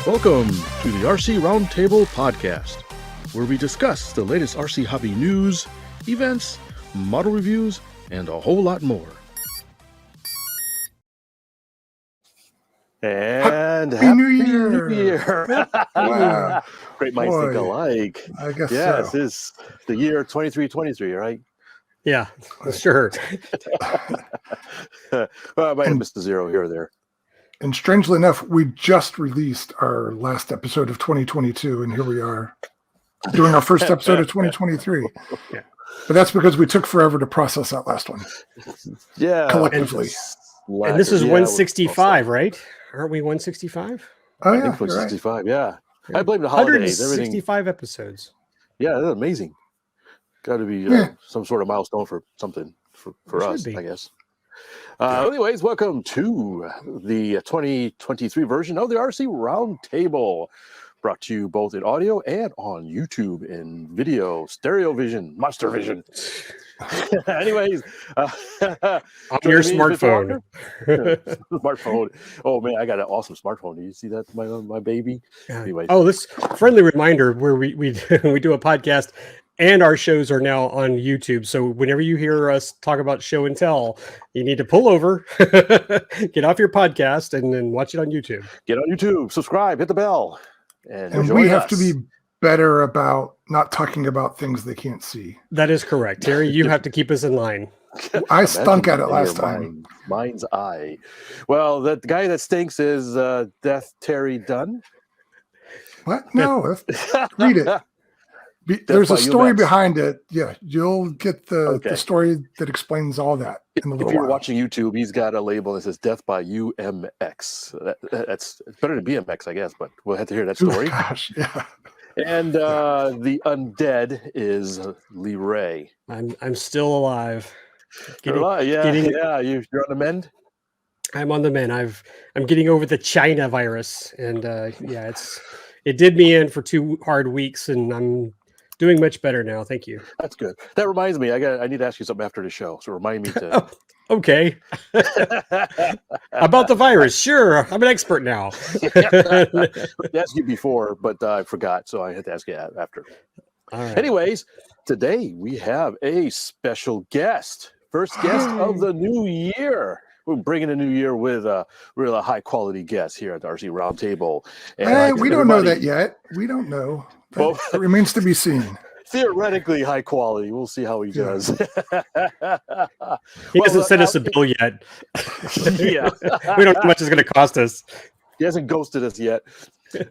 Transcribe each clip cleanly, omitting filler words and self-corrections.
Welcome to the RC Roundtable Podcast, where we discuss the latest RC hobby news, events, model reviews, and a whole lot more. And Happy New Year! Wow. Great minds Boy, think alike. I guess Yes, so. it's the year 2323, right? Yeah, sure. I might have missed a zero here or there. And strangely enough, we just released our last episode of 2022, and here we are doing our first episode of 2023. Yeah. But that's because we took forever to process that last one. Yeah. Collectively. And this is 165, right? Aren't we 165? Oh, I yeah, think you're right. 165, yeah. I blame the holidays. Everything. 165 episodes. Yeah, that's amazing. Got to be Yeah. some sort of milestone for something for It us, should be. I guess. Anyways, welcome to the 2023 version of the RC Roundtable, brought to you both in audio and on YouTube in video, stereo vision, monster vision. Anyways, On your smartphone. Smartphone. Oh man, I got an awesome smartphone. Do you see that, my baby? Anyways. Oh, this friendly reminder where we we do a podcast and our shows are now on YouTube. So whenever you hear us talk about show and tell, you need to pull over, get off your podcast, and then watch it on YouTube. Get on YouTube, subscribe, hit the bell, and And join we have us. to be better about not talking about things they can't see. That is correct, Terry. You have to keep us in line. I stunk at it in last your time. Mind's eye. Well, the guy that stinks is Death Terry Dunn. What? No, read it. There's a by story UMax. behind it. Yeah, you'll get the Okay. story that explains all that in a If little you're while. watching YouTube, he's got a label that says "Death by UMX." That's it's better than BMX, I guess, but we'll have to hear that Ooh, story. gosh, yeah. And the undead is Lee Ray. I'm still alive. You're alive, yeah, getting- yeah. You're on the mend. I'm on the mend. I'm getting over the China virus, and it did me in for 2 hard weeks, and I'm doing much better now. Thank you. That's good. That reminds me, I need to ask you something after the show. So remind me to. Oh, okay. About the virus, sure. I'm an expert now. I asked you before, but I forgot, so I had to ask you after. All right. Anyways, today we have a special guest. First guest of the new year. We're bringing a new year with a real high quality guest here at the RC Roundtable. And We don't know that yet. We don't know. Well- It remains to be seen. Theoretically high quality. We'll see how he does. He hasn't sent us a bill yet. Yeah. We don't know how much it's going to cost us. He hasn't ghosted us yet.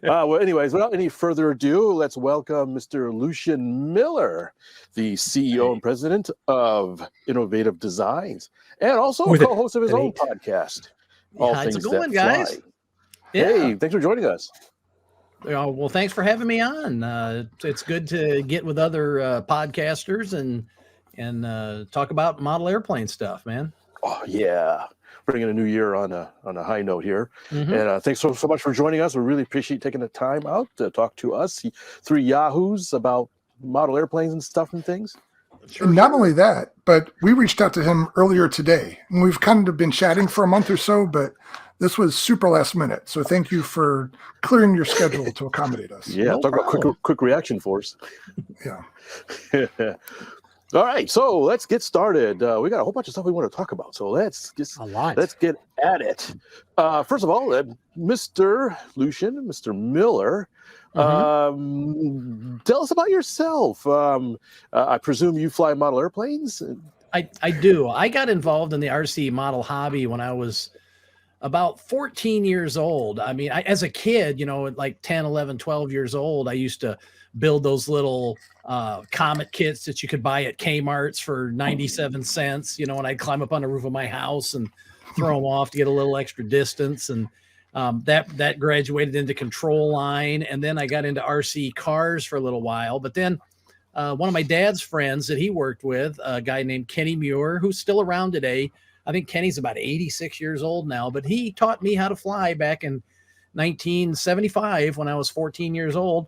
Well, anyways, without any further ado, let's welcome Mr. Lucien Miller, the CEO and president of Innovative Designs, and also a With an co-host of his own 8. podcast. How's it going, guys? Fly. Hey, thanks for joining us. Well, thanks for having me on. It's good to get with other podcasters and talk about model airplane stuff, man. Oh yeah, bringing a new year on a high note here. Mhm. And thanks so much for joining us. We really appreciate taking the time out to talk to us, 3 yahoos about model airplanes and stuff and things. And not only that, but we reached out to him earlier today. And we've kind of been chatting for a month or so, but this was super last minute. So thank you for clearing your schedule to accommodate us. Yeah, No talk about problem. quick reaction force. Yeah. All right, so let's get started. We got a whole bunch of stuff we want to talk about, so let's A lot. get at it. First of all, Mr. Lucien, Mr. Miller, tell us about yourself. I presume you fly model airplanes. I do. I got involved in the RC model hobby when I was about 14 years old. I mean, as a kid, at like 10, 11, 12 years old, I used to build those little Comet kits that you could buy at Kmart's for 97 cents, and I'd climb up on the roof of my house and throw them off to get a little extra distance. And that graduated into control line. And then I got into RC cars for a little while. But then one of my dad's friends that he worked with, a guy named Kenny Muir, who's still around today. I think Kenny's about 86 years old now, but he taught me how to fly back in 1975 when I was 14 years old,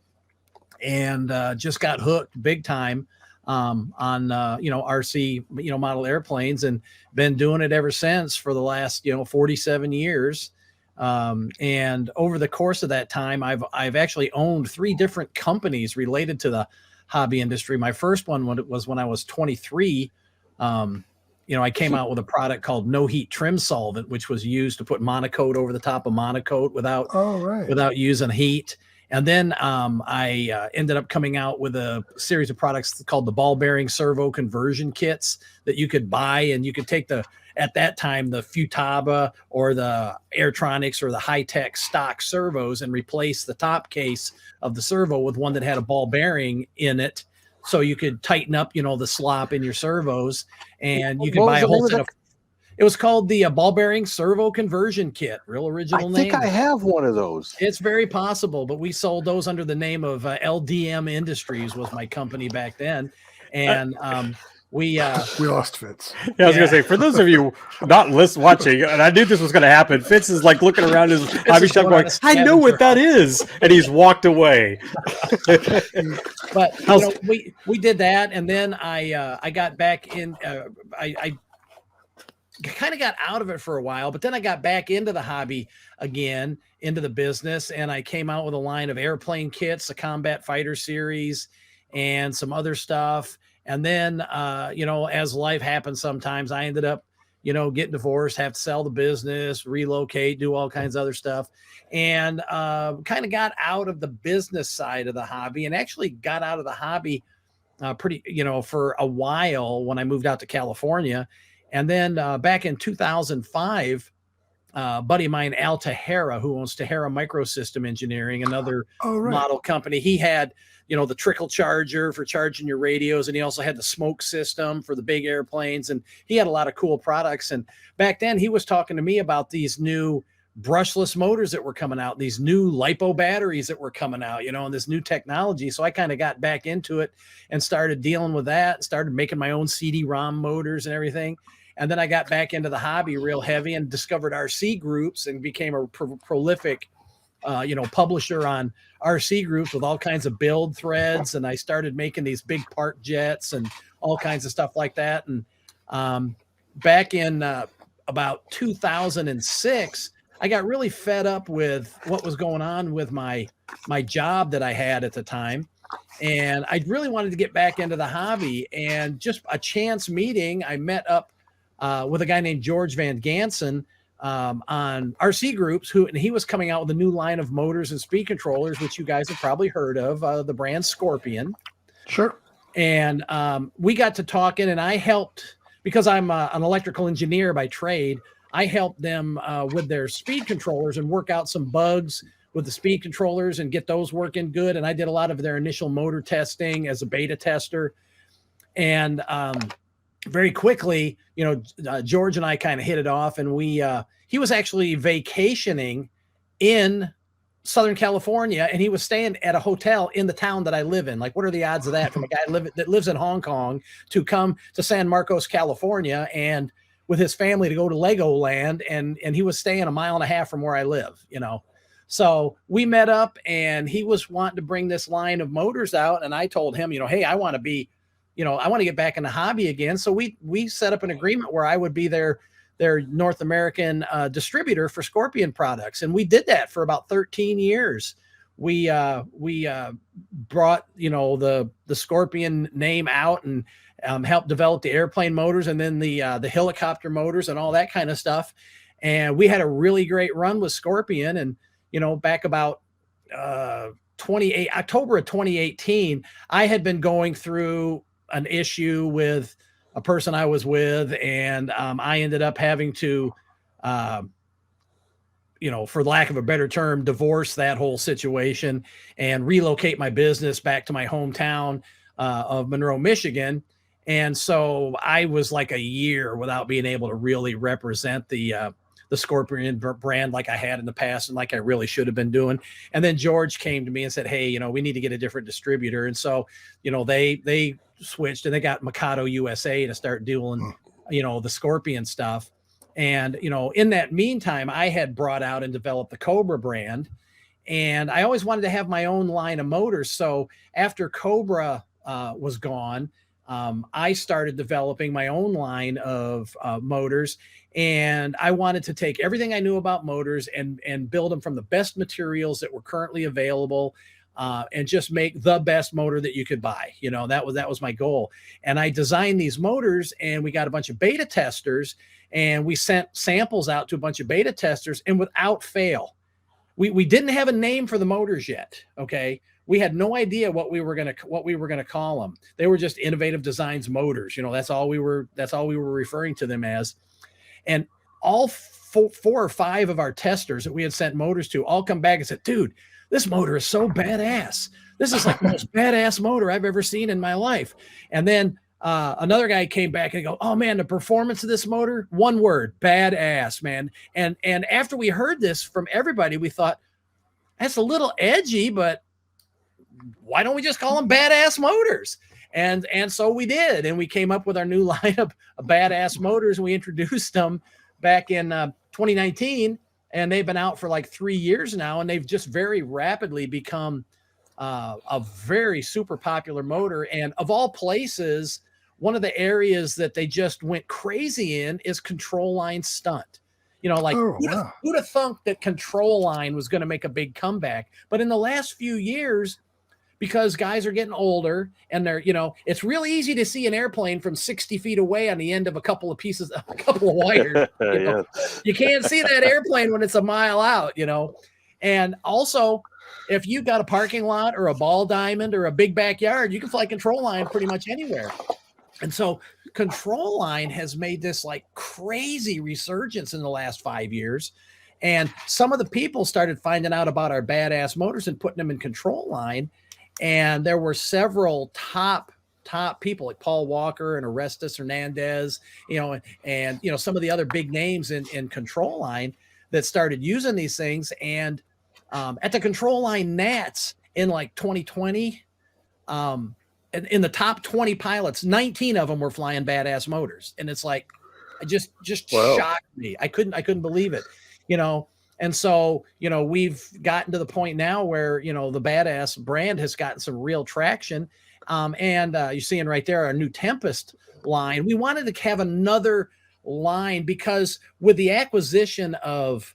and just got hooked big time. on RC model airplanes, and been doing it ever since for the last 47 years. And over the course of that time, I've actually owned 3 different companies related to the hobby industry. My first one was when I was 23. I came out with a product called No Heat Trim Solvent, which was used to put monocoat over the top of monocoat without using heat. And then I ended up coming out with a series of products called the ball bearing servo conversion kits that you could buy, and you could take at that time, the Futaba or the Airtronics or the high-tech stock servos and replace the top case of the servo with one that had a ball bearing in it. So you could tighten up, the slop in your servos, and you could buy a whole set of. It was called the ball bearing servo conversion kit. Real original name. I think I have one of those. It's very possible, but we sold those under the name of LDM Industries was my company back then, and we lost Fitz. Yeah, I was gonna say, for those of you not watching, and I knew this was gonna happen, Fitz is like looking around his hobby shop going, I know what that is, and he's walked away. But we did that, and then I got back in. I kind of got out of it for a while, but then I got back into the hobby again, into the business, and I came out with a line of airplane kits, the Combat Fighter series, and some other stuff. And then, as life happens sometimes, I ended up, getting divorced, have to sell the business, relocate, do all kinds of other stuff, and kind of got out of the business side of the hobby, and actually got out of the hobby pretty, for a while when I moved out to California. And then back in 2005, a buddy of mine, Al Tahara, who owns Tahara Microsystem Engineering, another model company, he had the trickle charger for charging your radios, and he also had the smoke system for the big airplanes, and he had a lot of cool products. And back then he was talking to me about these new brushless motors that were coming out, these new lipo batteries that were coming out, and this new technology. So I kind of got back into it and started dealing with that, started making my own CD-ROM motors and everything. And then I got back into the hobby real heavy and discovered RC groups and became a prolific publisher on RC groups with all kinds of build threads. And I started making these big part jets and all kinds of stuff like that. And back in about 2006, I got really fed up with what was going on with my job that I had at the time. And I really wanted to get back into the hobby, and just a chance meeting, I met up with a guy named George Van Gansen on RC groups, and he was coming out with a new line of motors and speed controllers, which you guys have probably heard of, the brand Scorpion. Sure. And we got to talking, and I helped, because I'm an electrical engineer by trade, I helped them with their speed controllers and work out some bugs with the speed controllers and get those working good. And I did a lot of their initial motor testing as a beta tester. And very quickly, George and I kind of hit it off, and he was actually vacationing in Southern California, and he was staying at a hotel in the town that I live in. Like, what are the odds of that from a guy that lives in Hong Kong to come to San Marcos, California, and with his family to go to Legoland, and he was staying 1.5 miles from where I live, So we met up, and he was wanting to bring this line of motors out, and I told him, hey, I want to get back in the hobby again. So we set up an agreement where I would be their North American distributor for Scorpion products. And we did that for about 13 years. We brought, the Scorpion name out and helped develop the airplane motors, and then the helicopter motors and all that kind of stuff. And we had a really great run with Scorpion. And, back about October of 2018, I had been going through an issue with a person I was with, and I ended up having to, for lack of a better term, divorce that whole situation and relocate my business back to my hometown of Monroe, Michigan. And so I was like a year without being able to really represent the Scorpion brand like I had in the past and like I really should have been doing. And then George came to me and said, hey, we need to get a different distributor. And so, they switched and they got Mikado USA to start doing, the Scorpion stuff. And, in that meantime, I had brought out and developed the Cobra brand, and I always wanted to have my own line of motors. So after Cobra was gone, I started developing my own line of motors, and I wanted to take everything I knew about motors and build them from the best materials that were currently available, and just make the best motor that you could buy. That was my goal. And I designed these motors, and we got a bunch of beta testers, and we sent samples out to a bunch of beta testers, and without fail, we didn't have a name for the motors yet. Okay. We had no idea what we were going to call them. They were just Innovative Designs motors. That's all we were referring to them as. And all four or five of our testers that we had sent motors to all come back and said, dude, this motor is so badass. This is like the most badass motor I've ever seen in my life. And then another guy came back and go, oh man, the performance of this motor, one word, badass, man. And after we heard this from everybody, we thought, that's a little edgy, but why don't we just call them badass motors? And so we did, and we came up with our new lineup of badass motors, and we introduced them back in 2019, and they've been out for like 3 years now, and they've just very rapidly become a very super popular motor. And of all places, one of the areas that they just went crazy in is control line stunt. Who'd have thunk that control line was going to make a big comeback? But in the last few years, because guys are getting older, and it's really easy to see an airplane from 60 feet away on the end of a couple of wires. You can't see that airplane when it's a mile out, And also, if you got a parking lot or a ball diamond or a big backyard, you can fly control line pretty much anywhere. And so control line has made this like crazy resurgence in the last 5 years. And some of the people started finding out about our badass motors and putting them in control line. And there were several top people like Paul Walker and Orestes Hernandez, and some of the other big names in control line that started using these things. And at the control line Nats in like 2020, in the top 20 pilots, 19 of them were flying badass motors. And it's like, it just shocked me. I couldn't believe it, And so, we've gotten to the point now where, the badass brand has gotten some real traction. And you're seeing right there our new Tempest line. We wanted to have another line because with the acquisition of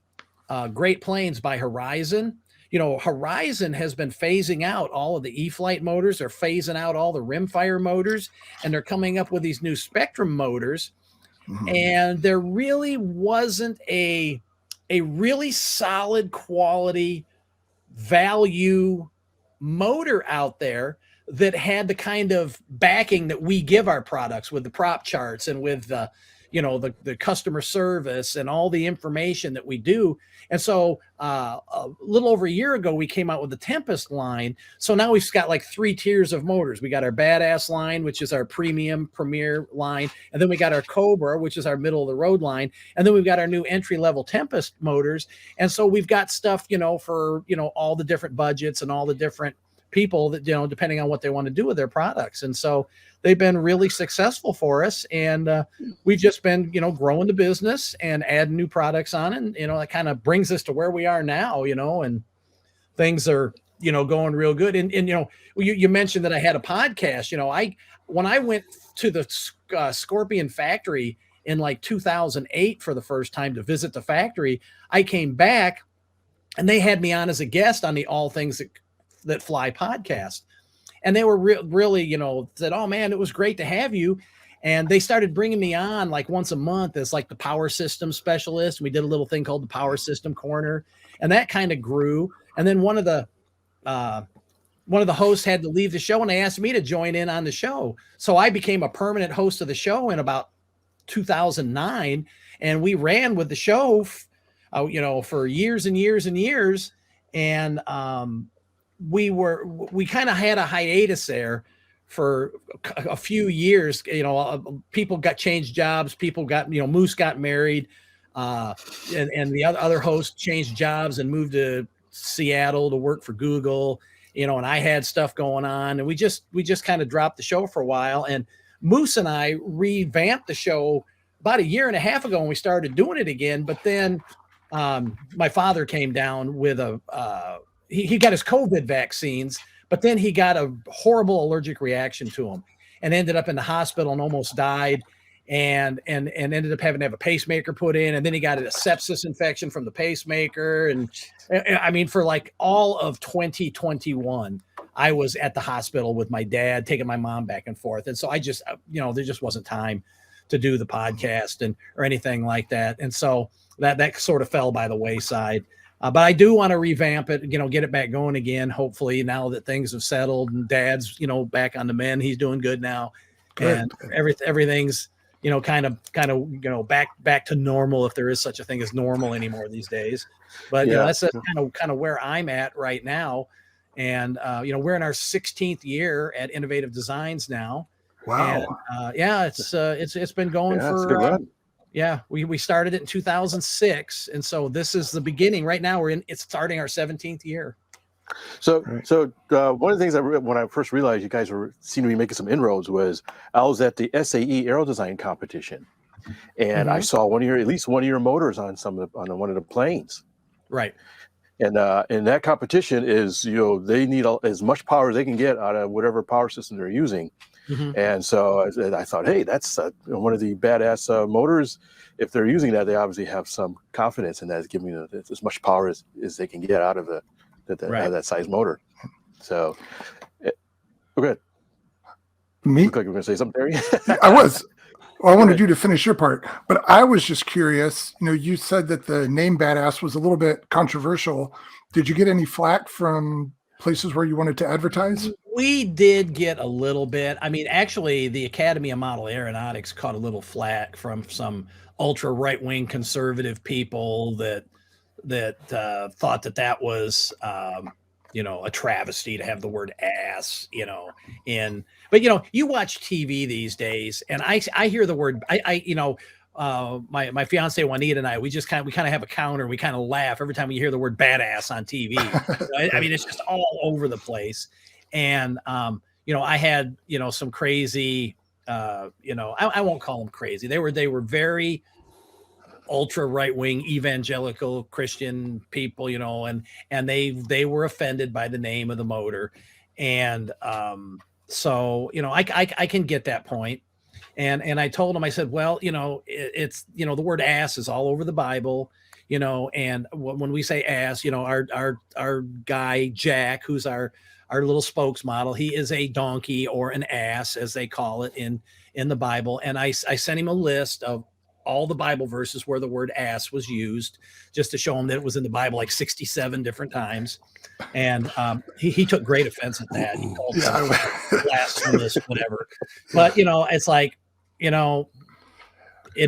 Great Plains by Horizon, Horizon has been phasing out all of the E-Flight motors. They're phasing out all the rimfire motors, and they're coming up with these new Spectrum motors. Mm-hmm. And there really wasn't a really solid quality value motor out there that had the kind of backing that we give our products with the prop charts and with the customer service and all the information that we do. And so a little over a year ago, we came out with the Tempest line. So now we've got like 3 tiers of motors. We got our badass line, which is our premium premier line. And then we got our Cobra, which is our middle of the road line. And then we've got our new entry level Tempest motors. And so we've got stuff, for, all the different budgets and all the different people that, depending on what they want to do with their products. And so they've been really successful for us. And we've just been, growing the business and adding new products on. And, that kind of brings us to where we are now, and things are, going real good. And you mentioned that I had a podcast. When I went to the Scorpion factory in like 2008 for the first time to visit the factory, I came back and they had me on as a guest on the All Things That Fly podcast. And they were really, said, oh man, it was great to have you. And they started bringing me on like once a month as like the power system specialist. We did a little thing called the Power System Corner, and that kind of grew. And then one of the hosts had to leave the show, and they asked me to join in on the show. So I became a permanent host of the show in about 2009, and we ran with the show, for years and years and years. And we kind of had a hiatus there for a few years. People got changed jobs. People got, Moose got married, and the other host changed jobs and moved to Seattle to work for Google, and I had stuff going on, and we just kind of dropped the show for a while. And Moose and I revamped the show about a year and a half ago, and we started doing it again. But then my father came down with he got his COVID vaccines, but then he got a horrible allergic reaction to them. and ended up in the hospital and almost died. And ended up having to have a pacemaker put in, and then he got a sepsis infection from the pacemaker. And I mean, for like all of 2021, I was at the hospital with my dad, taking my mom back and forth. And so I just, there just wasn't time to do the podcast or anything like that. And so that sort of fell by the wayside. But I do want to revamp it, get it back going again. Hopefully now that things have settled and Dad's, back on the mend, he's doing good now. Good. And everything's, kind of back to normal, if there is such a thing as normal anymore these days. But that's kind of where I'm at right now. And we're in our 16th year at Innovative Designs now. Wow. And, it's been going for a good run. We started it in 2006, and so this is the beginning. Right now it's starting our 17th year. So one of the things when I first realized you guys seemed to be making some inroads was I was at the SAE Aero Design competition, and I saw at least one of your motors on one of the planes. Right. And in that competition is they need as much power as they can get out of whatever power system they're using. And so I thought, hey, that's one of the badass motors. If they're using that, they obviously have some confidence in that, it's giving as much power as they can get out of that size motor. So, okay. Me? Look like you were going to say something, Terry. I was. Well, I wanted you to finish your part, but I was just curious. You said that the name Badass was a little bit controversial. Did you get any flack from places where you wanted to advertise? We did get a little bit. I mean, actually, the Academy of Model Aeronautics caught a little flack from some ultra right-wing conservative people that thought that was a travesty to have the word ass, but you watch TV these days, and I hear the word, my fiance Juanita and I, we kind of have a counter. We kind of laugh every time we hear the word badass on TV. I mean, it's just all over the place. And, I had, some crazy, I won't call them crazy. They were very ultra right-wing evangelical Christian people, and they were offended by the name of the motor. And, so, I can get that point. And I told him, I said, well, it's, the word ass is all over the Bible, and when we say ass, our guy, Jack, who's our little spokesmodel, he is a donkey or an ass, as they call it in the Bible. And I sent him a list of all the Bible verses where the word ass was used, just to show him that it was in the Bible like 67 different times. And he took great offense at that. He called it blasphemous, whatever. But, it's like, it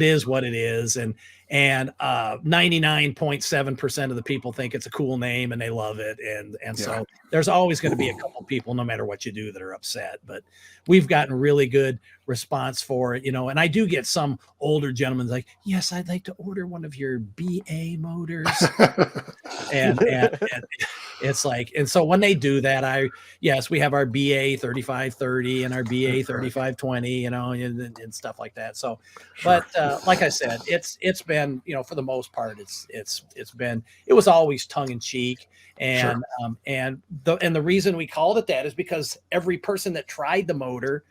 is what it is. And 99.7% of the people think it's a cool name and they love it. And so there's always going to be a couple people, no matter what you do, that are upset, but we've gotten really good response for it, and I do get some older gentlemen like, yes, I'd like to order one of your BA motors. and it's like, and so when they do that, we have our BA 3530 and our BA 3520, and stuff like that. So, but like I said, it's been, for the most part, it was always tongue in cheek. And, and the reason we called it that is because every person that tried the motor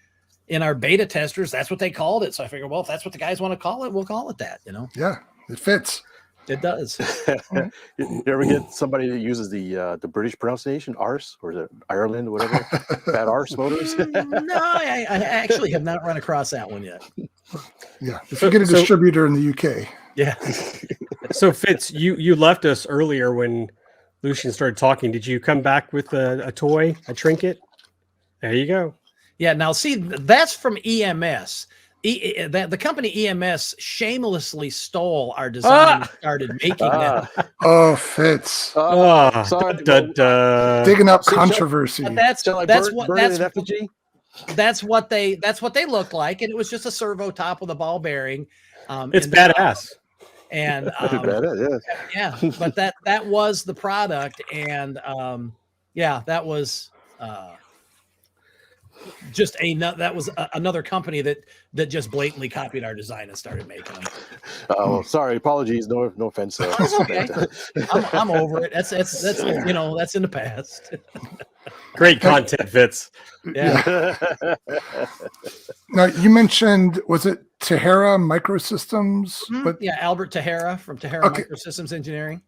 in our beta testers, that's what they called it. So I figured, well, if that's what the guys want to call it, we'll call it that, Yeah, it fits. It does. You ever get somebody that uses the British pronunciation, arse, or is it Ireland, or whatever? Bad arse motors? No, I actually have not run across that one yet. Yeah, if you get a distributor in the UK. Yeah. So Fitz, you left us earlier when Lucien started talking. Did you come back with a toy, a trinket? There you go. Yeah. Now, see, that's from EMS. The company EMS shamelessly stole our design and started making them. Oh, Fitz. Digging up controversy. That's what they look like, and it was just a servo top with a ball bearing. It's badass. And yeah, but that was the product, and that was just that was another company that just blatantly copied our design and started making them. Oh, sorry, apologies. No offense. That's okay. I'm over it. That's that's in the past. Great content, Fitz. Yeah. Now you mentioned, was it Tahara Microsystems? But Yeah, Albert Tahara from Tahara Microsystems Engineering.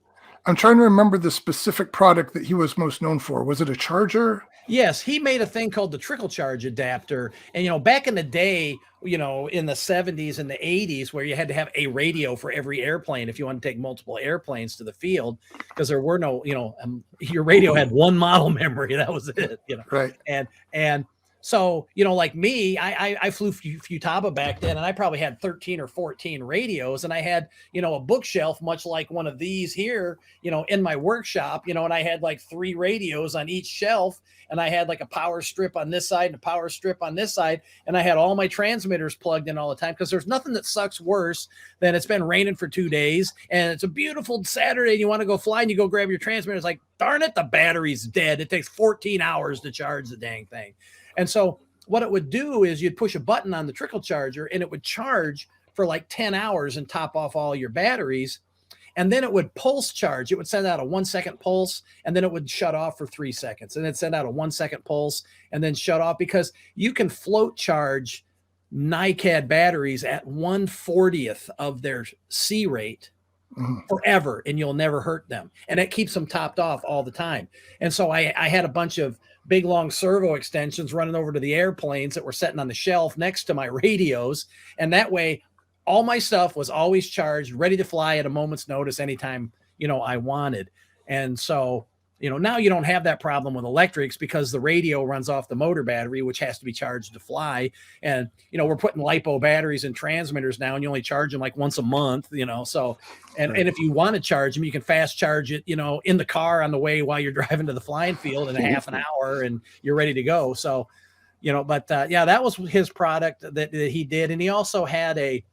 I'm trying to remember the specific product that he was most known for. Was it a charger? Yes, he made a thing called the trickle charge adapter. And, back in the day, in the 70s and the 80s, where you had to have a radio for every airplane if you want to take multiple airplanes to the field, because there were no, your radio had one model memory. That was it, Right. And so, like me, I flew Futaba back then, and I probably had 13 or 14 radios, and I had, a bookshelf, much like one of these here, in my workshop, and I had like 3 radios on each shelf, and I had like a power strip on this side and a power strip on this side, and I had all my transmitters plugged in all the time, because there's nothing that sucks worse than it's been raining for 2 days, and it's a beautiful Saturday, and you want to go fly, and you go grab your transmitter. It's like, darn it, the battery's dead. It takes 14 hours to charge the dang thing. And so what it would do is you'd push a button on the trickle charger, and it would charge for like 10 hours and top off all your batteries. And then it would pulse charge. It would send out a 1-second pulse, and then it would shut off for 3 seconds. And then send out a 1-second pulse and then shut off, because you can float charge NiCad batteries at 1/40th of their C rate forever, and you'll never hurt them. And it keeps them topped off all the time. And so I had a bunch of big long servo extensions running over to the airplanes that were sitting on the shelf next to my radios. And that way, all my stuff was always charged, ready to fly at a moment's notice anytime, I wanted. And so, now you don't have that problem with electrics, because the radio runs off the motor battery, which has to be charged to fly. And, we're putting LiPo batteries in transmitters now, and you only charge them like once a month, so, and if you want to charge them, you can fast charge it, in the car on the way while you're driving to the flying field in a half an hour, and you're ready to go. So, but that was his product that he did. And he also had a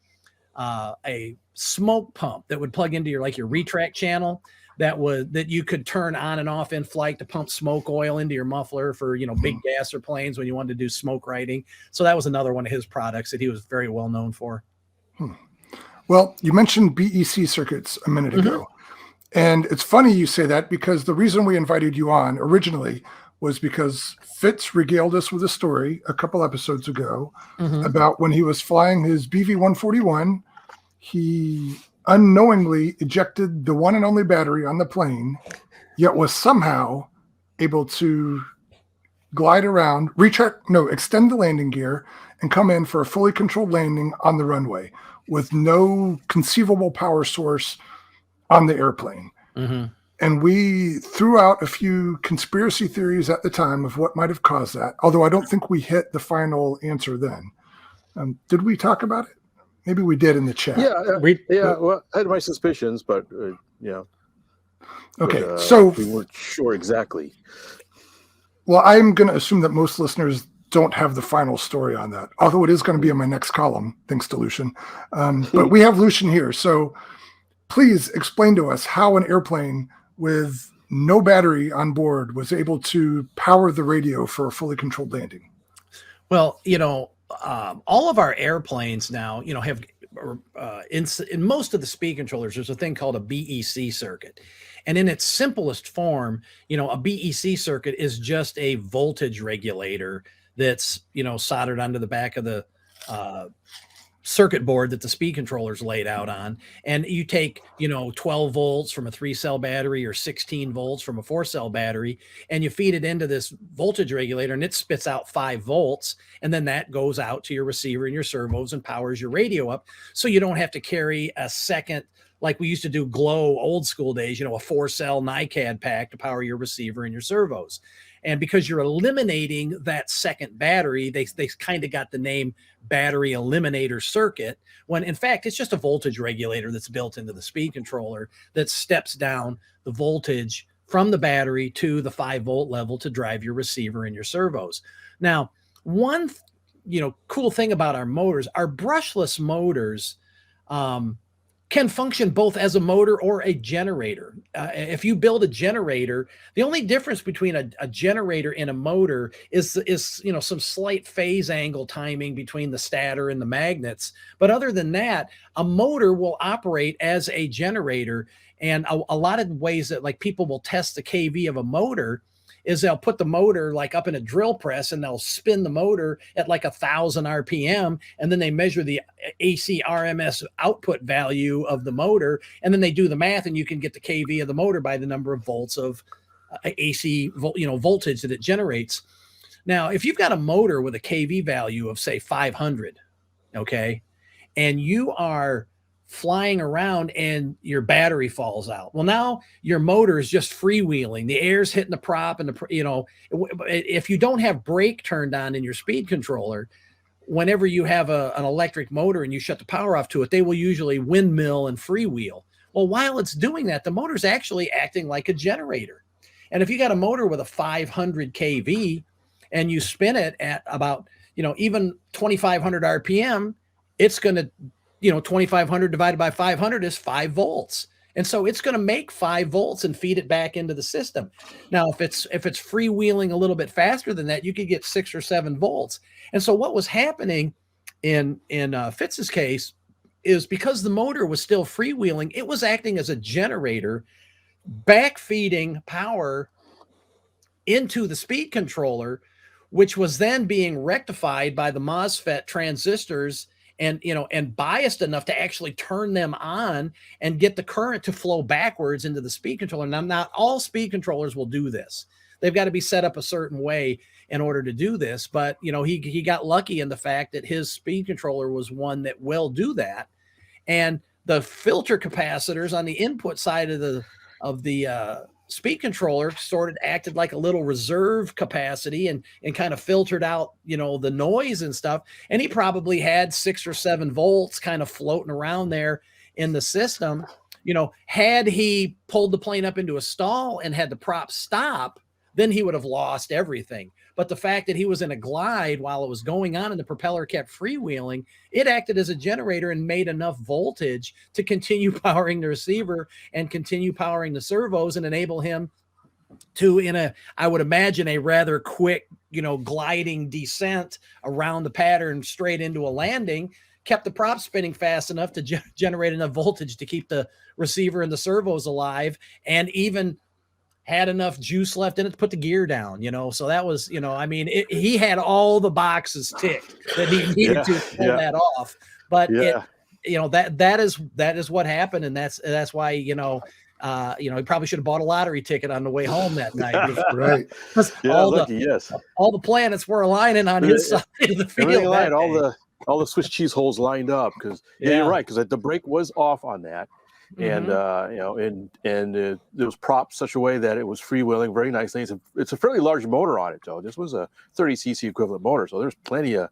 smoke pump that would plug into your retract channel that you could turn on and off in flight to pump smoke oil into your muffler for, big gas or planes when you wanted to do smoke writing. So that was another one of his products that he was very well known for. Well, you mentioned BEC circuits a minute ago. And it's funny you say that, because the reason we invited you on originally was because Fitz regaled us with a story a couple episodes ago about when he was flying his BV141, he unknowingly ejected the one and only battery on the plane, yet was somehow able to glide around, extend the landing gear, and come in for a fully controlled landing on the runway with no conceivable power source on the airplane. And we threw out a few conspiracy theories at the time of what might have caused that, although I don't think we hit the final answer then. Did we talk about it? Maybe we did in the chat. Well, I had my suspicions, but Okay, but, so we weren't sure exactly. Well, I'm going to assume that most listeners don't have the final story on that, although it is going to be in my next column, thanks to Lucien. But we have Lucien here, so please explain to us how an airplane with no battery on board was able to power the radio for a fully controlled landing. Well, all of our airplanes now, have in most of the speed controllers, there's a thing called a BEC circuit. And in its simplest form, a BEC circuit is just a voltage regulator that's, soldered onto the back of the circuit board that the speed controller's laid out on. And you take, 12 volts from a 3-cell battery or 16 volts from a 4-cell battery, and you feed it into this voltage regulator, and it spits out 5 volts. And then that goes out to your receiver and your servos and powers your radio up. So you don't have to carry a second, like we used to do glow old school days, a 4-cell NiCad pack to power your receiver and your servos. And because you're eliminating that second battery, they kind of got the name battery eliminator circuit, when in fact, it's just a voltage regulator that's built into the speed controller that steps down the voltage from the battery to the 5-volt level to drive your receiver and your servos. Now, one, cool thing about our motors, our brushless motors, can function both as a motor or a generator. If you build a generator, the only difference between a generator and a motor is some slight phase angle timing between the stator and the magnets. But other than that, a motor will operate as a generator. And a lot of ways that like people will test the kV of a motor is they'll put the motor like up in a drill press and they'll spin the motor at like 1,000 RPM. And then they measure the AC RMS output value of the motor. And then they do the math and you can get the kV of the motor by the number of volts of AC voltage that it generates. Now, if you've got a motor with a kV value of say 500, okay, and you are flying around and your battery falls out. Well, now your motor is just freewheeling. The air's hitting the prop and if you don't have brake turned on in your speed controller, whenever you have an electric motor and you shut the power off to it, they will usually windmill and freewheel. Well, while it's doing that, the motor's actually acting like a generator. And if you got a motor with a 500 kV and you spin it at about, even 2,500 RPM, it's going to 2,500 divided by 500 is 5 volts. And so it's going to make 5 volts and feed it back into the system. Now, if it's freewheeling a little bit faster than that, you could get 6 or 7 volts. And so what was happening in Fitz's case is because the motor was still freewheeling, it was acting as a generator, backfeeding power into the speed controller, which was then being rectified by the MOSFET transistors and biased enough to actually turn them on and get the current to flow backwards into the speed controller. Now, not all speed controllers will do this. They've got to be set up a certain way in order to do this. But, he got lucky in the fact that his speed controller was one that will do that. And the filter capacitors on the input side of the speed controller sort of acted like a little reserve capacity and kind of filtered out, the noise and stuff. And he probably had 6 or 7 volts kind of floating around there in the system. Had he pulled the plane up into a stall and had the prop stop, then he would have lost everything. But the fact that he was in a glide while it was going on and the propeller kept freewheeling, it acted as a generator and made enough voltage to continue powering the receiver and continue powering the servos and enable him to, I would imagine, a rather quick, gliding descent around the pattern straight into a landing, kept the prop spinning fast enough to generate enough voltage to keep the receiver and the servos alive, and even had enough juice left in it to put the gear down, so that was, he had all the boxes ticked that he needed to pull that off. But that is what happened. And that's why, he probably should have bought a lottery ticket on the way home that night. Right. All the planets were aligning on his side of the field. All the Swiss cheese holes lined up because you're right. Because the brake was off on that. And it was propped such a way that it was freewheeling very nicely. It's a fairly large motor on it, though. This was a 30 cc equivalent motor, so there's plenty of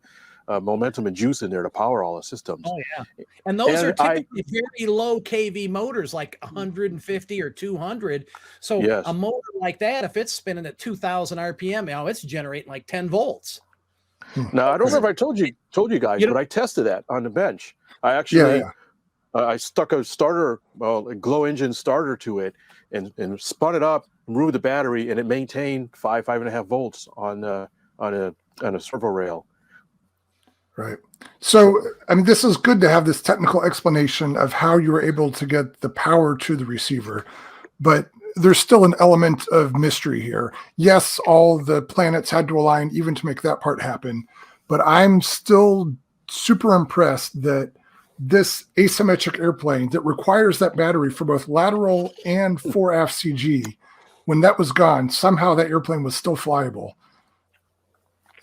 momentum and juice in there to power all the systems. Oh yeah, and those are typically very low kV motors, like 150 or 200. So a motor like that, if it's spinning at 2,000 RPM, now it's generating like 10 volts. Now I don't remember if I told you guys, but I tested that on the bench. I actually. I stuck a glow engine starter to it and spun it up, removed the battery, and it maintained 5.5 volts on a servo rail. Right. So, this is good to have this technical explanation of how you were able to get the power to the receiver, but there's still an element of mystery here. Yes, all the planets had to align even to make that part happen, but I'm still super impressed that this asymmetric airplane that requires that battery for both lateral and fore aft CG, when that was gone, somehow that airplane was still flyable.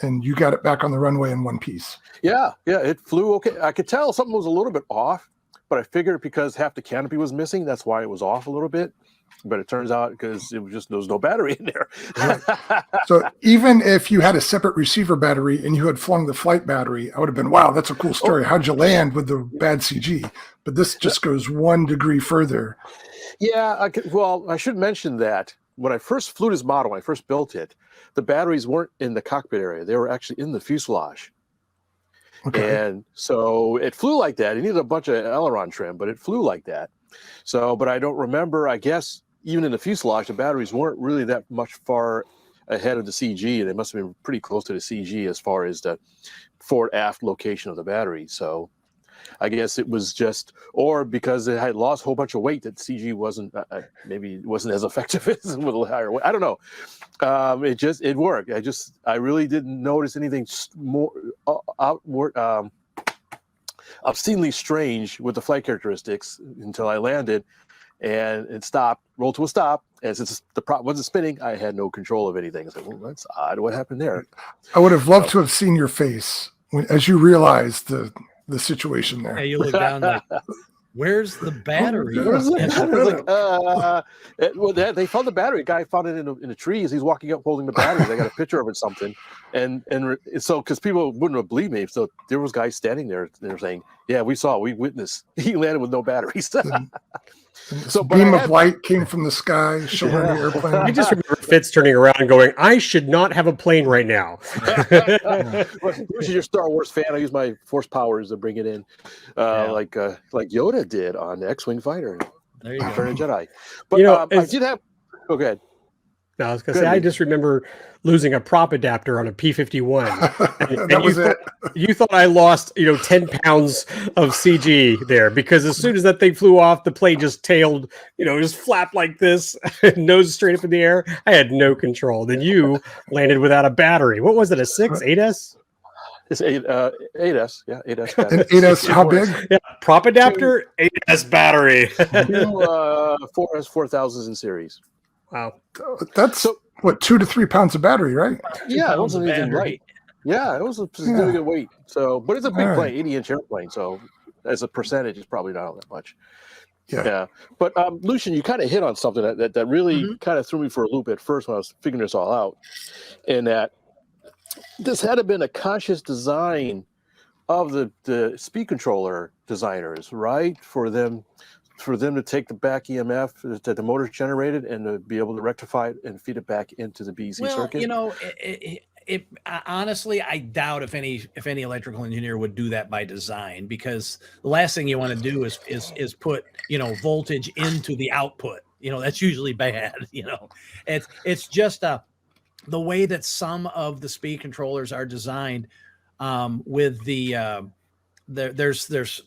And you got it back on the runway in one piece. Yeah, it flew okay. I could tell something was a little bit off, but I figured because half the canopy was missing, that's why it was off a little bit. But it turns out because it was just there was no battery in there. Right. So even if you had a separate receiver battery and you had flung the flight battery, I would have been, wow, that's a cool story. How'd you land with the bad CG? But this just goes 1 degree further. Yeah, I should mention that when I first flew this model, when I first built it, the batteries weren't in the cockpit area. They were actually in the fuselage. Okay. And so it flew like that. It needed a bunch of aileron trim, but it flew like that. So, but I don't remember, I guess, even in the fuselage, the batteries weren't really that much far ahead of the CG. They must have been pretty close to the CG as far as the forward aft location of the battery. So I guess it was just, or because it had lost a whole bunch of weight, that CG wasn't, maybe it wasn't as effective as with a higher weight. I don't know. It worked. I really didn't notice anything more outward, obscenely strange with the flight characteristics until I landed, and it stopped, rolled to a stop. And since the prop wasn't spinning, I had no control of anything. I said, well, that's odd. What happened there? I would have loved to have seen your face as you realized the situation there. Yeah, you look down like, where's the battery? Where's the battery? Well, they found the battery. A guy found it in the trees. He's walking up holding the battery. They got a picture of it, something. And so, because people wouldn't have believed me. So there was guys standing there. They're saying, yeah, we witnessed. He landed with no batteries. So beam of light came from the sky, showing the airplane. I just remember Fitz turning around and going, I should not have a plane right now. Well, usually you're a Star Wars fan. I use my force powers to bring it in, like Yoda did on the X-Wing fighter. There you go. Return of the Jedi. But I did have. Oh, go ahead. No, I was going to say, I just remember losing a prop adapter on a P-51. That was it. You thought I lost, 10 pounds of CG there, because as soon as that thing flew off, the plane just tailed, just flapped like this, nose straight up in the air. I had no control. Then you landed without a battery. What was it, a 6, 8S? It's 8S. Yeah, 8S. An 8S, how big? Yeah, prop adapter, 8S battery. 2 4S 4000s in series. Wow. That's what, 2 to 3 pounds of battery, right? Yeah, it wasn't anything Battery. light. Yeah, it was a significant weight. So, but it's a big plane, 80-inch airplane. So, as a percentage, it's probably not all that much. Yeah. But Lucien, you kind of hit on something that really kind of threw me for a loop at first when I was figuring this all out, in that this had to have been a conscious design of the speed controller designers, right? For them to take the back EMF that the motor generated and to be able to rectify it and feed it back into the BEC circuit. Honestly, I doubt if any electrical engineer would do that by design, because the last thing you want to do is put voltage into the output. That's usually bad. It's just the way that some of the speed controllers are designed. With there's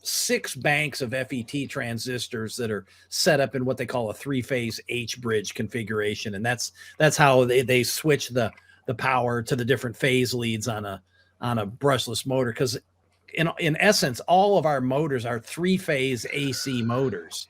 6 banks of FET transistors that are set up in what they call a 3-phase H-bridge configuration, and that's how they switch the power to the different phase leads on a brushless motor, because in essence all of our motors are 3-phase AC motors.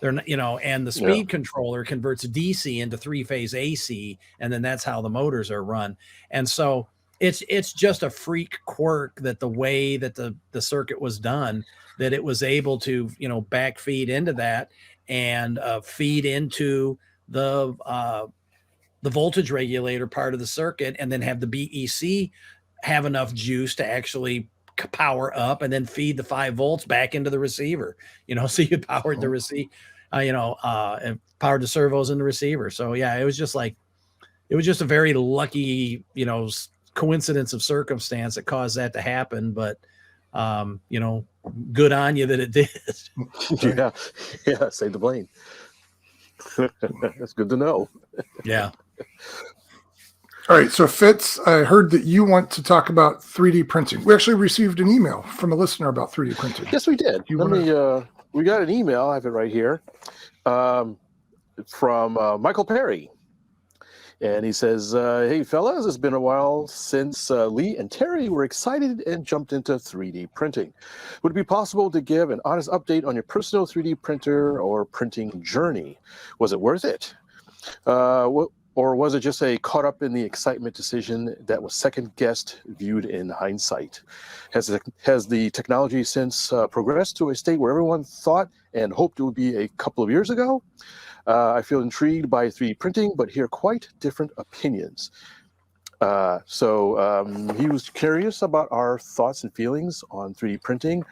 They're not, and the speed controller converts DC into 3-phase AC, and then that's how the motors are run. And so it's just a freak quirk that the way that the circuit was done, that it was able to back feed into that and feed into the voltage regulator part of the circuit, and then have the BEC have enough juice to actually power up and then feed the 5 volts back into the receiver. So you powered the receiver, and powered the servos in the receiver. So yeah, it was just a very lucky coincidence of circumstance that caused that to happen, but good on you that it did. yeah, save the plane. That's good to know. Yeah. All right, so Fitz, I heard that you want to talk about 3D printing. We actually received an email from a listener about 3D printing. Yes, we did. We got an email, I have it right here, from Michael Perry. And he says, hey, fellas, it's been a while since Lee and Terry were excited and jumped into 3D printing. Would it be possible to give an honest update on your personal 3D printer or printing journey? Was it worth it? Or was it just a caught up in the excitement decision that was second-guessed, viewed in hindsight? Has the technology since progressed to a state where everyone thought and hoped it would be a couple of years ago? I feel intrigued by 3D printing, but hear quite different opinions. So he was curious about our thoughts and feelings on 3D printing.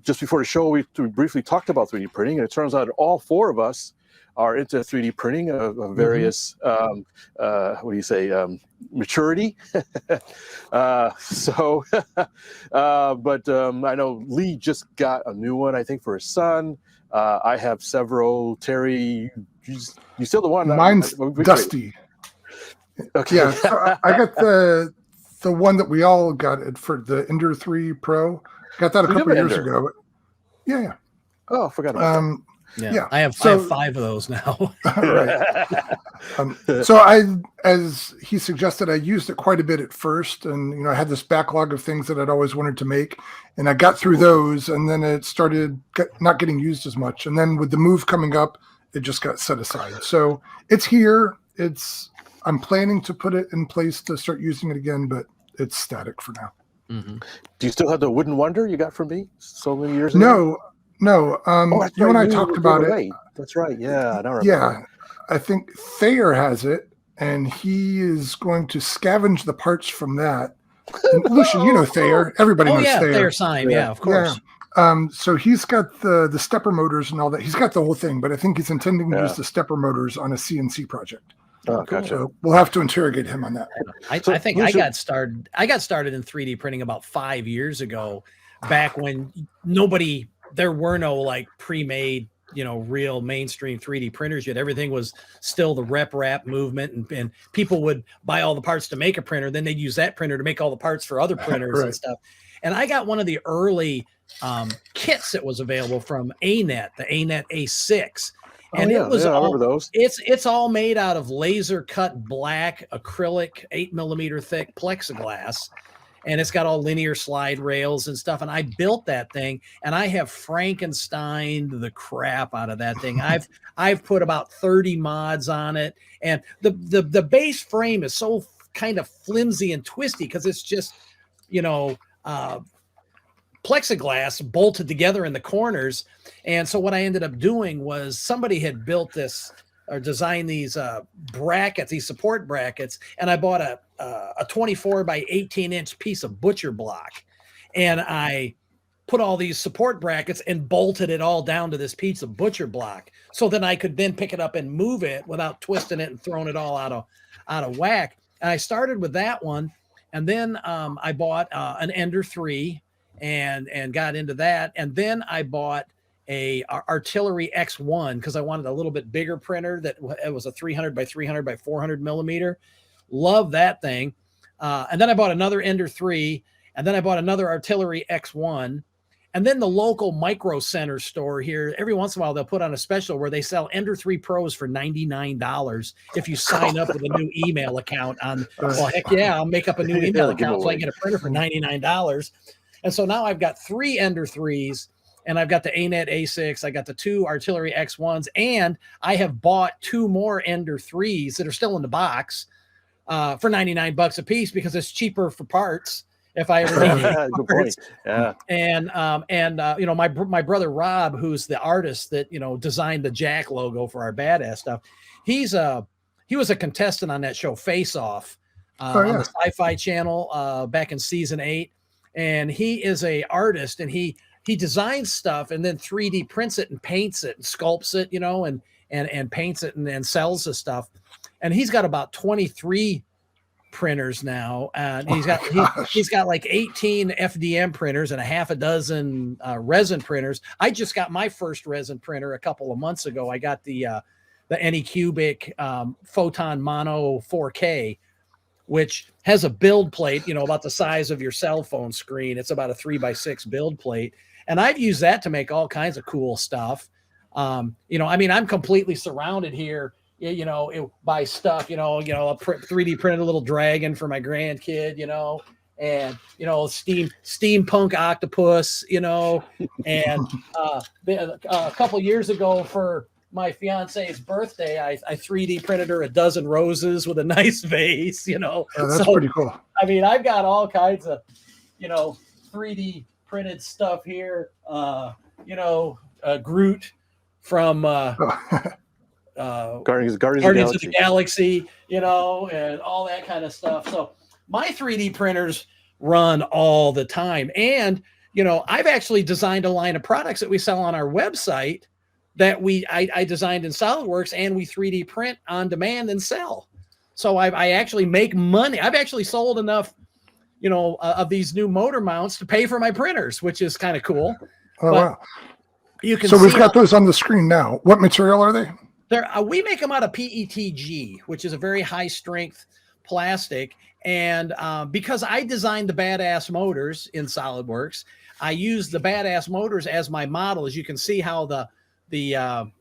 Just before the show, we briefly talked about 3D printing, and it turns out all 4 of us are into 3D printing of various, maturity. But I know Lee just got a new one, I think, for his son. I have several. Terry, you still the one? Mine's Dusty. Okay. Yeah, so I got the one that we all got for the Ender 3 Pro. Got that a couple of years ago. Yeah. Oh, I forgot about that. Yeah. I have 5 of those now. Right. So as he suggested, I used it quite a bit at first, and I had this backlog of things that I'd always wanted to make, and I got through those, and then it started not getting used as much, and then with the move coming up, it just got set aside. So it's here. I'm planning to put it in place to start using it again, but it's static for now. Mm-hmm. Do you still have the Wooden Wonder you got from me so many years ago? No. You and I talked about it. That's right. Yeah. I think Thayer has it, and he is going to scavenge the parts from that. And Lucien, you know Thayer. Everybody knows Thayer. Thayer Sign. Yeah, of course. Yeah. So he's got the stepper motors and all that. He's got the whole thing, but I think he's intending to use the stepper motors on a CNC project. Oh, gotcha. So we'll have to interrogate him on that. I think I got started in 3D printing about 5 years ago, back when there were no like pre-made, real mainstream 3D printers yet. Everything was still the rep wrap movement, and people would buy all the parts to make a printer. Then they'd use that printer to make all the parts for other printers and stuff. And I got one of the early kits that was available from ANET, the ANET A6. And it was I remember those. It's all made out of laser cut black acrylic 8mm thick plexiglass, and it's got all linear slide rails and stuff. And I built that thing, and I have Frankensteined the crap out of that thing. I've put about 30 mods on it, and the base frame is so kind of flimsy and twisty because it's just plexiglass bolted together in the corners. And so what I ended up doing was somebody had built this or designed these brackets, these support brackets, and I bought a 24 by 18 inch piece of butcher block, and I put all these support brackets and bolted it all down to this piece of butcher block, so then I could then pick it up and move it without twisting it and throwing it all out of whack. And I started with that one, and then I bought an Ender 3 and got into that, and then I bought a Artillery X1 because I wanted a little bit bigger printer that it was a 300 by 300 by 400 millimeter. Love that thing. And then I bought another Ender 3, and then I bought another Artillery X1. And then the local Micro Center store here, every once in a while, they'll put on a special where they sell Ender 3 Pros for $99 if you sign up with a new email account on, well, heck yeah, I'll make up a new email account so I can get a printer for $99. And so now I've got 3 Ender 3s, and I've got the ANET A6, I got the 2 Artillery X1s, and I have bought 2 more Ender 3s that are still in the box for $99 a piece because it's cheaper for parts if I ever need Good point. Yeah. And my brother Rob, who's the artist that designed the Jack logo for our badass stuff, he was a contestant on that show Face Off on the Sci-Fi Channel back in season 8, and he is a artist, and he designs stuff and then 3D prints it and paints it and sculpts it, and paints it and then sells the stuff. And he's got about 23 printers now. And he's got like 18 FDM printers and a half a dozen resin printers. I just got my first resin printer a couple of months ago. I got the Anycubic Photon Mono 4K, which has a build plate, about the size of your cell phone screen. It's about a 3x6 build plate. And I've used that to make all kinds of cool stuff. I'm completely surrounded here, by stuff, a 3D printed a little dragon for my grandkid, and, steampunk octopus, and a couple years ago for my fiance's birthday, I 3D printed her a dozen roses with a nice vase, Oh, that's pretty cool. I mean, I've got all kinds of, 3D printed stuff here. Groot from Guardians of the Galaxy, and all that kind of stuff. So my 3D printers run all the time. And, I've actually designed a line of products that we sell on our website that I designed in SolidWorks, and we 3D print on demand and sell. So I actually make money. I've actually sold enough, of these new motor mounts to pay for my printers, which is kind of cool. Oh, wow. You can so we've got those on the screen now. What material are they? We make them out of PETG, which is a very high strength plastic. And because I designed the badass motors in SolidWorks, I use the badass motors as my model. As you can see how the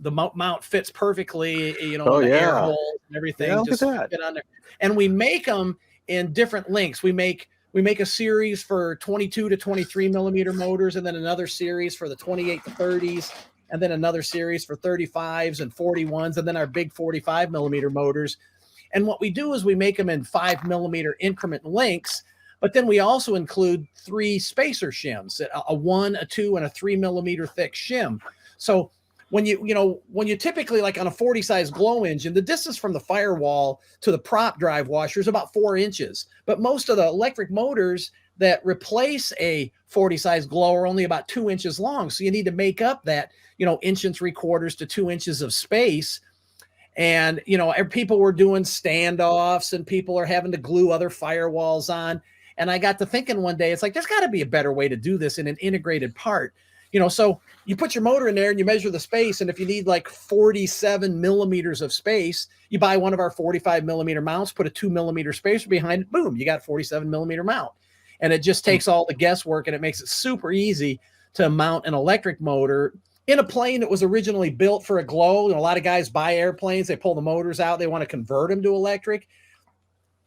mount fits perfectly, air holes and everything just fit on there. And we make them in different lengths. We make a series for 22 to 23 millimeter motors, and then another series for the 28 to 30s, and then another series for 35s and 41s, and then our big 45 millimeter motors. And what we do is we make them in 5 millimeter increment lengths, but then we also include 3 spacer shims, a 1, a 2, and a 3 millimeter thick shim. So when you typically, like on a 40 size glow engine, the distance from the firewall to the prop drive washer is about 4 inches. But most of the electric motors that replace a 40 size glow are only about 2 inches long. So you need to make up that, 1.75 to 2 inches of space. And, people were doing standoffs, and people are having to glue other firewalls on. And I got to thinking one day, it's like, there's got to be a better way to do this in an integrated part. So you put your motor in there and you measure the space. And if you need like 47 millimeters of space, you buy one of our 45 millimeter mounts, put a 2 millimeter spacer behind it. Boom, you got a 47 millimeter mount. And it just takes all the guesswork, and it makes it super easy to mount an electric motor in a plane that was originally built for a glow. And a lot of guys buy airplanes, they pull the motors out, they want to convert them to electric,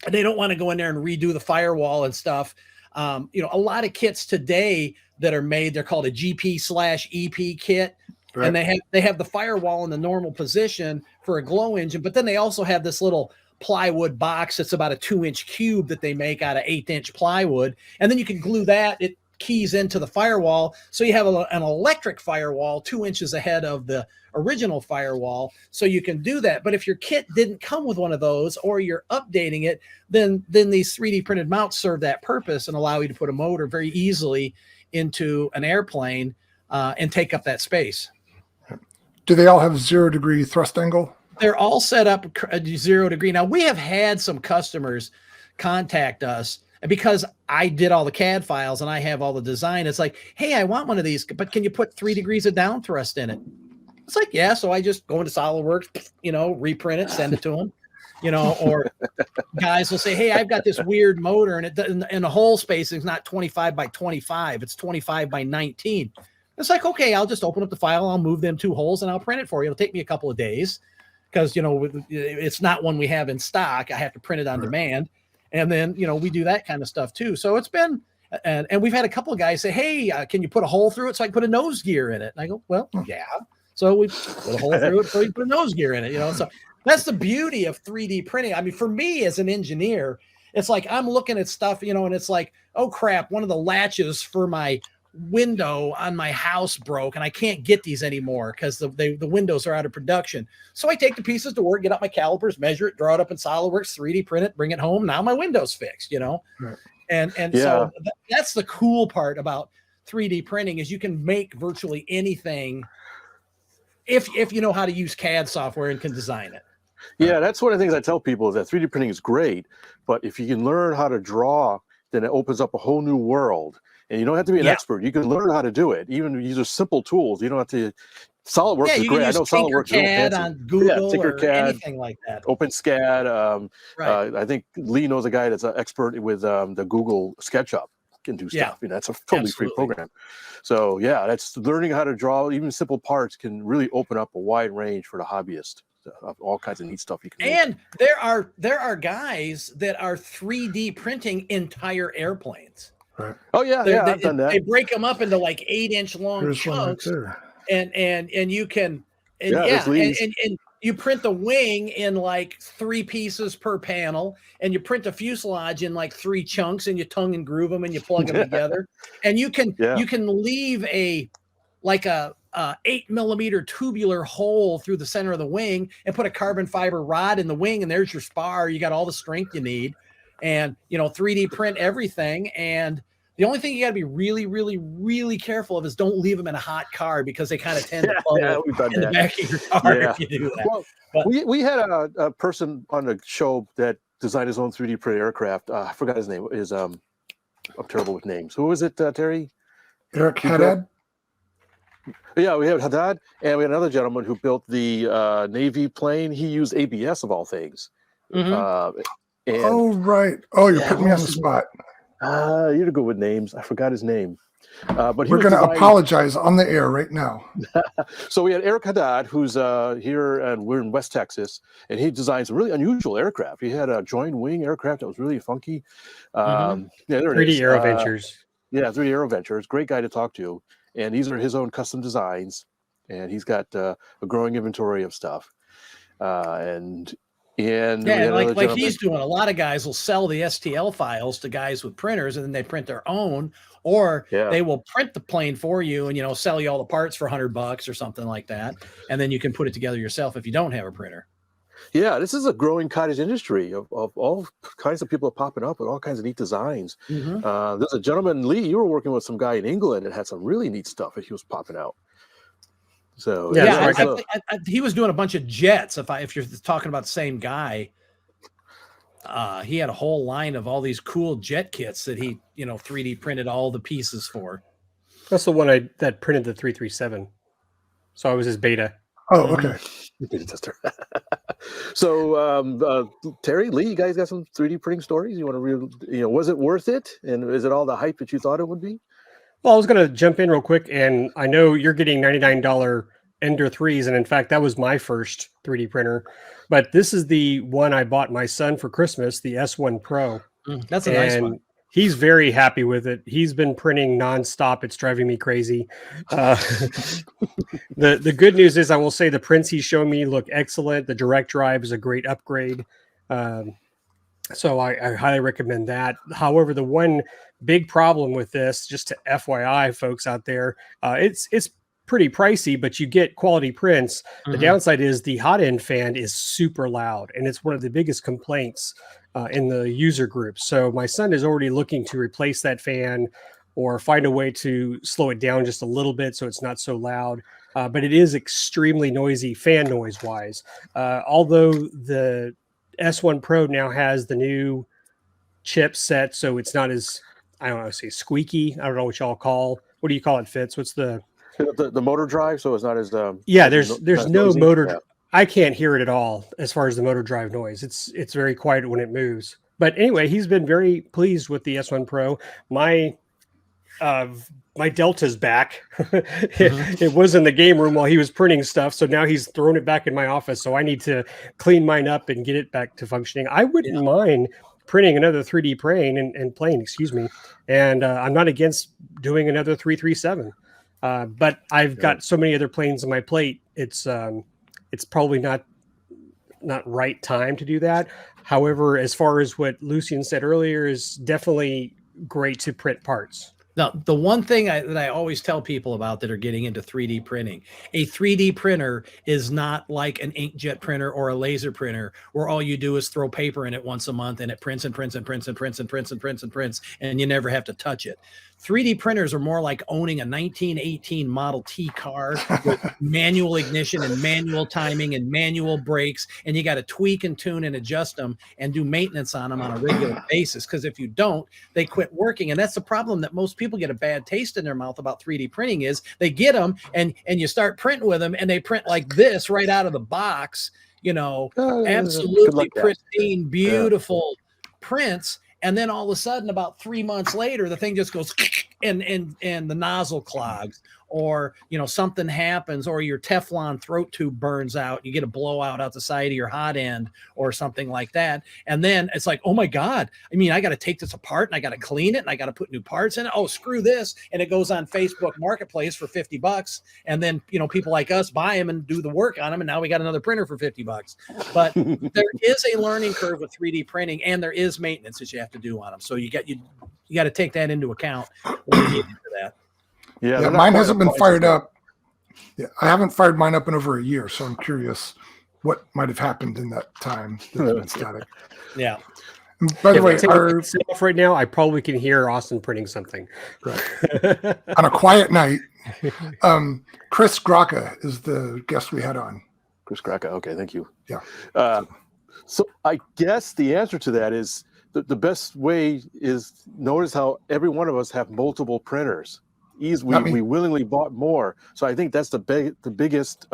and they don't want to go in there and redo the firewall and stuff. A lot of kits today that are made, they're called a GP/EP kit. Right. And they have the firewall in the normal position for a glow engine, but then they also have this little plywood box that's about a 2-inch cube that they make out of 1/8 plywood. And then you can glue that, it keys into the firewall. So you have an electric firewall 2 inches ahead of the original firewall. So you can do that. But if your kit didn't come with one of those, or you're updating it, then these 3D printed mounts serve that purpose and allow you to put a motor very easily into an airplane and take up that space. Do they all have 0 degree thrust angle? They're all set up 0 degree. Now, we have had some customers contact us, and because I did all the CAD files and I have all the design, it's like, hey, I want one of these, but can you put 3 degrees of down thrust in it? It's like, yeah. So I just go into SolidWorks, reprint it, send it to them, or guys will say, hey, I've got this weird motor, and the hole spacing is not 25 by 25. It's 25 by 19. It's like, okay, I'll just open up the file. I'll move them 2 holes and I'll print it for you. It'll take me a couple of days because, it's not one we have in stock. I have to print it on demand. And then, we do that kind of stuff too. So it's been, and we've had a couple of guys say, hey, can you put a hole through it so I can put a nose gear in it? And I go, well, yeah. So we put a hole through it so you put a nose gear in it, So that's the beauty of 3D printing. I mean, for me as an engineer, it's like I'm looking at stuff, and it's like, oh crap, one of the latches for my window on my house broke, and I can't get these anymore because the windows are out of production. So I take the pieces to work, get out my calipers, measure it, draw it up in SolidWorks, 3D print it, bring it home. Now my window's fixed, Right. And so that's the cool part about 3D printing is you can make virtually anything if you know how to use CAD software and can design it. Yeah, that's one of the things I tell people is that 3D printing is great, but if you can learn how to draw, then it opens up a whole new world. And you don't have to be an expert. You can learn how to do it. Even use those simple tools. You don't have to. SolidWorks is great. I know SolidWorks is CAD on Google or Tinkercad, anything like that. OpenSCAD. Right. I think Lee knows a guy that's an expert with the Google SketchUp. Can do stuff. That's a totally free program. So that's learning how to draw even simple parts can really open up a wide range for the hobbyist of all kinds of neat stuff you can. And there are guys that are 3D printing entire airplanes. Right. Oh yeah, I've done that. They break them up into like 8-inch long chunks, and you can and you print the wing in like 3 pieces per panel, and you print the fuselage in like 3 chunks, and you tongue and groove them, and you plug them together, and you can leave a 8 millimeter tubular hole through the center of the wing and put a carbon fiber rod in the wing, and there's your spar. You got all the strength you need. And 3D print everything, and The only thing you got to be really, really, really careful of is don't leave them in a hot car because they kind of tend to puddle in the back of your car if you do that. Well, but we had a person on the show that designed his own 3D printed aircraft. I forgot his name. I'm terrible with names. Who was it, Terry? Eric Haddad? Yeah, we had Haddad, and we had another gentleman who built the Navy plane. He used ABS of all things. Oh, right. Oh, you're putting me on the spot. You're good with names. I forgot his name. But we're going to apologize on the air right now. So we had Eric Haddad, who's here, and we're in West Texas, and he designed some really unusual aircraft. He had a joined wing aircraft that was really funky. Yeah, there 3D Aero Ventures. Yeah, 3D Aero Ventures. Great guy to talk to. And these are his own custom designs. And he's got a growing inventory of stuff. And like he's doing, a lot of guys will sell the STL files to guys with printers, and then they print their own, or they will print the plane for you and sell you all the parts for $100 or something like that, and then you can put it together yourself if you don't have a printer. Yeah, this is a growing cottage industry of all kinds of people are popping up with all kinds of neat designs. There's a gentleman, Lee, you were working with some guy in England that had some really neat stuff that he was popping out. So he was doing a bunch of jets. If you're talking about the same guy, he had a whole line of all these cool jet kits that he 3D printed all the pieces for. That's the one that printed the 337. So I was his beta. Oh, okay. Beta tester. So Terry, Lee, you guys got some 3D printing stories? You want to was it worth it? And is it all the hype that you thought it would be? Well, I was going to jump in real quick, and I know you're getting $99 Ender 3s, and in fact, that was my first 3D printer. But this is the one I bought my son for Christmas, the S1 Pro. That's a nice one. He's very happy with it. He's been printing nonstop. It's driving me crazy. The good news is, I will say the prints he's shown me look excellent. The direct drive is a great upgrade. So I highly recommend that. However, the one big problem with this, just to FYI folks out there, it's pretty pricey, but you get quality prints. The downside is the hot end fan is super loud, and it's one of the biggest complaints in the user group. So my son is already looking to replace that fan or find a way to slow it down just a little bit so it's not so loud. But it is extremely noisy fan noise wise. Although the S1 Pro now has the new chipset, so it's not as, I don't know, say squeaky. I don't know what what do you call it, Fitz? What's the motor drive? So it's not as there's no motor. Yeah. I can't hear it at all as far as the motor drive noise. It's very quiet when it moves. But anyway, he's been very pleased with the S1 Pro. My Delta's back. It was in the game room while he was printing stuff, so now he's thrown it back in my office. So I need to clean mine up and get it back to functioning. I wouldn't mind printing another 3D plane and plane, and I'm not against doing another 337. But I've got so many other planes on my plate. It's probably not right time to do that. However, as far as what Lucien said earlier, is definitely great to print parts. Now, the one thing that I always tell people about that are getting into 3D printing, a 3D printer is not like an inkjet printer or a laser printer where all you do is throw paper in it once a month and it prints and prints and prints and prints and prints and prints and prints, and you never have to touch it. 3D printers are more like owning a 1918 Model T car with manual ignition and manual timing and manual brakes, and you got to tweak and tune and adjust them and do maintenance on them on a regular basis, because if you don't, they quit working. And that's the problem that most people get a bad taste in their mouth about 3D printing is they get them and you start printing with them and they print like this right out of the box, absolutely pristine, beautiful prints. And then all of a sudden, about 3 months later, the thing just goes and the nozzle clogs, or something happens, or your Teflon throat tube burns out. You get a blowout out the side of your hot end or something like that. And then it's like, oh my God, I got to take this apart and I got to clean it and I got to put new parts in it. Oh, screw this. And it goes on Facebook Marketplace for $50. And then, people like us buy them and do the work on them. And now we got another printer for $50. But there is a learning curve with 3D printing, and there is maintenance that you have to do on them. So you got to take that into account when you get into that. Yeah, mine hasn't been fired up. Yeah, I haven't fired mine up in over a year, so I'm curious what might have happened in that time that's been static. Yeah. By the If way, I take it off right now, I probably can hear Austin printing something. right. On a quiet night, Chris Graka is the guest we had on. Chris Graka. Okay, thank you. Yeah. So I guess the answer to that is the best way is notice how every one of us have multiple printers. We willingly bought more. So I think that's the biggest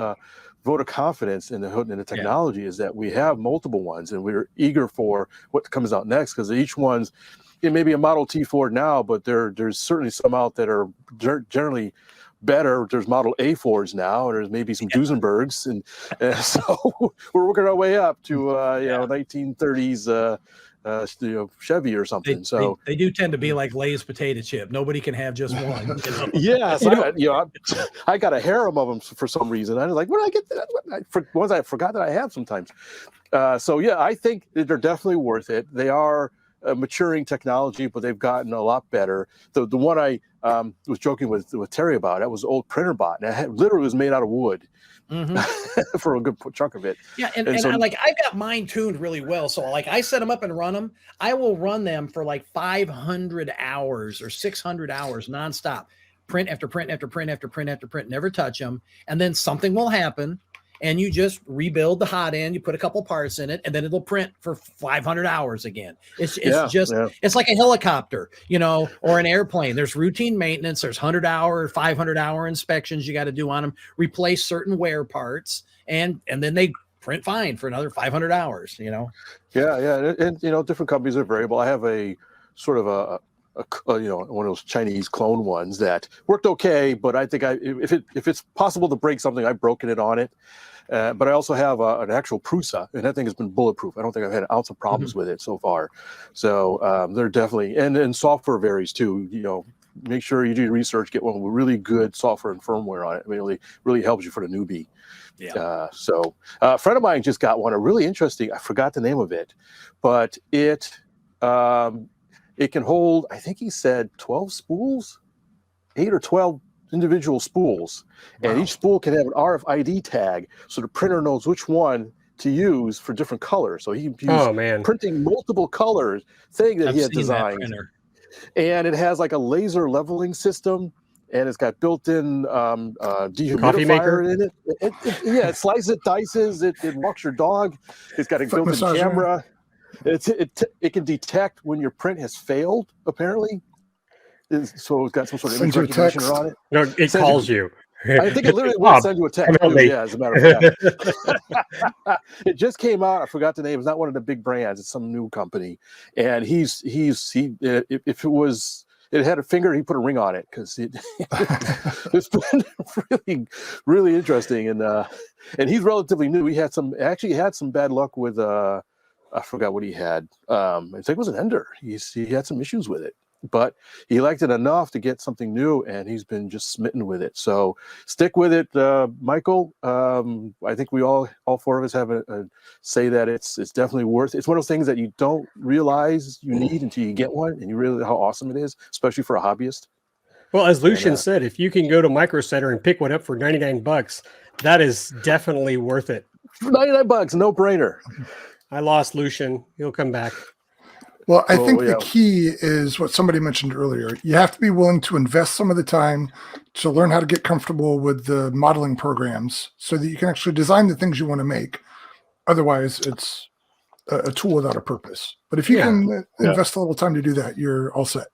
vote of confidence in the technology is that we have multiple ones, and we're eager for what comes out next, because each one's, it may be a Model T Ford now, but there's certainly some out that are generally better. There's Model A Fords now, and there's maybe some Duesenbergs, and so we're working our way up to 1930s Chevy or something. They do tend to be like Lay's potato chip. Nobody can have just one. Yes, I got a harem of them for some reason. I was like, where did I get that? Ones I forgot that I have sometimes. I think they're definitely worth it. They are maturing technology, but they've gotten a lot better. The one I was joking with Terry about, that was an old printer bot, and it literally was made out of wood. For a good chunk of it. Yeah, and I've got mine tuned really well. So like I set them up and run them. I will run them for like 500 hours or 600 hours nonstop. Print after print after print after print after print. Never touch them. And then something will happen, and you just rebuild the hot end. You put a couple parts in it, and then it'll print for 500 hours again. It's like a helicopter, or an airplane. There's routine maintenance. There's 100-hour, 500-hour inspections you got to do on them. Replace certain wear parts, and then they print fine for another 500 hours. Yeah, and different companies are variable. I have a sort of a one of those Chinese clone ones that worked okay, but I think if it's possible to break something, I've broken it on it. But I also have an actual Prusa, and that thing has been bulletproof. I don't think I've had an ounce of problems with it so far. So they're definitely, and software varies too. Make sure you do your research, get one with really good software and firmware on it. It really, really helps you for the newbie. Yeah. A friend of mine just got one, a really interesting, I forgot the name of it, but it can hold, I think he said 12 spools, 8 or 12 individual spools. Wow. And each spool can have an RFID tag, so the printer knows which one to use for different colors. So he can use printing multiple colors thing that he had designed. And it has like a laser leveling system, and it's got built-in dehumidifier in it. It slices it, dices it, it walks your dog. It's got a built-in camera. It can detect when your print has failed, apparently. So it's got some sort of image recognition on it. No, it calls you. I think it literally will send you a text. Yeah, as a matter of fact. It just came out. I forgot the name. It's not one of the big brands. It's some new company. And if it had a finger, he put a ring on it, because it's been really, really interesting. And he's relatively new. He had some bad luck with I forgot what he had. I think it was an Ender. He had some issues with it, but he liked it enough to get something new, and he's been just smitten with it. So stick with it, Michael. I think we all four of us have say that it's definitely worth it. It's one of those things that you don't realize you need until you get one, and you realize how awesome it is, especially for a hobbyist. Well, as Lucien said, if you can go to Micro Center and pick one up for $99, that is definitely worth it. $99, no brainer. I lost Lucien. He'll come back. Well, I think the key is what somebody mentioned earlier. You have to be willing to invest some of the time to learn how to get comfortable with the modeling programs so that you can actually design the things you want to make. Otherwise, it's a tool without a purpose. But if you can invest a little time to do that, you're all set.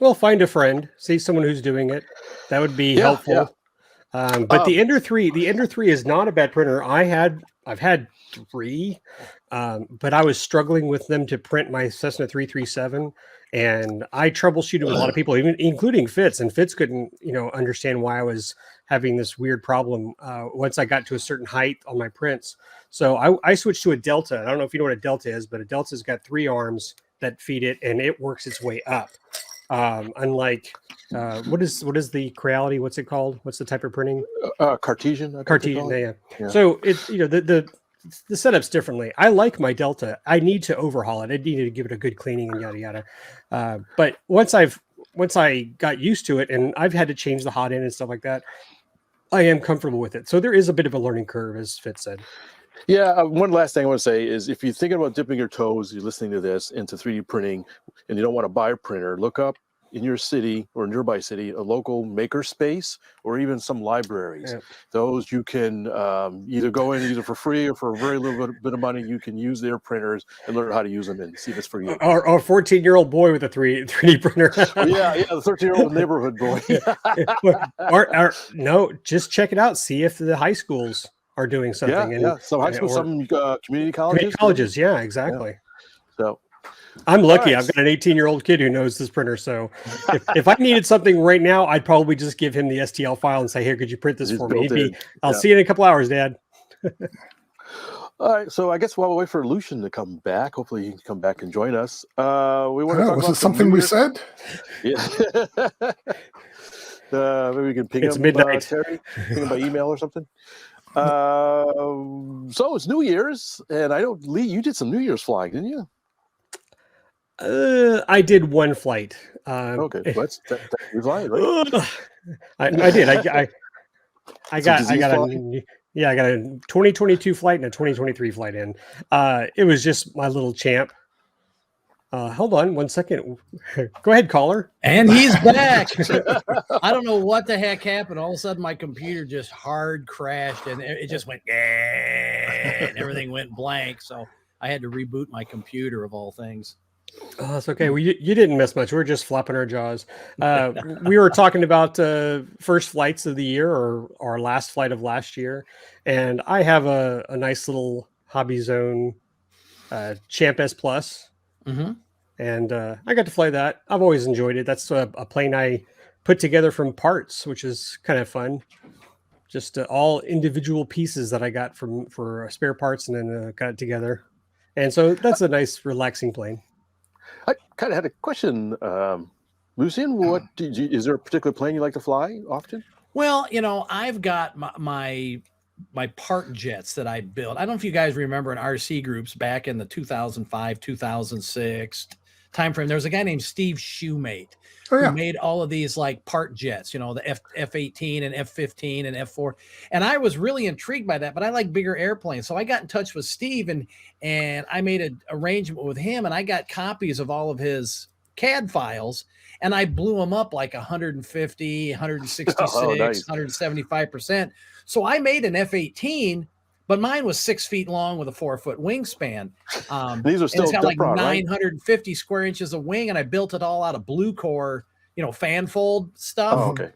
Well, find a friend, see someone who's doing it. That would be helpful. Yeah. But the Ender 3 is not a bad printer. I've had 3, but I was struggling with them to print my Cessna 337, and I troubleshooted with a lot of people, even including Fitz, and Fitz couldn't, understand why I was having this weird problem once I got to a certain height on my prints. So I switched to a Delta. I don't know if you know what a Delta is, but a Delta's got 3 arms that feed it, and it works its way up. Unlike what is the Creality? What's it called? What's the type of printing? Cartesian. Cartesian. Yeah. So it's the setup's differently. I like my Delta. I need to overhaul it. I need to give it a good cleaning and yada yada. But once I got used to it, and I've had to change the hot end and stuff like that, I am comfortable with it. So there is a bit of a learning curve, as Fitz said. Yeah, one last thing I want to say is if you're thinking about dipping your toes, you're listening to this into 3D printing, and you don't want to buy a printer, look up in your city or nearby city a local maker space or even some libraries. Yeah. Those you can either go in either for free or for a very little bit of money. You can use their printers and learn how to use them and see if it's for you. Or a 14-year-old boy with a 3D printer. Yeah, the 13-year-old neighborhood boy. or no, just check it out. See if the high schools are doing something. Yeah. Some high school, some community colleges. Community colleges, yeah, exactly. Yeah. So I'm lucky. Right. I've got an 18-year-old kid who knows this printer. So if I needed something right now, I'd probably just give him the STL file and say, "Here, could you print this for me?" He'd be, "I'll see you in a couple hours, Dad." All right, so I guess while we wait for Lucien to come back, hopefully he can come back and join us. We want to talk was about it something we said? Yeah. Maybe we can ping It's him, midnight. Terry, ping him by email or something. So it's New Year's, and I know, Lee, you did some New Year's flying, didn't you? I did one flight. Okay, that's you're flying, right? I did. I got a 2022 flight and a 2023 flight in. It was just my little champ. Hold on one second. Go ahead, caller. And he's back. I don't know what the heck happened. All of a sudden, my computer just hard crashed, and it just went, and everything went blank. So I had to reboot my computer, of all things. Oh, that's okay. Well, you didn't miss much. We were just flopping our jaws. We were talking about first flights of the year or our last flight of last year. And I have a nice little Hobby Zone Champ S Plus. Mm-hmm. And I got to fly that. I've always enjoyed it. That's a plane I put together from parts, which is kind of fun. Just all individual pieces that I got for spare parts and then got it together. And so that's a nice, relaxing plane. I kind of had a question, Lucien. Is there a particular plane you like to fly often? Well, I've got my part jets that I built. I don't know if you guys remember in RC groups back in the 2005, 2006 timeframe. There was a guy named Steve Shoemate who made all of these like part jets, the F-18 and F-15 and F-4. And I was really intrigued by that, but I like bigger airplanes. So I got in touch with Steve and I made an arrangement with him, and I got copies of all of his CAD files, and I blew them up like 150, 166, 175%. So I made an F-18, but mine was 6 feet long with a 4-foot wingspan. These are still it's got like right? 950 square inches of wing, and I built it all out of blue core, fan fold stuff. Oh, okay.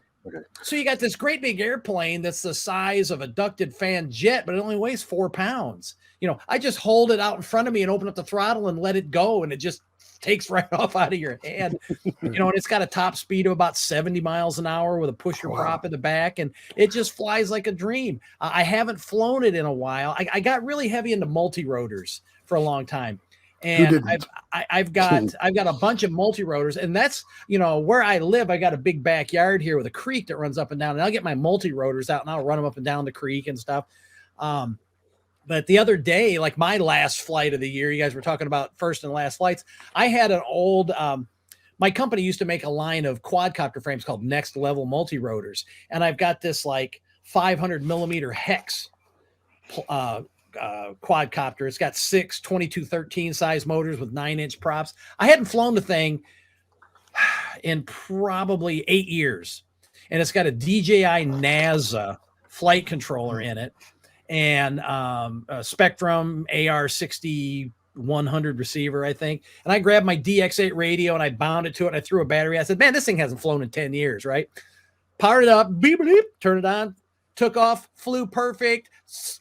So you got this great big airplane that's the size of a ducted fan jet, but it only weighs 4 pounds. I just hold it out in front of me and open up the throttle and let it go, and it just takes right off out of your hand. And it's got a top speed of about 70 miles an hour with a pusher prop in the back, and it just flies like a dream. I haven't flown it in a while. I got really heavy into multi-rotors for a long time. And I've got a bunch of multi-rotors, and that's, where I live. I got a big backyard here with a creek that runs up and down, and I'll get my multi-rotors out and I'll run them up and down the creek and stuff. But the other day, like my last flight of the year, you guys were talking about first and last flights. I had an old, my company used to make a line of quadcopter frames called Next Level Multi-Rotors. And I've got this like 500 millimeter hex quadcopter. It's got 6 2213 size motors with 9-inch props. I hadn't flown the thing in probably 8 years. And it's got a DJI NASA flight controller in it, and a Spectrum AR6100 receiver, I think. And I grabbed my DX8 radio and I bound it to it. And I threw a battery. I said, man, this thing hasn't flown in 10 years, right? Powered it up, beep, beep, turned it on, took off, flew perfect,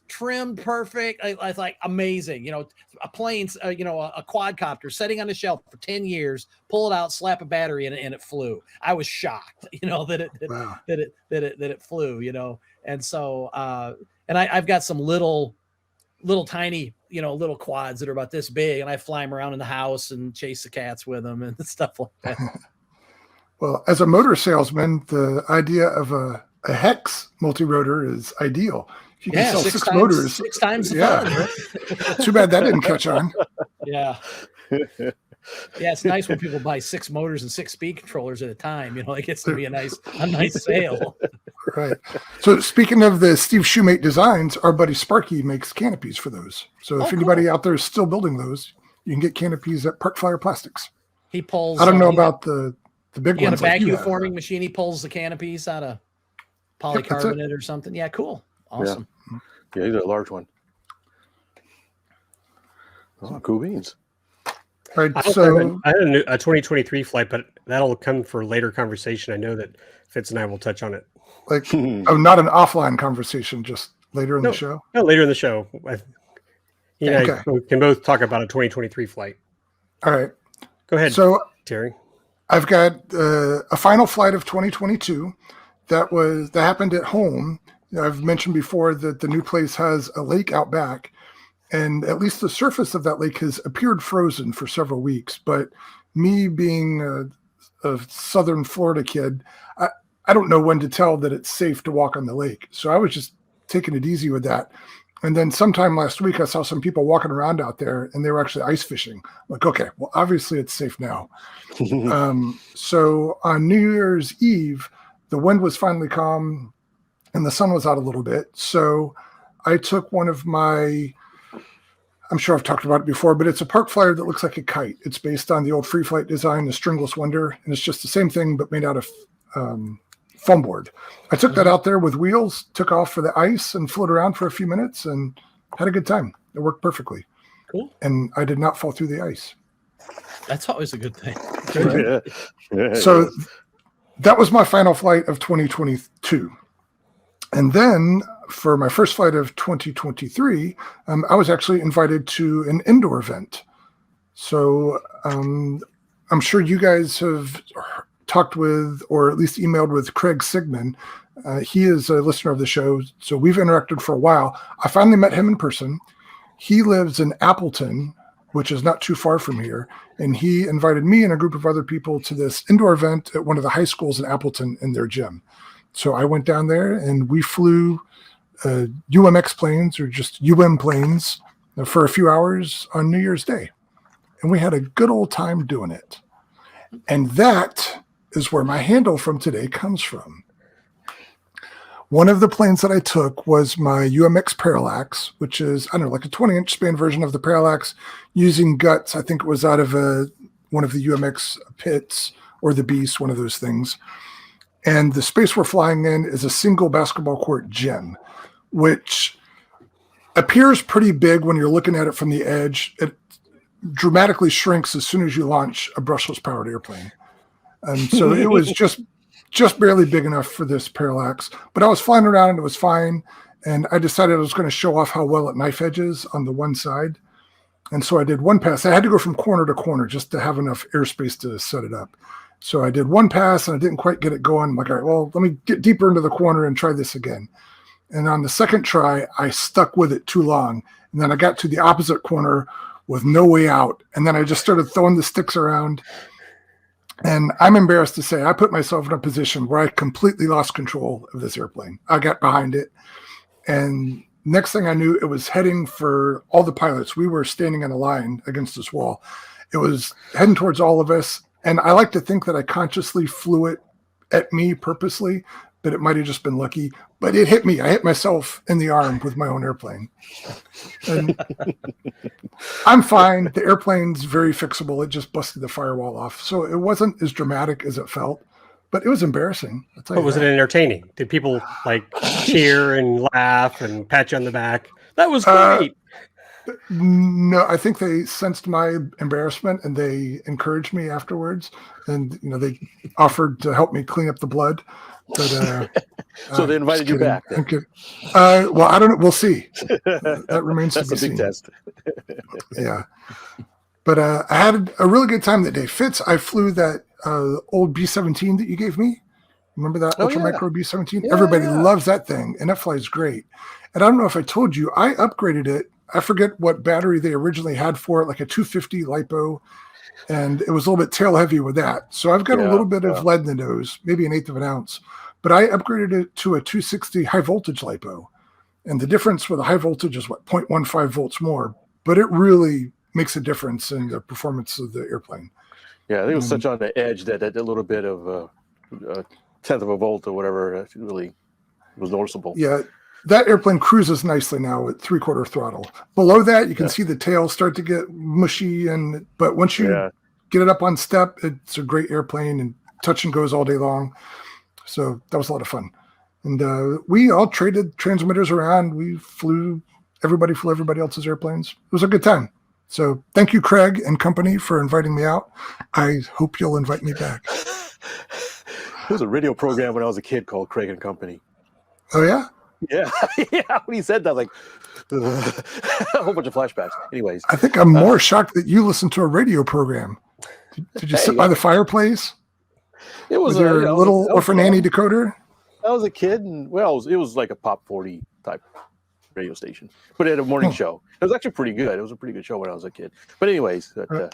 trimmed perfect. I was like, amazing. A plane, a quadcopter sitting on the shelf for 10 years, pull it out, slap a battery in it, and it flew. I was shocked, that it flew, And so, and I've got some little tiny, little quads that are about this big, and I fly them around in the house and chase the cats with them and stuff like that. Well, as a motor salesman, the idea of a hex multi-rotor is ideal. If you can sell 6 motors. 6 times the fun. Too bad that didn't catch on. Yeah. Yeah, it's nice when people buy 6 motors and 6 speed controllers at a time. You know, it gets to be a nice sale. Right. So speaking of the Steve Shoemate designs, our buddy Sparky makes canopies for those. So if anybody out there is still building those, you can get canopies at Park Flyer Plastics. He pulls. I don't know about the big ones. You got a vacuum forming machine. He pulls the canopies out of polycarbonate or something. Yeah, cool. Awesome. Yeah, he did a large one. Oh, cool beans. Right. I had a 2023 flight, but that'll come for later conversation. I know that Fitz and I will touch on it. Like, not an offline conversation, just later in the show? No, later in the show. You and I can both talk about a 2023 flight. All right. Go ahead, so, Terry. I've got a final flight of 2022 that happened at home. I've mentioned before that the new place has a lake out back, and at least the surface of that lake has appeared frozen for several weeks. But me being a southern Florida kid, I don't know when to tell that it's safe to walk on the lake. So I was just taking it easy with that. And then sometime last week, I saw some people walking around out there, and they were actually ice fishing. I'm like, okay, well, obviously it's safe now. So on New Year's Eve, the wind was finally calm, and the sun was out a little bit. So I took one of my, I'm sure I've talked about it before, but it's a park flyer that looks like a kite. It's based on the old free flight design, the Stringless Wonder, and it's just the same thing, but made out of foam board. I took that out there with wheels, took off for the ice, and floated around for a few minutes and had a good time. It worked perfectly. Cool. And I did not fall through the ice. That's always a good thing. So that was my final flight of 2022. And then for my first flight of 2023, I was actually invited to an indoor event. So I'm sure you guys have talked with, or at least emailed with, Craig Sigman. He is a listener of the show, so we've interacted for a while. I finally met him in person. He lives in Appleton, which is not too far from here, and he invited me and a group of other people to this indoor event at one of the high schools in Appleton in their gym. So I went down there and we flew UMX planes, or just planes, for a few hours on New Year's Day. And we had a good old time doing it. And that is where my handle from today comes from. One of the planes that I took was my UMX Parallax, which is, I don't know, like a 20-inch span version of the Parallax, using guts. I think it was out of one of the UMX pits or the Beast, one of those things. And the space we're flying in is a single basketball court gym, which appears pretty big when you're looking at it from the edge. It dramatically shrinks as soon as you launch a brushless powered airplane. And so it was just barely big enough for this Parallax, but I was flying around and it was fine. And I decided I was going to show off how well it knife edges on the one side. And so I did one pass. I had to go from corner to corner just to have enough airspace to set it up. So I did one pass and I didn't quite get it going. I'm like, all right, well, let me get deeper into the corner and try this again. And on the second try, I stuck with it too long. And then I got to the opposite corner with no way out. And then I just started throwing the sticks around. And I'm embarrassed to say I put myself in a position where I completely lost control of this airplane. I got behind it. And next thing I knew, it was heading for all the pilots. We were standing in a line against this wall. It was heading towards all of us. And I like to think that I consciously flew it at me purposely, but it might have just been lucky. But it hit me. I hit myself in the arm with my own airplane. And I'm fine. The airplane's very fixable. It just busted the firewall off. So it wasn't as dramatic as it felt, but it was embarrassing. But was it entertaining? Did people cheer and laugh and pat you on the back? That was great. No, I think they sensed my embarrassment and they encouraged me afterwards. And, they offered to help me clean up the blood. But, so they invited you back. Well, I don't know. We'll see. That remains to be seen. That's a big test. Yeah. But I had a really good time that day. Fitz, I flew that old B-17 that you gave me. Remember that Ultra Micro B-17? Yeah, everybody loves that thing, and that flies great. And I don't know if I told you, I upgraded it. I forget what battery they originally had for it, like a 250 LiPo, and it was a little bit tail heavy with that. So I've got a little bit of lead in the nose, maybe 1/8 of an ounce, but I upgraded it to a 260 high voltage LiPo. And the difference with a high voltage is 0.15 volts more, but it really makes a difference in the performance of the airplane. Yeah, I think it was such on the edge that a little bit of a tenth of a volt or whatever really was noticeable. Yeah, that airplane cruises nicely now at 3/4 throttle. Below that, you can see the tail start to get mushy, but once you get it up on step, it's a great airplane and touch and goes all day long. So that was a lot of fun. And we all traded transmitters around. Everybody flew everybody else's airplanes. It was a good time. So thank you, Craig and company, for inviting me out. I hope you'll invite me back. There was a radio program when I was a kid called Craig and Company. Oh, yeah? Yeah. Yeah. When he said that, like, a whole bunch of flashbacks. Anyways. I think I'm more shocked that you listened to a radio program. Did you sit by the fireplace? It was your little orphan Annie decoder? I was a kid, and it was like a pop 40 type radio station, but it had a morning show. It was actually pretty good. It was a pretty good show when I was a kid. But anyways, all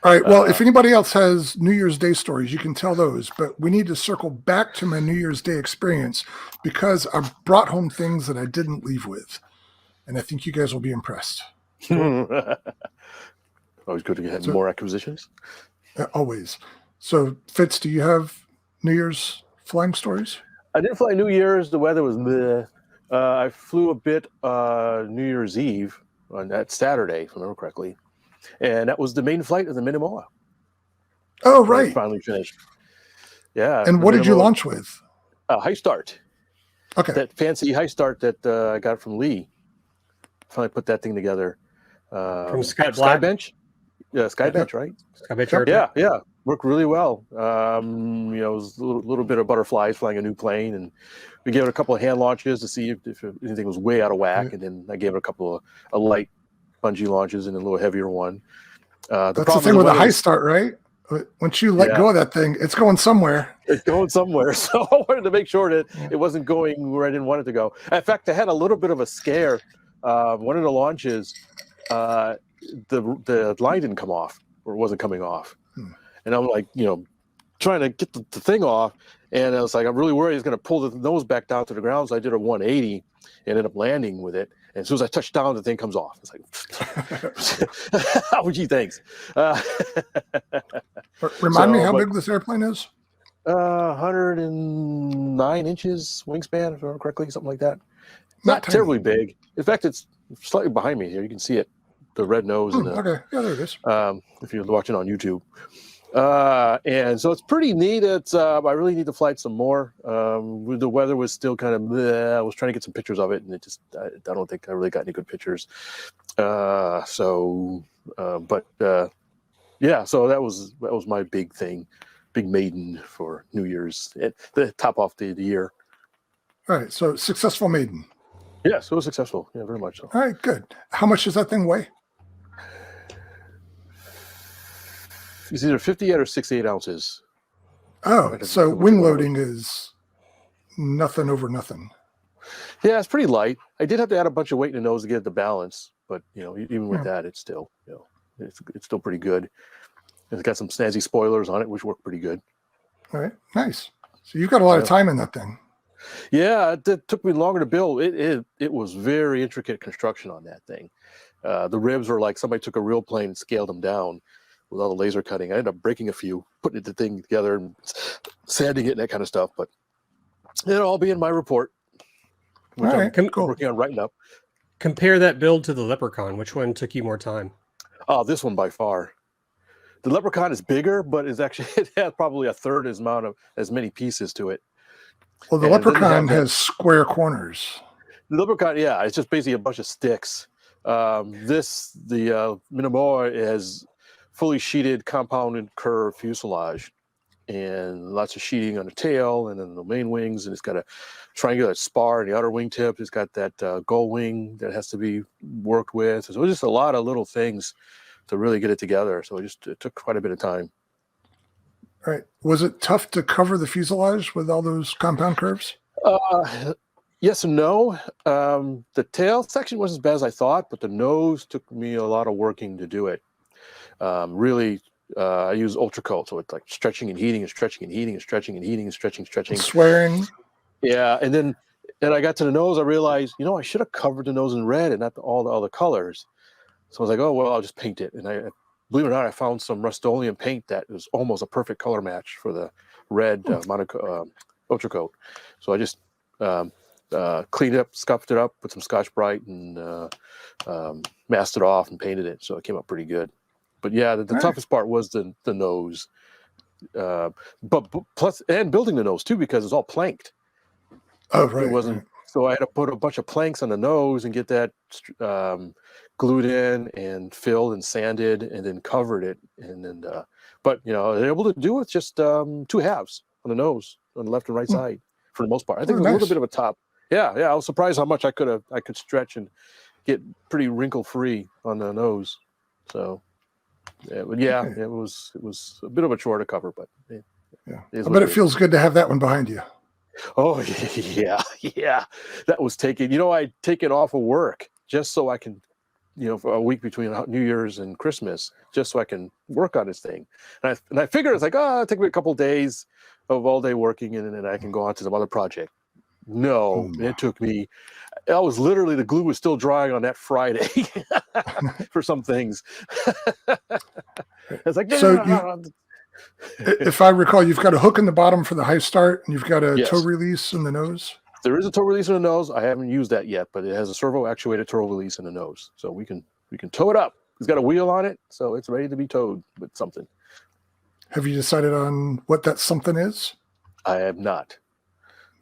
right. Well, if anybody else has New Year's Day stories, you can tell those. But we need to circle back to my New Year's Day experience because I brought home things that I didn't leave with, and I think you guys will be impressed. Always good to get more acquisitions. Always. So, Fitz, do you have New Year's flying stories? I didn't fly New Year's. The weather was meh. I flew a bit New Year's Eve on that Saturday, if I remember correctly. And that was the main flight of the Minimoa. Oh, right. Finally finished. Yeah. And what did you launch with? High Start. Okay. That fancy High Start that I got from Lee. Finally put that thing together. From Skybench? Yeah, Skybench, right? Skybench. Yeah. Worked really well. It was a little bit of butterflies flying a new plane, and we gave it a couple of hand launches to see if anything was way out of whack, and then I gave it a couple of light bungee launches and a little heavier one. That's the thing with a High Start, right? Once you let go of that thing, it's going somewhere. It's going somewhere. So I wanted to make sure that it wasn't going where I didn't want it to go. In fact, I had a little bit of a scare. One of the launches, the line didn't come off, or it wasn't coming off. And I'm like, trying to get the thing off. And I was like, I'm really worried it's going to pull the nose back down to the ground. So I did a 180 and ended up landing with it. And as soon as I touched down, the thing comes off. It's like, oh, gee, thanks. Remind me how big this airplane is? 109 inches wingspan, if I remember correctly, something like that. Not terribly big. In fact, it's slightly behind me here. You can see it, the red nose. Okay, yeah, there it is. If you're watching on YouTube. And so it's pretty neat. I really need to fly it some more. The weather was still kind of bleh. I was trying to get some pictures of it, and I don't think I really got any good pictures. Yeah, so that was my big thing, big maiden for New Year's, the top off the year. All right, so successful maiden. Yes, it was successful. Yeah, very much so. All right, good. How much does that thing weigh? It's either 58 or 68 ounces. Oh, so wing loading is nothing over nothing. Yeah, it's pretty light. I did have to add a bunch of weight in the nose to get it to balance, but even with that, it's still it's still pretty good. It's got some snazzy spoilers on it, which work pretty good. All right, nice. So you've got a lot of time in that thing. Yeah, it took me longer to build. It was very intricate construction on that thing. The ribs were like somebody took a real plane and scaled them down with all the laser cutting. I ended up breaking a few, putting the thing together and sanding it and that kind of stuff. But it'll all be in my report, which I'm working on writing up. Compare that build to the Leprechaun. Which one took you more time? Oh, this one by far. The Leprechaun is bigger, but it has probably a third as many pieces to it. Well, the Leprechaun has square corners. The Leprechaun, yeah, it's just basically a bunch of sticks. The Minimoa has fully sheeted compounded curved fuselage and lots of sheeting on the tail and then the main wings, and it's got a triangular spar in the outer wingtip. It's got that gull wing that has to be worked with. So it's just a lot of little things to really get it together. So it took quite a bit of time. All right. Was it tough to cover the fuselage with all those compound curves? Yes and no. The tail section wasn't as bad as I thought, but the nose took me a lot of working to do it. I use ultra coat, so it's like stretching and heating and stretching and heating and stretching and heating and stretching. Swearing. Yeah, and then I got to the nose. I realized, I should have covered the nose in red and not all the other colors. So I was like, oh, well, I'll just paint it. And believe it or not, I found some Rust-Oleum paint that was almost a perfect color match for the red Ultra Coat. So I just cleaned it up, scuffed it up with some Scotch-Brite, and masked it off and painted it. So it came out pretty good. But yeah, the toughest part was the nose. But plus, and building the nose too, because it's all planked. Oh, right. It wasn't. So I had to put a bunch of planks on the nose and get that glued in and filled and sanded and then covered it. And then, but I was able to do it just 2 halves on the nose, on the left and right side for the most part. I think it was a little bit of a top. Yeah. I was surprised how much I could stretch and get pretty wrinkle free on the nose. So, it was a bit of a chore to cover, but I bet it feels good to have that one behind you. Oh yeah. That was taken. I'd taken off of work just so I can, for a week between New Year's and Christmas, just so I can work on this thing. And I figured it's like, it'll take me a couple of days of all day working, and then I can go on to some other project. No, it took me. I was literally, the glue was still drying on that Friday for some things. It's like, if I recall, you've got a hook in the bottom for the high start, and you've got a toe release in the nose. There is a toe release in the nose. I haven't used that yet, but it has a servo actuated toe release in the nose, so we can tow it up. It's got a wheel on it, so it's ready to be towed with something. Have you decided on what that something is? I have not.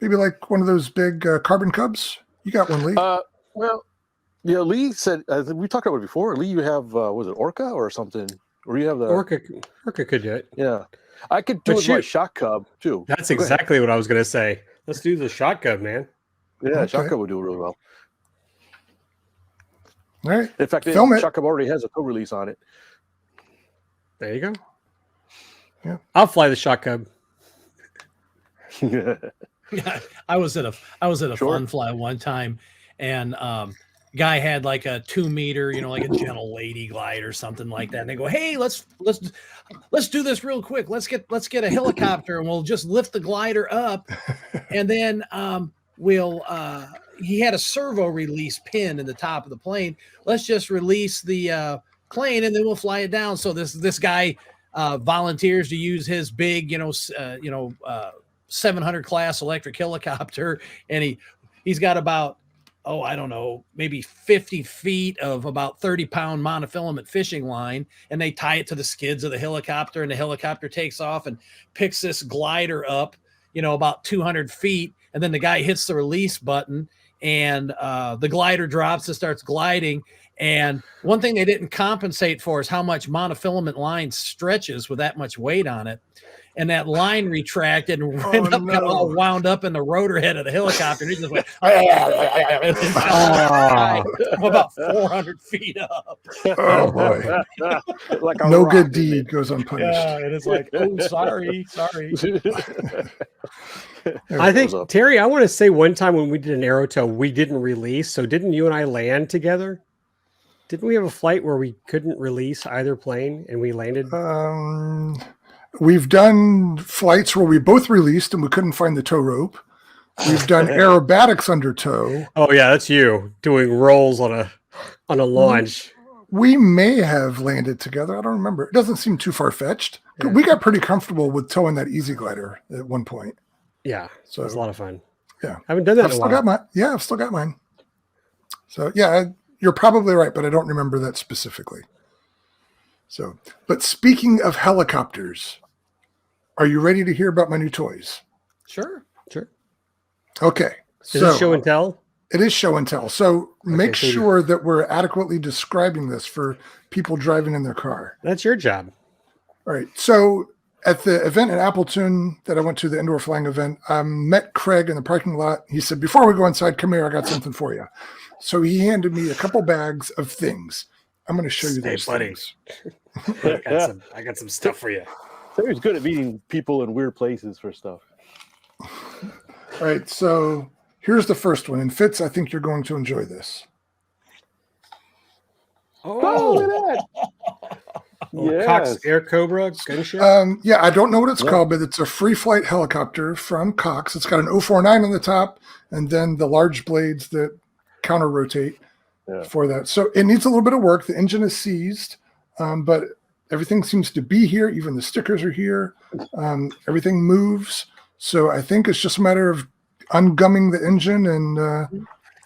Maybe like one of those big carbon cubs. You got one, Lee? Well, yeah. Lee said we talked about it before. Lee, you have was it Orca or something? Or you have the Orca could do it. Yeah, I could do it with my shock cub too. That's exactly what I was going to say. Let's do the shock cub, man. Yeah, shock cub would do it really well. All right. In fact, shock cub already has a toe release on it. There you go. Yeah, I'll fly the shock cub. I was at a fun fly one time, and guy had like a 2 meter, like a gentle lady glide or something like that. And they go, hey, let's do this real quick. Let's get a helicopter and we'll just lift the glider up. And then he had a servo release pin in the top of the plane. Let's just release the plane and then we'll fly it down. So this guy volunteers to use his big, 700 class electric helicopter, and he's got about maybe 50 feet of about 30-pound monofilament fishing line, and they tie it to the skids of the helicopter, and the helicopter takes off and picks this glider up, about 200 feet, and then the guy hits the release button, and the glider drops and starts gliding. And one thing they didn't compensate for is how much monofilament line stretches with that much weight on it. And that line retracted and got all wound up in the rotor head of the helicopter. And he just went about 400 feet up. Oh boy! Like no good deed goes unpunished. Yeah, and it's like, oh, sorry. I think Terry, I want to say one time when we did an aero tow, we didn't release. So didn't you and I land together? Didn't we have a flight where we couldn't release either plane and we landed? We've done flights where we both released and we couldn't find the tow rope. We've done aerobatics under tow. Oh yeah, that's you doing rolls on a launch. We may have landed together. I don't remember. It doesn't seem too far fetched. Yeah. We got pretty comfortable with towing that easy glider at one point. Yeah, so it was a lot of fun. Yeah, I haven't done that in a while. I've still got mine. So yeah, you're probably right, but I don't remember that specifically. So, but speaking of helicopters, are you ready to hear about my new toys? Sure. Okay. Is it show and tell? It is show and tell. So make sure that we're adequately describing this for people driving in their car. That's your job. All right. So at the event in Appleton that I went to, the indoor flying event, I met Craig in the parking lot. He said, before we go inside, come here, I got something for you. So he handed me a couple bags of things. I'm going to show you those things. I got some stuff for you. Terry's good at meeting people in weird places for stuff. All right, so here's the first one. And Fitz, I think you're going to enjoy this. Oh, look at that. Yes. Cox Air Cobra gunship? Yeah, I don't know what it's called, but it's a free flight helicopter from Cox. It's got an 049 on the top and then the large blades that counter rotate. for that. So it needs a little bit of work. The engine is seized, but everything seems to be here. Even the stickers are here. Everything moves. So I think it's just a matter of ungumming the engine and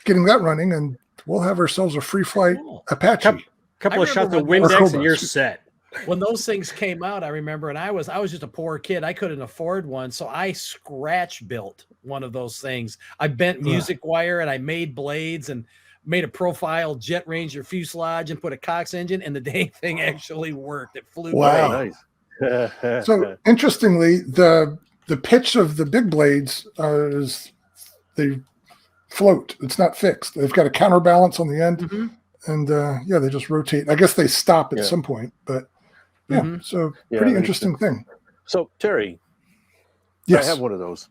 getting that running, and we'll have ourselves a free flight Apache. Couple of shots of Windex and you're set. When those things came out, I remember, and I was just a poor kid. I couldn't afford one, so I scratch built one of those things. I bent music wire and I made blades and made a profile Jet Ranger fuselage and put a Cox engine, and the dang thing actually worked. It flew. Wow! Nice. So interestingly, the pitch of the big blades is they float. It's not fixed. They've got a counterbalance on the end, and they just rotate. I guess they stop at some point, but. Yeah, so pretty interesting thing. So Terry, yes, I have one of those.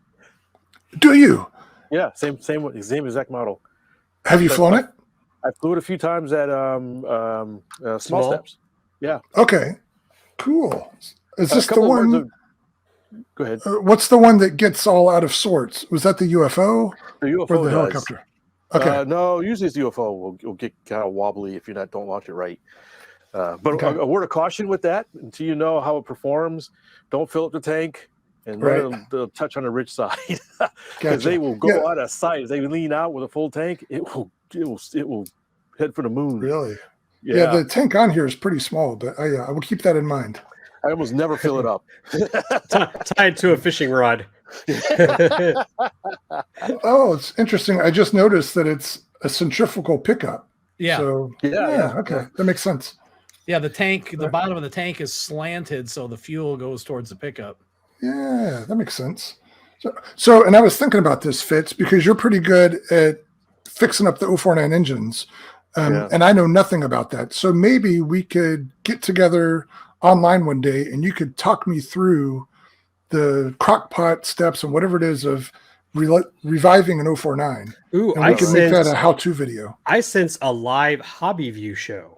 Do you? Yeah, same exact model. Have you flown it? I flew it a few times at Small Steps. Yeah. Okay. Cool. Is this the one? Go ahead. What's the one that gets all out of sorts? Was that the UFO? The UFO or the helicopter? Okay. No, usually it's the UFO. Will get kind of wobbly if you don't launch it right. But a word of caution with that, until you know how it performs, don't fill up the tank and they'll touch on the rich side, because they will go out of sight. If they lean out with a full tank, it will head for the moon. Really? Yeah, the tank on here is pretty small, but I will keep that in mind. I almost never fill it up. Tied to a fishing rod. Oh, it's interesting. I just noticed that it's a centrifugal pickup. Yeah. So okay, that makes sense. Yeah, the tank, the bottom of the tank is slanted, so the fuel goes towards the pickup. Yeah, that makes sense. So, and I was thinking about this, Fitz, because you're pretty good at fixing up the 049 engines, and I know nothing about that. So maybe we could get together online one day, and you could talk me through the crockpot steps and whatever it is of reviving an 049. Ooh, and we can make that a how-to video. I sense a live hobby view show.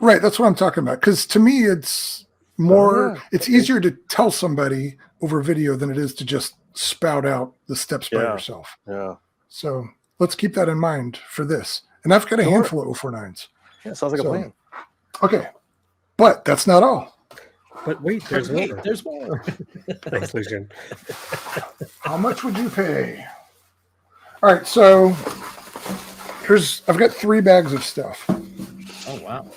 Right, that's what I'm talking about. Because to me, it's more, it's easier to tell somebody over video than it is to just spout out the steps by yourself. Yeah. So let's keep that in mind for this. And I've got a handful of 049s. Yeah, sounds like a plan. Okay, but that's not all. But wait, there's more. There's more. Thanks, Lucien. How much would you pay? All right, so I've got 3 bags of stuff. Oh, wow.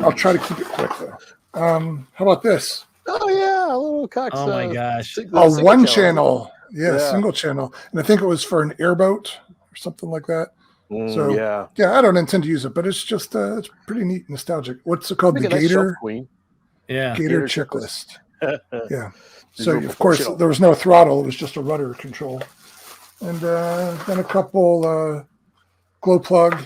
I'll try to keep it quick, though. How about this? Oh, yeah, a little Cox. Oh, my gosh. A one channel. Yeah, single channel. And I think it was for an airboat or something like that. So, I don't intend to use it, but it's just, it's pretty neat, nostalgic. What's it called? The Gator? Queen. Yeah. Gator checklist. Yeah. So, of course, there was no throttle. It was just a rudder control. And then a couple glow plug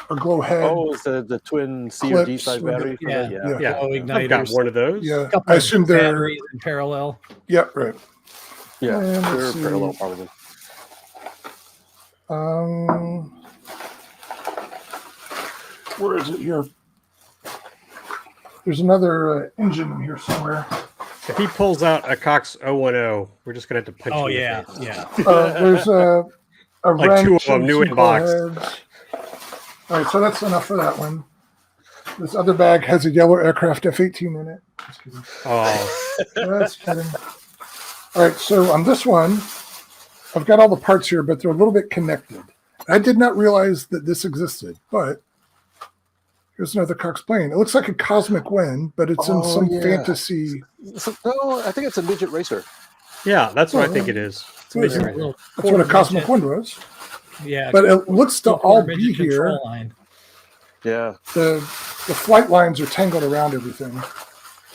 or glow head. Oh, it's the twin C or D side battery. Yeah. I've got one of those. Yeah. I assume they're batteries in parallel. Yeah, right. Yeah, they're parallel probably. Where is it here? There's another engine in here somewhere. If he pulls out a Cox 010, we're just gonna have to punch him. Oh, in the yeah, face. yeah. There's a Like wrench 2 of them, and new some in box. heads. All right, so that's enough for that one. This other bag has a yellow aircraft F-18 in it. Just kidding. Oh, That's kidding. All right, so on this one, I've got all the parts here, but they're a little bit connected. I did not realize that this existed, but here's another Cox plane. It looks like a Cosmic Wind, but it's in some fantasy. No, I think it's a midget racer. yeah, that's what I think it is. It's a midget racer. That's what a Cosmic Wind was. Yeah. But it looks to all be here. Line. Yeah. The flight lines are tangled around everything.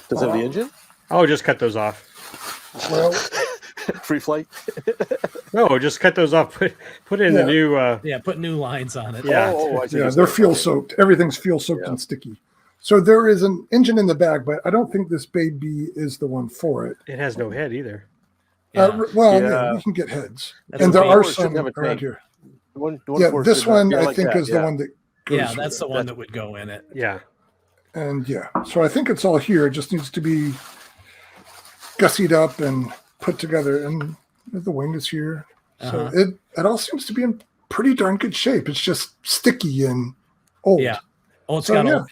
Does it have the engine? Oh, just cut those off. Well, Free flight? No, just cut those off. Put in the new. Put new lines on it. Yeah. I see. yeah, they're fuel soaked. Everything's fuel soaked and sticky. So there is an engine in the bag, but I don't think this baby is the one for it. It has no head either. Yeah, we can get heads. And there are some around here. This one I think is the one that goes. Yeah, that's the one that would go in it. Yeah. And so I think it's all here. It just needs to be gussied up and put together. And the wing is here. So it all seems to be in pretty darn good shape. It's just sticky and old. Yeah. Oh, it's got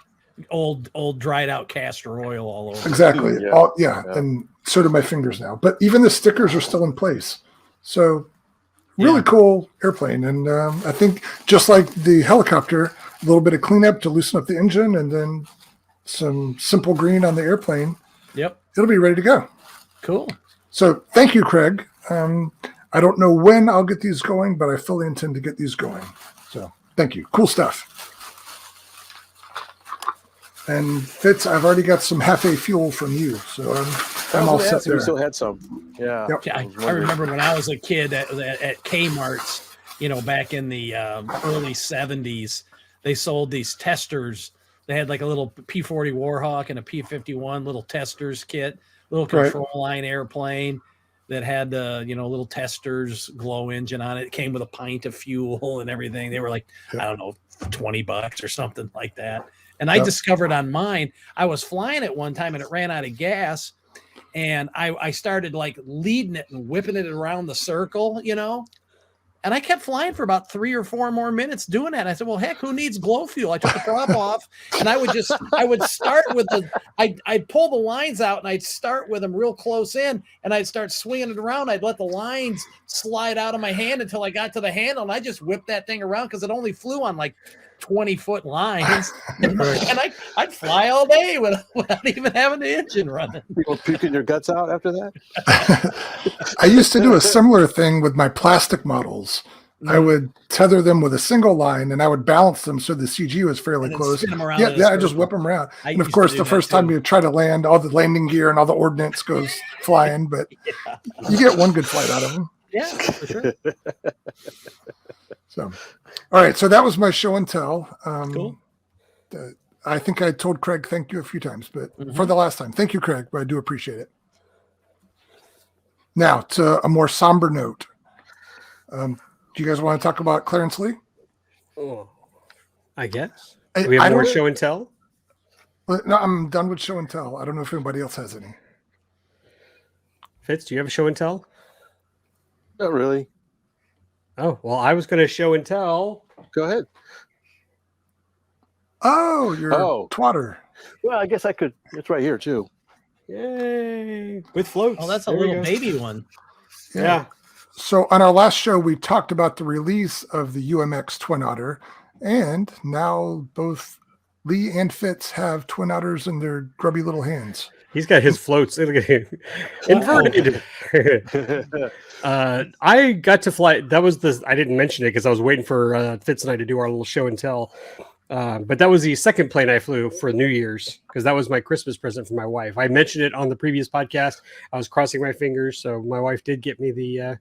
old dried out castor oil all over. Exactly. Yeah. And so do my fingers now. But even the stickers are still in place. So really cool airplane. And I think just like the helicopter, a little bit of cleanup to loosen up the engine and then some simple green on the airplane. Yep. It'll be ready to go. Cool. So thank you, Craig. I don't know when I'll get these going, but I fully intend to get these going. So thank you. Cool stuff. And Fitz, I've already got some half-a fuel from you, so I'm all set there. We still had some. Yeah. Yep. I remember when I was a kid at Kmart's, back in the early 70s, they sold these testers. They had like a little P-40 Warhawk and a P-51 little testers kit, little control line airplane that had little testers glow engine on it. It came with a pint of fuel and everything. They were like, I don't know, $20 or something like that. And I discovered on mine, I was flying it one time and it ran out of gas. And I started like leading it and whipping it around the circle, And I kept flying for about 3 or 4 more minutes doing that. I said, well, heck, who needs glow fuel? I took the prop off and I would start with I'd pull the lines out and I'd start with them real close in and I'd start swinging it around. I'd let the lines slide out of my hand until I got to the handle. And I just whipped that thing around because it only flew on like 20-foot lines. And I'd fly all day without even having the engine running. People puking your guts out after that? I used to do a similar thing with my plastic models. I would tether them with a single line and I would balance them so the CG was fairly close. I just whip them around. And of course, the first time you try to land, all the landing gear and all the ordnance goes flying, but you get one good flight out of them. Yeah, for sure. So, all right. So that was my show and tell. Cool. I think I told Craig thank you a few times, but for the last time, thank you, Craig. But I do appreciate it. Now to a more somber note. Do you guys want to talk about Clarence Lee? Oh, I guess. Do we have more show and tell? No, I'm done with show and tell. I don't know if anybody else has any. Fitz, do you have a show and tell? Not really. Oh, well, I was going to show and tell. Go ahead. Oh, you're a twatter. Well, I guess I could. It's right here, too. Yay. With floats. Oh, that's a little baby one. Yeah. So on our last show, we talked about the release of the UMX Twin Otter, and now both Lee and Fitz have Twin Otters in their grubby little hands. He's got his floats. Look at him. Inverted. I got to fly. That was I didn't mention it because I was waiting for Fitz and I to do our little show and tell. But that was the second plane I flew for New Year's because that was my Christmas present for my wife. I mentioned it on the previous podcast. I was crossing my fingers. So my wife did get me the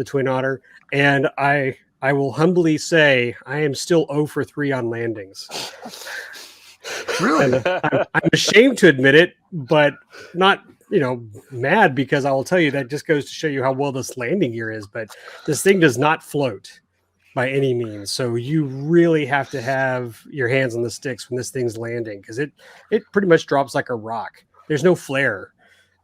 Twin Otter. And I will humbly say I am still 0 for 3 on landings. Really? I'm ashamed to admit it, but not, mad because I will tell you that just goes to show you how well this landing gear is. But this thing does not float by any means. So you really have to have your hands on the sticks when this thing's landing because it pretty much drops like a rock. There's no flare.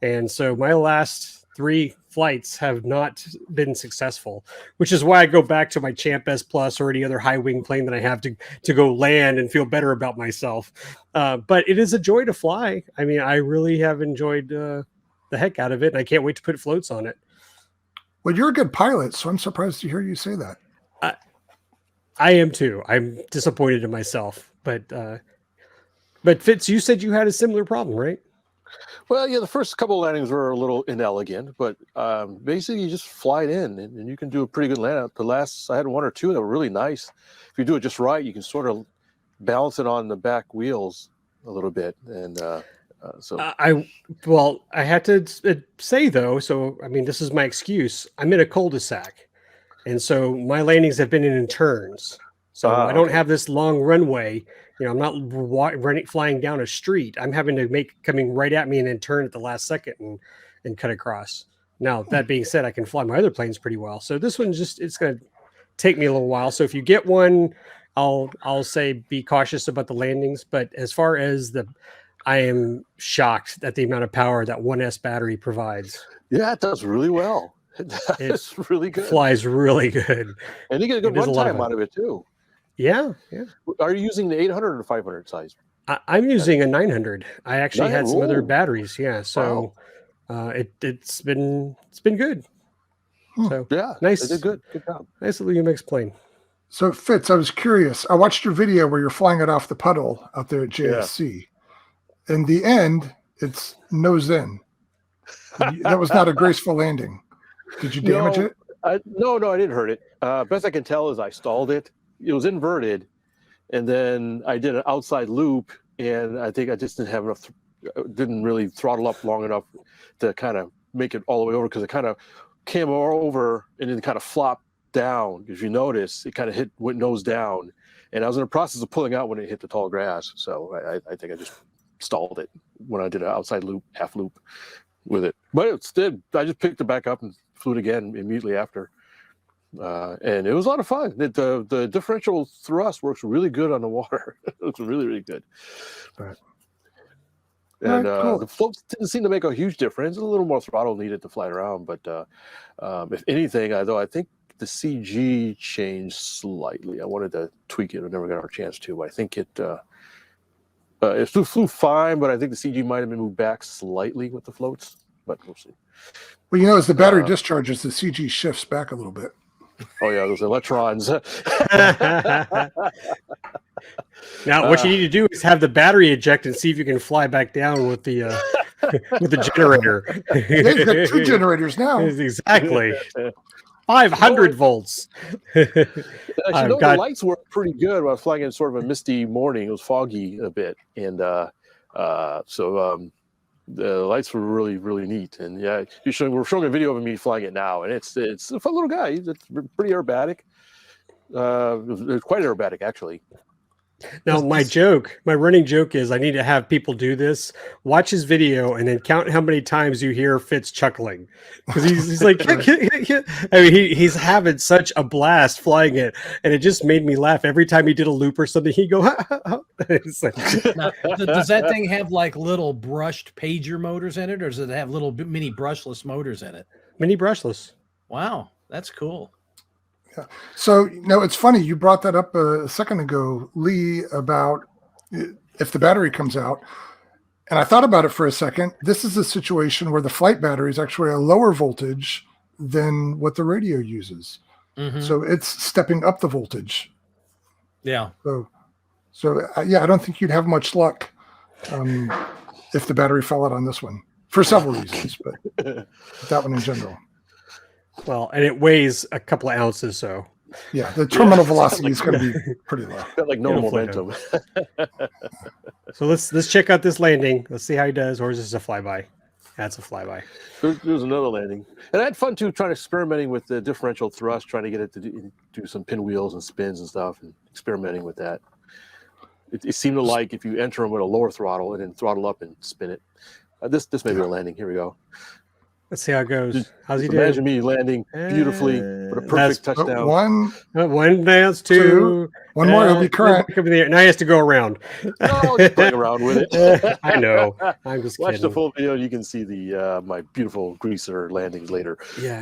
And so my last 3 flights have not been successful, which is why I go back to my Champ S Plus or any other high wing plane that I have to go land and feel better about myself. But it is a joy to fly. I mean, I really have enjoyed the heck out of it. And I can't wait to put floats on it. Well, you're a good pilot, so I'm surprised to hear you say that. I am too. I'm disappointed in myself, but Fitz, you said you had a similar problem, right? Well, yeah, the first couple of landings were a little inelegant, but basically you just fly it in and you can do a pretty good land. The last, I had 1 or 2 that were really nice. If you do it just right, you can sort of balance it on the back wheels a little bit. And I had to say though, so I mean, this is my excuse. I'm in a cul-de-sac. And so my landings have been in turns. So I don't have this long runway. I'm not flying down a street. I'm having to coming right at me and then turn at the last second and cut across. Now, that being said, I can fly my other planes pretty well. So this one's it's going to take me a little while. So if you get one, I'll say be cautious about the landings. But as far as I am shocked at the amount of power that 1S battery provides. Yeah, it does really well. That's really good. Flies really good. And you get a good It is a lot of runtime fun. out of it too. Yeah. Are you using the 800 or 500 size? I'm using a 900. I actually had some other Ooh. batteries. Yeah. So it's been good. So Yeah, nice. they did good. Good job. Nice that you explain. So Fitz, I was curious. I watched your video where you're flying it off the puddle out there at JSC. In the end, it's nose in. That was not a graceful landing. Did you damage it? No, I didn't hurt it. Best I can tell is I stalled it. It was inverted, and then I did an outside loop, and I think I just didn't have enough. Didn't really throttle up long enough to kind of make it all the way over, because it kind of came over and then kind of flopped down. If you notice, it kind of went nose down, and I was in the process of pulling out when it hit the tall grass. So I think I just stalled it when I did an outside loop, half loop with it. But it's did. I just picked it back up and flew it again immediately after. And it was a lot of fun. The differential thrust works really good on the water. It looks really, really good. Right. And cool. the floats didn't seem to make a huge difference. A little more throttle needed to fly it around. But if anything, I think the CG changed slightly. I wanted to tweak it. I never got our chance to. But I think it flew fine, but I think the CG might have been moved back slightly with the floats. But we'll see. Well, as the battery discharges, the CG shifts back a little bit. Oh yeah, those electrons. Now, what you need to do is have the battery eject and see if you can fly back down with the with the generator. Yeah, you've got 2 generators now. Exactly. 500 volts. The lights were pretty good when I was flying in sort of a misty morning. It was foggy a bit, and the lights were really, really neat. And yeah, we're showing a video of me flying it now, and it's a fun little guy. It's pretty aerobatic. It's quite aerobatic, actually. Now, my running joke is I need to have people do this. Watch his video and then count how many times you hear Fitz chuckling, because he's like, I mean, he's having such a blast flying it, and it just made me laugh every time he did a loop or something. He'd go, It's like, now, does that thing have like little brushed pager motors in it, or does it have little mini brushless motors in it? Mini brushless. Wow, that's cool. Yeah. So, it's funny. You brought that up a second ago, Lee, about if the battery comes out. And I thought about it for a second. This is a situation where the flight battery is actually a lower voltage than what the radio uses. Mm-hmm. So it's stepping up the voltage. Yeah. So I don't think you'd have much luck if the battery fell out on this one, for several reasons, but that one in general. Well, and it weighs a couple of ounces, so yeah, the terminal velocity is going to be pretty low. Got like no momentum. So let's check out this landing. Let's see how he does, or is this a flyby? That's a flyby. There's another landing, and I had fun too, experimenting with the differential thrust, trying to get it to do some pinwheels and spins and stuff, and experimenting with that. It seemed to like if you enter them with a lower throttle and then throttle up and spin it. This may be a landing. Here we go. Let's see how it goes. How's he doing? Imagine me landing beautifully with a perfect touchdown. One dance, two. One more, it'll be current. Now he has to go around. No, just playing around with it. I know. I'm just Watch kidding. the full video. You can see the my beautiful greaser landings later. Yeah,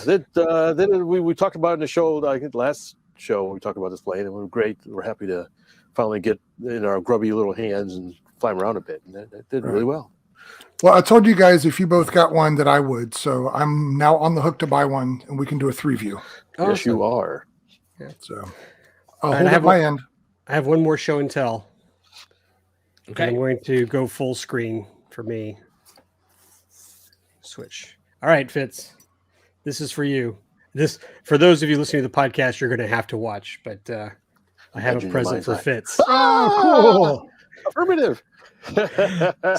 then we talked about it in the show. I think last show we talked about this plane, and we were great. We're happy to finally get in our grubby little hands and fly around a bit, and that did really well. Well, I told you guys if you both got one that I would, so I'm now on the hook to buy one, and we can do a 3-view. Awesome. Yes, you are. Yeah. So I'll hold up my end. I have one more show and tell. Okay. I'm going to go full screen for me. Switch. All right, Fitz. This is for you. For those of you listening to the podcast, you're going to have to watch, but I have a present for Fitz. Oh, cool. Affirmative.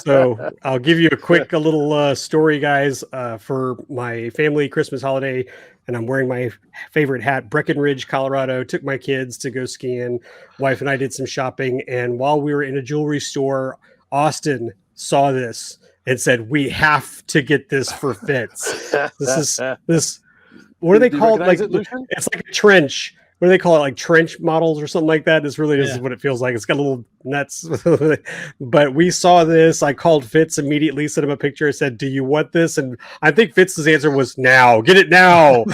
So I'll give you a little story, guys, for my family Christmas holiday, and I'm wearing my favorite hat, Breckenridge, Colorado. Took my kids to go skiing. Wife and I did some shopping, and while we were in a jewelry store, Austin saw this and said, "We have to get this for Fitz." This. What do they call it? Like it's like a trench what do they call it, like trench models or something like that. This really is what it feels like. It's got little nuts. But we saw this. I called Fitz immediately, sent him a picture. I said, "Do you want this?" And I think Fitz's answer was, "Now, get it now."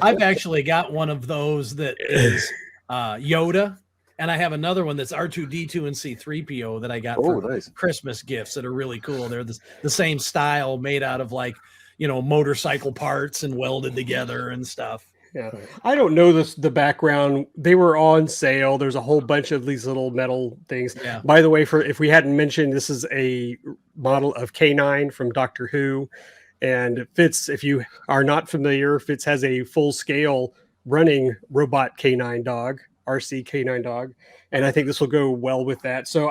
I've actually got one of those that is Yoda, and I have another one that's R2D2 and C3PO that I got for Christmas gifts that are really cool. They're the same style, made out of like, motorcycle parts and welded together and stuff. Yeah, I don't know the background. They were on sale. There's a whole bunch of these little metal things. Yeah. By the way, if we hadn't mentioned, this is a model of K9 from Doctor Who. And Fitz, if you are not familiar, Fitz has a full scale running robot K9 dog, RC K9 dog. And I think this will go well with that. So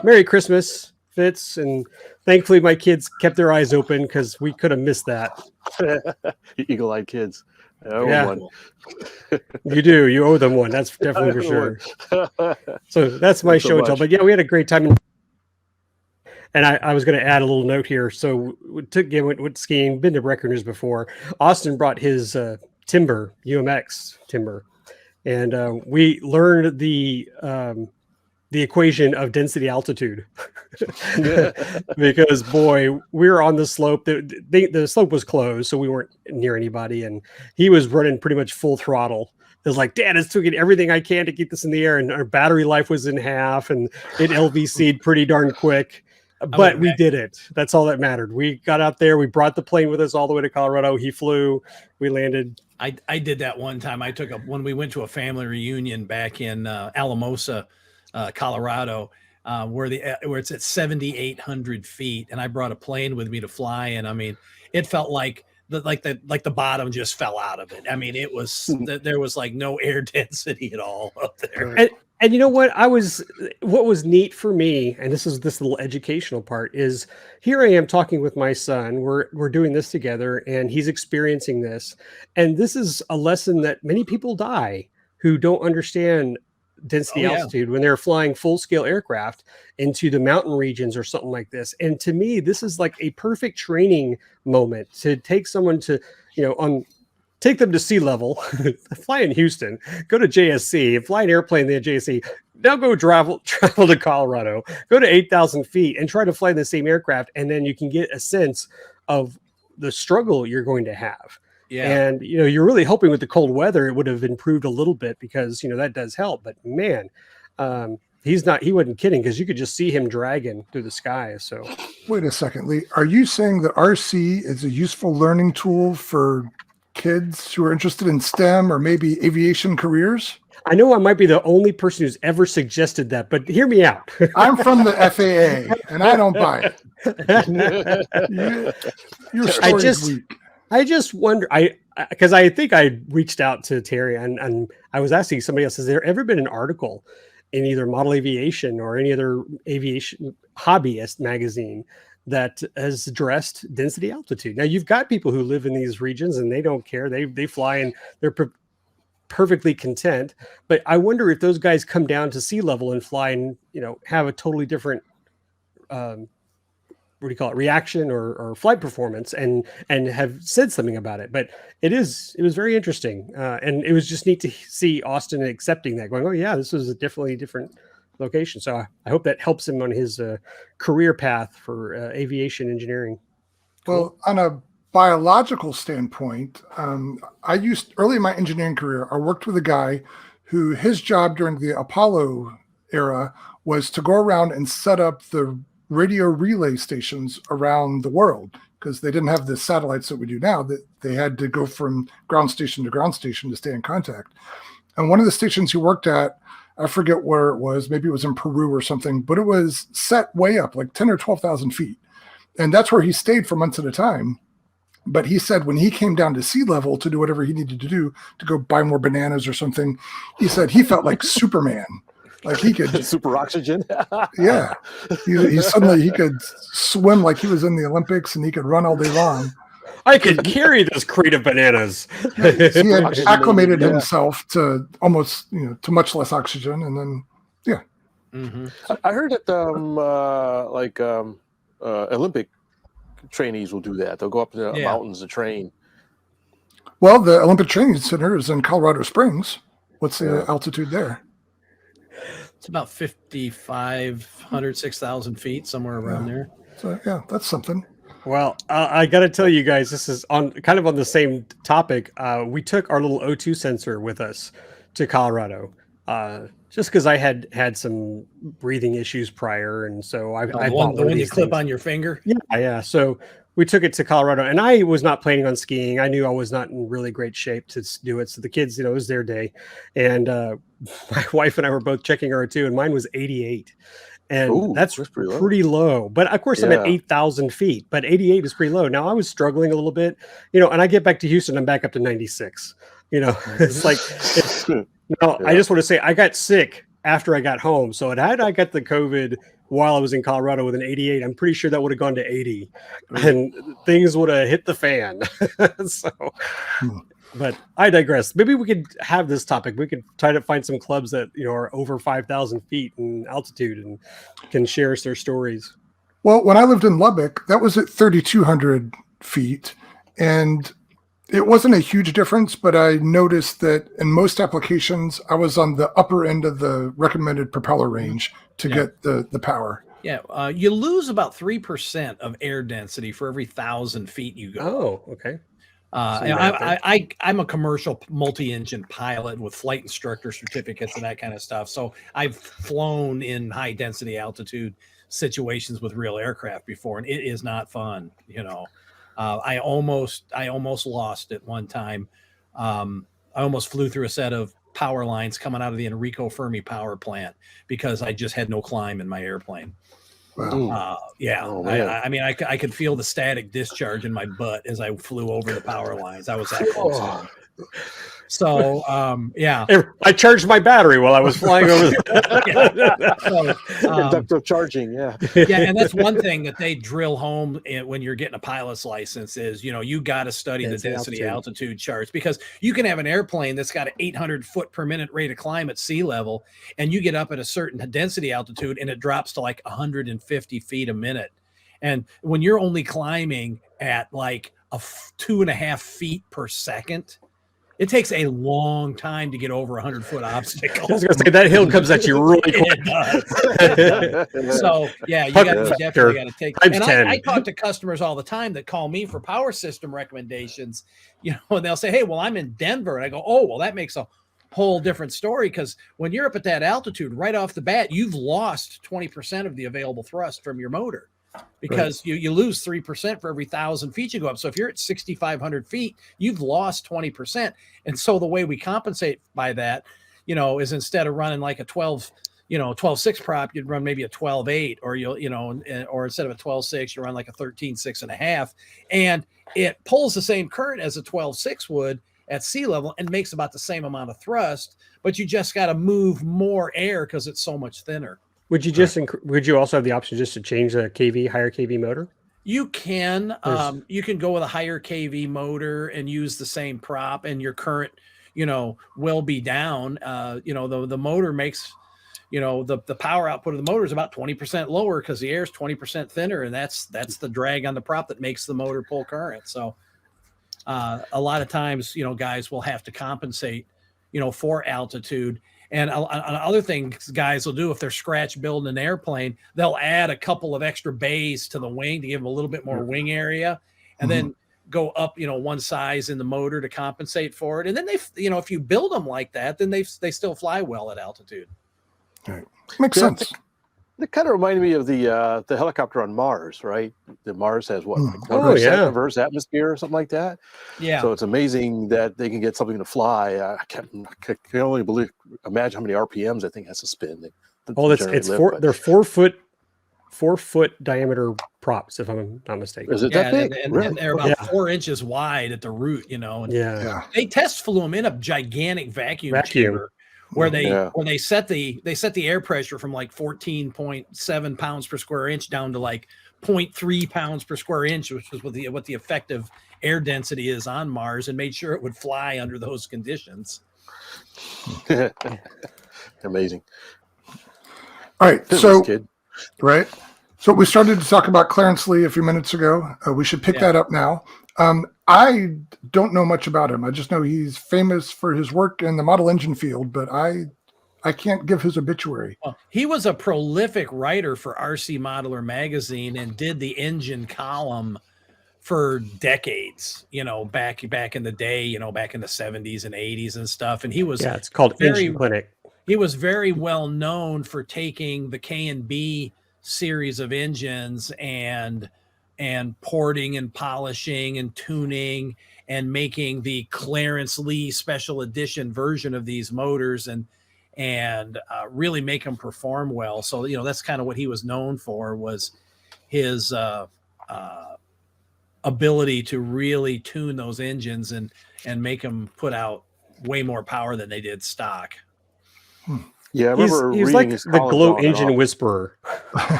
Merry Christmas, Fitz. And thankfully my kids kept their eyes open because we could have missed that. Eagle-eyed kids. One. You do. You owe them one. That's definitely for sure. So that's my show and tell. But yeah, we had a great time. And I was going to add a little note here. So went skiing, been to Breckenridge before. Austin brought his timber, UMX timber. And we learned the equation of density altitude. Because boy, we were on the slope. The slope was closed, so we weren't near anybody, and he was running pretty much full throttle. It was like, Dad, it's doing everything I can to keep this in the air, and our battery life was in half, and it LVC'd pretty darn quick. But we did it. That's all that mattered. We got out there. We brought the plane with us all the way to Colorado. He flew. We landed. I did that one time. When we went to a family reunion back in Alamosa, Colorado, where it's at 7,800 feet, and I brought a plane with me to fly, and I mean, it felt like the bottom just fell out of it. I mean, it was there was like no air density at all up there. And you know what? What was neat for me, and this little educational part, is here I am talking with my son. We're doing this together, and he's experiencing this, and this is a lesson that many people die who don't understand density altitude when they're flying full-scale aircraft into the mountain regions or something like this. And to me, this is like a perfect training moment to take someone to, take them to sea level, fly in Houston, go to JSC, fly an airplane there at JSC, now go travel to Colorado, go to 8,000 feet and try to fly the same aircraft. And then you can get a sense of the struggle you're going to have. Yeah. And, you're really hoping with the cold weather, it would have improved a little bit because, that does help. But man, he wasn't kidding, because you could just see him dragging through the sky. So wait a second, Lee, are you saying that RC is a useful learning tool for kids who are interested in STEM or maybe aviation careers? I know I might be the only person who's ever suggested that, but hear me out. I'm from the FAA and I don't buy it. Your story is weak. I just wonder, because I think I reached out to Terry and I was asking somebody else, has there ever been an article in either Model Aviation or any other aviation hobbyist magazine that has addressed density altitude? Now, you've got people who live in these regions and they don't care. They fly and they're perfectly content. But I wonder if those guys come down to sea level and fly and, have a totally different reaction or flight performance and have said something about it. But it was very interesting. And it was just neat to see Austin accepting that, going, oh yeah, this was a definitely different location. So I hope that helps him on his career path for aviation engineering. Well, on a biological standpoint, I used early in my engineering career, I worked with a guy who his job during the Apollo era was to go around and set up the radio relay stations around the world, because they didn't have the satellites that we do now, that they had to go from ground station to ground station to stay in contact. And one of the stations he worked at, I forget where it was, maybe it was in Peru or something, but it was set way up, like 10 or 12,000 feet. And that's where he stayed for months at a time. But he said when he came down to sea level to do whatever he needed to do, to go buy more bananas or something, he said he felt like Superman. Like he could super oxygen. Yeah. He could swim like he was in the Olympics, and he could run all day long. I could carry this crate of bananas. He had acclimated himself to almost, to much less oxygen. And then, yeah. Mm-hmm. I heard that Olympic trainees will do that. They'll go up to the mountains to train. Well, the Olympic Training Center is in Colorado Springs. What's the altitude there? It's about 5,500, 6,000 feet, somewhere around there. So yeah, that's something. Well, I got to tell you guys, this is on the same topic. We took our little O2 sensor with us to Colorado, just because I had some breathing issues prior, and so I bought the one you clip on your finger. Yeah. So we took it to Colorado, and I was not planning on skiing. I knew I was not in really great shape to do it. So the kids, it was their day, and my wife and I were both checking our O2, and mine was 88. And that's pretty low. But of course, I'm at 8,000 feet, but 88 is pretty low. Now, I was struggling a little bit, and I get back to Houston, I'm back up to 96. It's like, I just want to say I got sick after I got home. So had I got the COVID while I was in Colorado with an 88, I'm pretty sure that would have gone to 80 and things would have hit the fan. But I digress. Maybe we could have this topic. We could try to find some clubs that are over 5,000 feet in altitude and can share us their stories. Well, when I lived in Lubbock, that was at 3,200 feet, and it wasn't a huge difference. But I noticed that in most applications, I was on the upper end of the recommended propeller range to get the power. Yeah, you lose about 3% of air density for every 1,000 feet you go. Oh, okay. I'm a commercial multi-engine pilot with flight instructor certificates and that kind of stuff. So I've flown in high density altitude situations with real aircraft before, and it is not fun. I almost lost it one time. I almost flew through a set of power lines coming out of the Enrico Fermi power plant because I just had no climb in my airplane. Wow. I mean, I could feel the static discharge in my butt as I flew over the power lines. I was that close. So, I charged my battery while I was flying over inductive charging. And that's one thing that they drill home when you're getting a pilot's license is, you got to study the density altitude charts, because you can have an airplane that's got an 800 foot per minute rate of climb at sea level, and you get up at a certain density altitude and it drops to like 150 feet a minute. And when you're only climbing at like 2.5 feet per second, it takes a long time to get over 100-foot obstacle. I was going to say, that hill comes at you really quick. So, you definitely got to take it. And I talk to customers all the time that call me for power system recommendations, and they'll say, hey, well, I'm in Denver. And I go, oh, well, that makes a whole different story, because when you're up at that altitude, right off the bat, you've lost 20% of the available thrust from your motor. Because you lose 3% for every 1,000 feet you go up. So if you're at 6,500 feet, you've lost 20%. And so the way we compensate by that, is instead of running like a 12.6 prop, you'd run maybe a 12.8, or or instead of a 12.6, you run like a 13.6.5, and it pulls the same current as a 12.6 would at sea level and makes about the same amount of thrust, but you just got to move more air because it's so much thinner. Would you also have the option just to change the higher KV motor? You can. You can go with a higher KV motor and use the same prop, and your current, will be down. The motor makes, the power output of the motor is about 20% lower because the air is 20% thinner, and that's the drag on the prop that makes the motor pull current. So a lot of times, guys will have to compensate, for altitude. And another thing guys will do, if they're scratch building an airplane, they'll add a couple of extra bays to the wing to give them a little bit more wing area, and then go up, one size in the motor to compensate for it. And then if you build them like that, then they still fly well at altitude. Right. Makes sense. It kind of reminded me of the helicopter on Mars, right? The Mars has what, reverse atmosphere or something like that. Yeah. So it's amazing that they can get something to fly. I can only imagine how many RPMs that thing has to spin. They're 4 foot diameter props, if I'm not mistaken. Is it that big? And they're about 4 inches wide at the root. And they test flew them in a gigantic vacuum chamber, where they set the air pressure from like 14.7 pounds per square inch down to like 0.3 pounds per square inch, which was what the effective air density is on Mars, and made sure it would fly under those conditions. Amazing. All right. So we started to talk about Clarence Lee a few minutes ago. We should pick that up now. I don't know much about him. I just know he's famous for his work in the model engine field, but I can't give his obituary. Well, he was a prolific writer for RC Modeler magazine and did the engine column for decades, back in the day, back in the 70s and 80s and stuff. And he was it's called Engine Clinic. He was very well known for taking the K&B series of engines and porting and polishing and tuning and making the Clarence Lee special edition version of these motors and really make them perform well. So, that's kind of what he was known for, was his ability to really tune those engines and make them put out way more power than they did stock. Yeah, I remember he's reading like his the columns glow on and engine off. whisperer.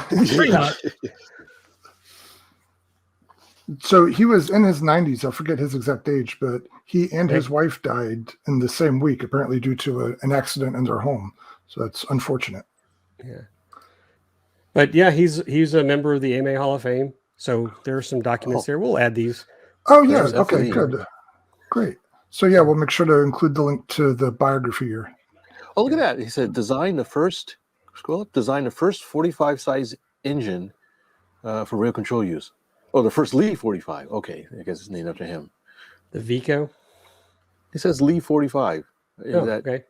Pretty much. So he was in his 90s. I forget his exact age, but he and his wife died in the same week, apparently due to an accident in their home. So that's unfortunate. Yeah. But yeah, he's a member of the AMA Hall of Fame. So there are some documents there. We'll add these. Oh, yeah. There's Okay, definitely- good. Great. So, yeah, we'll make sure to include the link to the biography here. Oh, look at that. He said, design the first 45 size engine for rail control use. Oh, the first Lee 45. Okay, I guess it's named after him. The Vico. It says Lee 45. Oh, okay.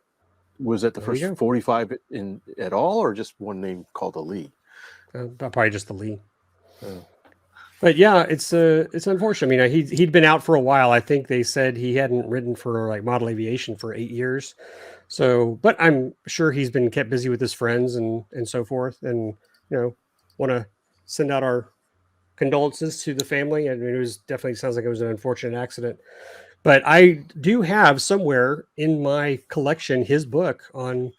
Was that the There you first go. 45 at all, or just one name called a Lee? Probably just the Lee. Oh. But yeah, it's unfortunate. I mean, he'd been out for a while. I think they said he hadn't ridden for like model aviation for 8 years. So, but I'm sure he's been kept busy with his friends and so forth. And want to send out our condolences to the family. I mean, definitely sounds like it was an unfortunate accident. But I do have somewhere in my collection his book on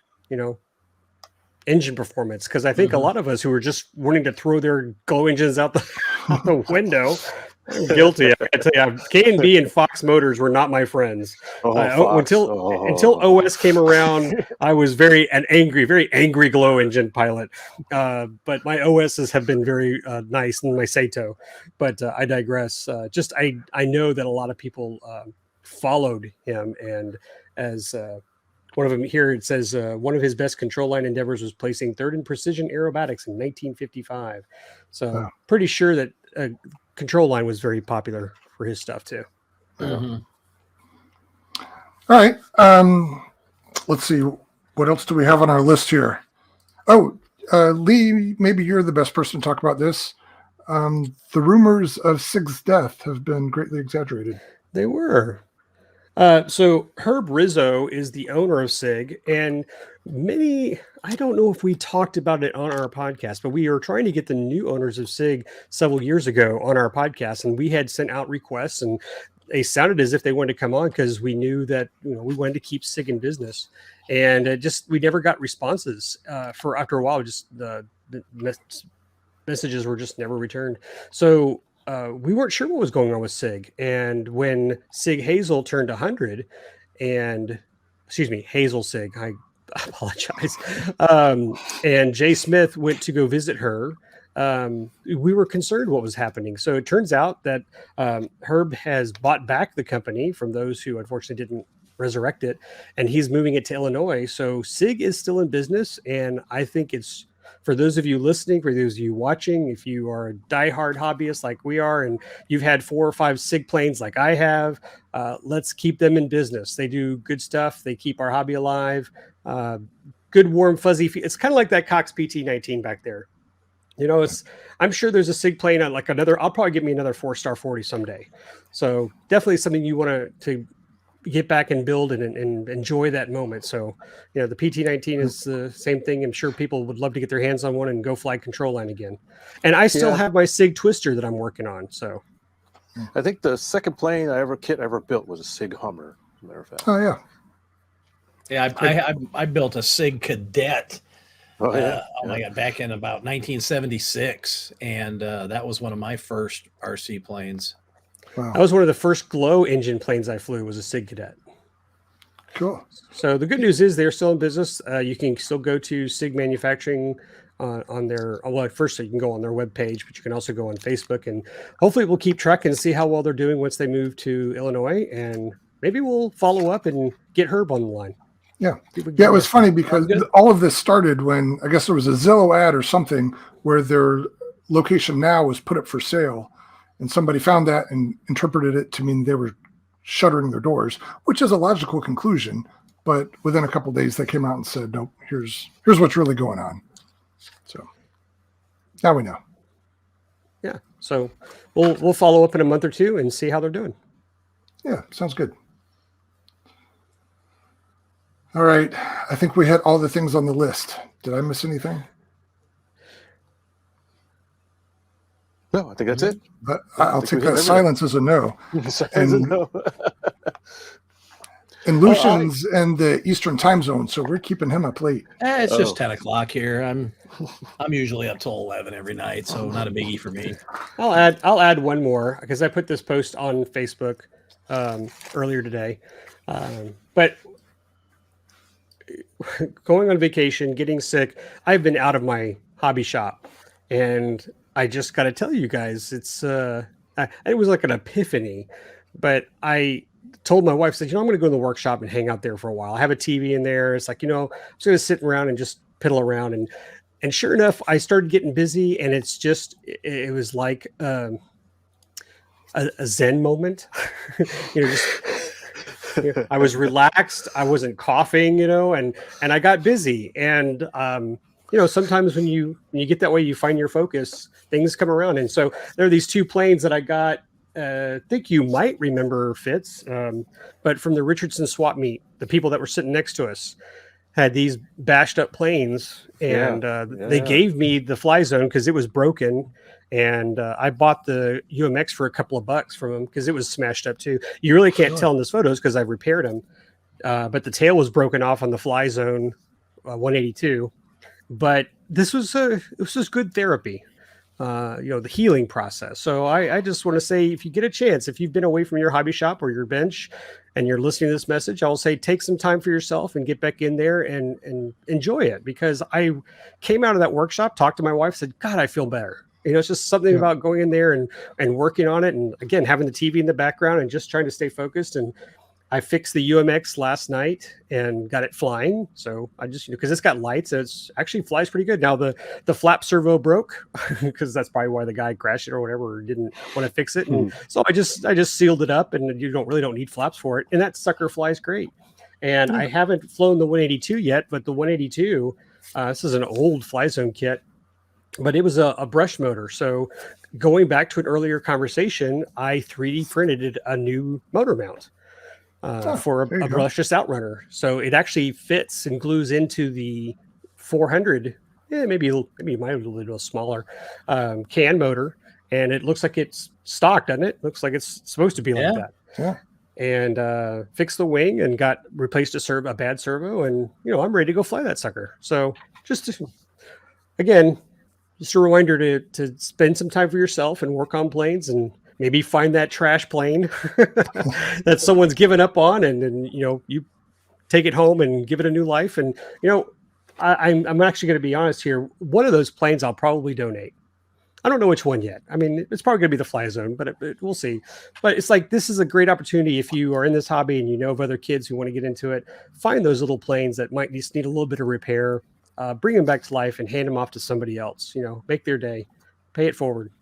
engine performance, because I think a lot of us who are just wanting to throw their glow engines out the window, I'm guilty. I tell you, K&B and Fox Motors were not my friends. Until OS came around, I was very angry glow engine pilot. But my OSs have been very nice, and my Sato. But I digress. I know that a lot of people followed him, and as one of them here, it says one of his best control line endeavors was placing third in precision aerobatics in 1955. So pretty sure that control line was very popular for his stuff too. Mm-hmm. All right. Let's see. What else do we have on our list here? Oh, Lee, maybe you're the best person to talk about this. The rumors of Sig's death have been greatly exaggerated. They were. So Herb Rizzo is the owner of Sig, and I don't know if we talked about it on our podcast, but we were trying to get the new owners of Sig several years ago on our podcast, and we had sent out requests, and they sounded as if they wanted to come on because we knew that we wanted to keep Sig in business, and we never got responses for after a while. Just the messages were just never returned. So we weren't sure what was going on with Sig. And when Sig Hazel turned 100 Hazel Sig, I apologize. And Jay Smith went to go visit her. We were concerned what was happening. So it turns out that Herb has bought back the company from those who unfortunately didn't resurrect it, and he's moving it to Illinois. So Sig is still in business. And I think it's, for those of you listening, for those of you watching, if you are a diehard hobbyist like we are, and you've had 4 or 5 Sig planes like I have, let's keep them in business. They do good stuff. They keep our hobby alive. Good, warm, fuzzy. It's kind of like that Cox PT-19 back there. I'm sure there's a Sig plane on like another. I'll probably get me another 4-star 40 someday. So definitely something you want to get back and build and enjoy that moment. So, the PT-19 is the same thing. I'm sure people would love to get their hands on one and go fly control line again. And I still have my Sig Twister that I'm working on. So I think the second plane I ever built was a Sig Hummer, as a matter of fact. Oh, yeah. Yeah, I built a Sig Cadet. Oh, yeah. My God, back in about 1976. And that was one of my first RC planes. Wow. that was one of the first glow engine planes I flew, was a Sig Cadet. Cool. So the good news is they're still in business. You can still go to Sig Manufacturing on their, well, first you can go on their webpage, but you can also go on Facebook, and hopefully we'll keep track and see how well they're doing once they move to Illinois, and maybe we'll follow up and get Herb on the line. Yeah. Yeah, it was funny because all of this started when I guess there was a Zillow ad or something where their location now was put up for sale, and somebody found that and interpreted it to mean they were shuttering their doors, which is a logical conclusion. But within a couple of days, they came out and said, "Nope, here's what's really going on." So now we know. Yeah. So we'll follow up in a month or two and see how they're doing. Yeah, sounds good. All right. I think we had all the things on the list. Did I miss anything? No, I think that's it. But I'll take that silence as a no. And Lucian's in the Eastern time zone, so we're keeping him up late. It's just 10 o'clock here. I'm usually up till 11 every night, so not a biggie for me. I'll add one more because I put this post on Facebook earlier today. But going on vacation, getting sick, I've been out of my hobby shop, and I just got to tell you guys, it was like an epiphany. But I told my wife, said, I'm going to go in the workshop and hang out there for a while. I have a TV in there. It's like, I'm just going to sit around and just piddle around. And sure enough, I started getting busy, and it was like a Zen moment. I was relaxed. I wasn't coughing, and I got busy. And, sometimes when you get that way, you find your focus, things come around. And so there are these two planes that I got. I think you might remember, Fitz, but from the Richardson swap meet, the people that were sitting next to us had these bashed up planes, and they gave me the fly zone because it was broken. And I bought the UMX for a couple of bucks from them because it was smashed up too. You really can't tell in those photos because I've repaired them. But the tail was broken off on the fly zone 182. But this was good therapy. The healing process. So I just want to say, if you get a chance, if you've been away from your hobby shop or your bench and you're listening to this message, I will say, take some time for yourself and get back in there and enjoy it. Because I came out of that workshop, talked to my wife, said, God, I feel better. It's just something about going in there and working on it. And again, having the TV in the background and just trying to stay focused. And I fixed the UMX last night and got it flying. So I just, because it's got lights, it's actually flies pretty good. Now the flap servo broke because that's probably why the guy crashed it or whatever, or didn't want to fix it. And so I just sealed it up, and you don't need flaps for it. And that sucker flies great. And I haven't flown the 182 yet, but the 182, this is an old Fly Zone kit, but it was a brush motor. So going back to an earlier conversation, I 3D printed a new motor mount. For a brushless outrunner. So it actually fits and glues into the 400, maybe it might be a little smaller can motor. And it looks like it's stock, doesn't it? Looks like it's supposed to be like that. Yeah. And fixed the wing and replaced a bad servo. And, I'm ready to go fly that sucker. So just a reminder to spend some time for yourself and work on planes, and maybe find that trash plane that someone's given up on, and you take it home and give it a new life. And I'm actually going to be honest here. One of those planes I'll probably donate. I don't know which one yet. I mean, it's probably going to be the Fly Zone, but we'll see. But it's like, this is a great opportunity if you are in this hobby and you know of other kids who want to get into it. Find those little planes that might just need a little bit of repair. Bring them back to life and hand them off to somebody else. Make their day. Pay it forward.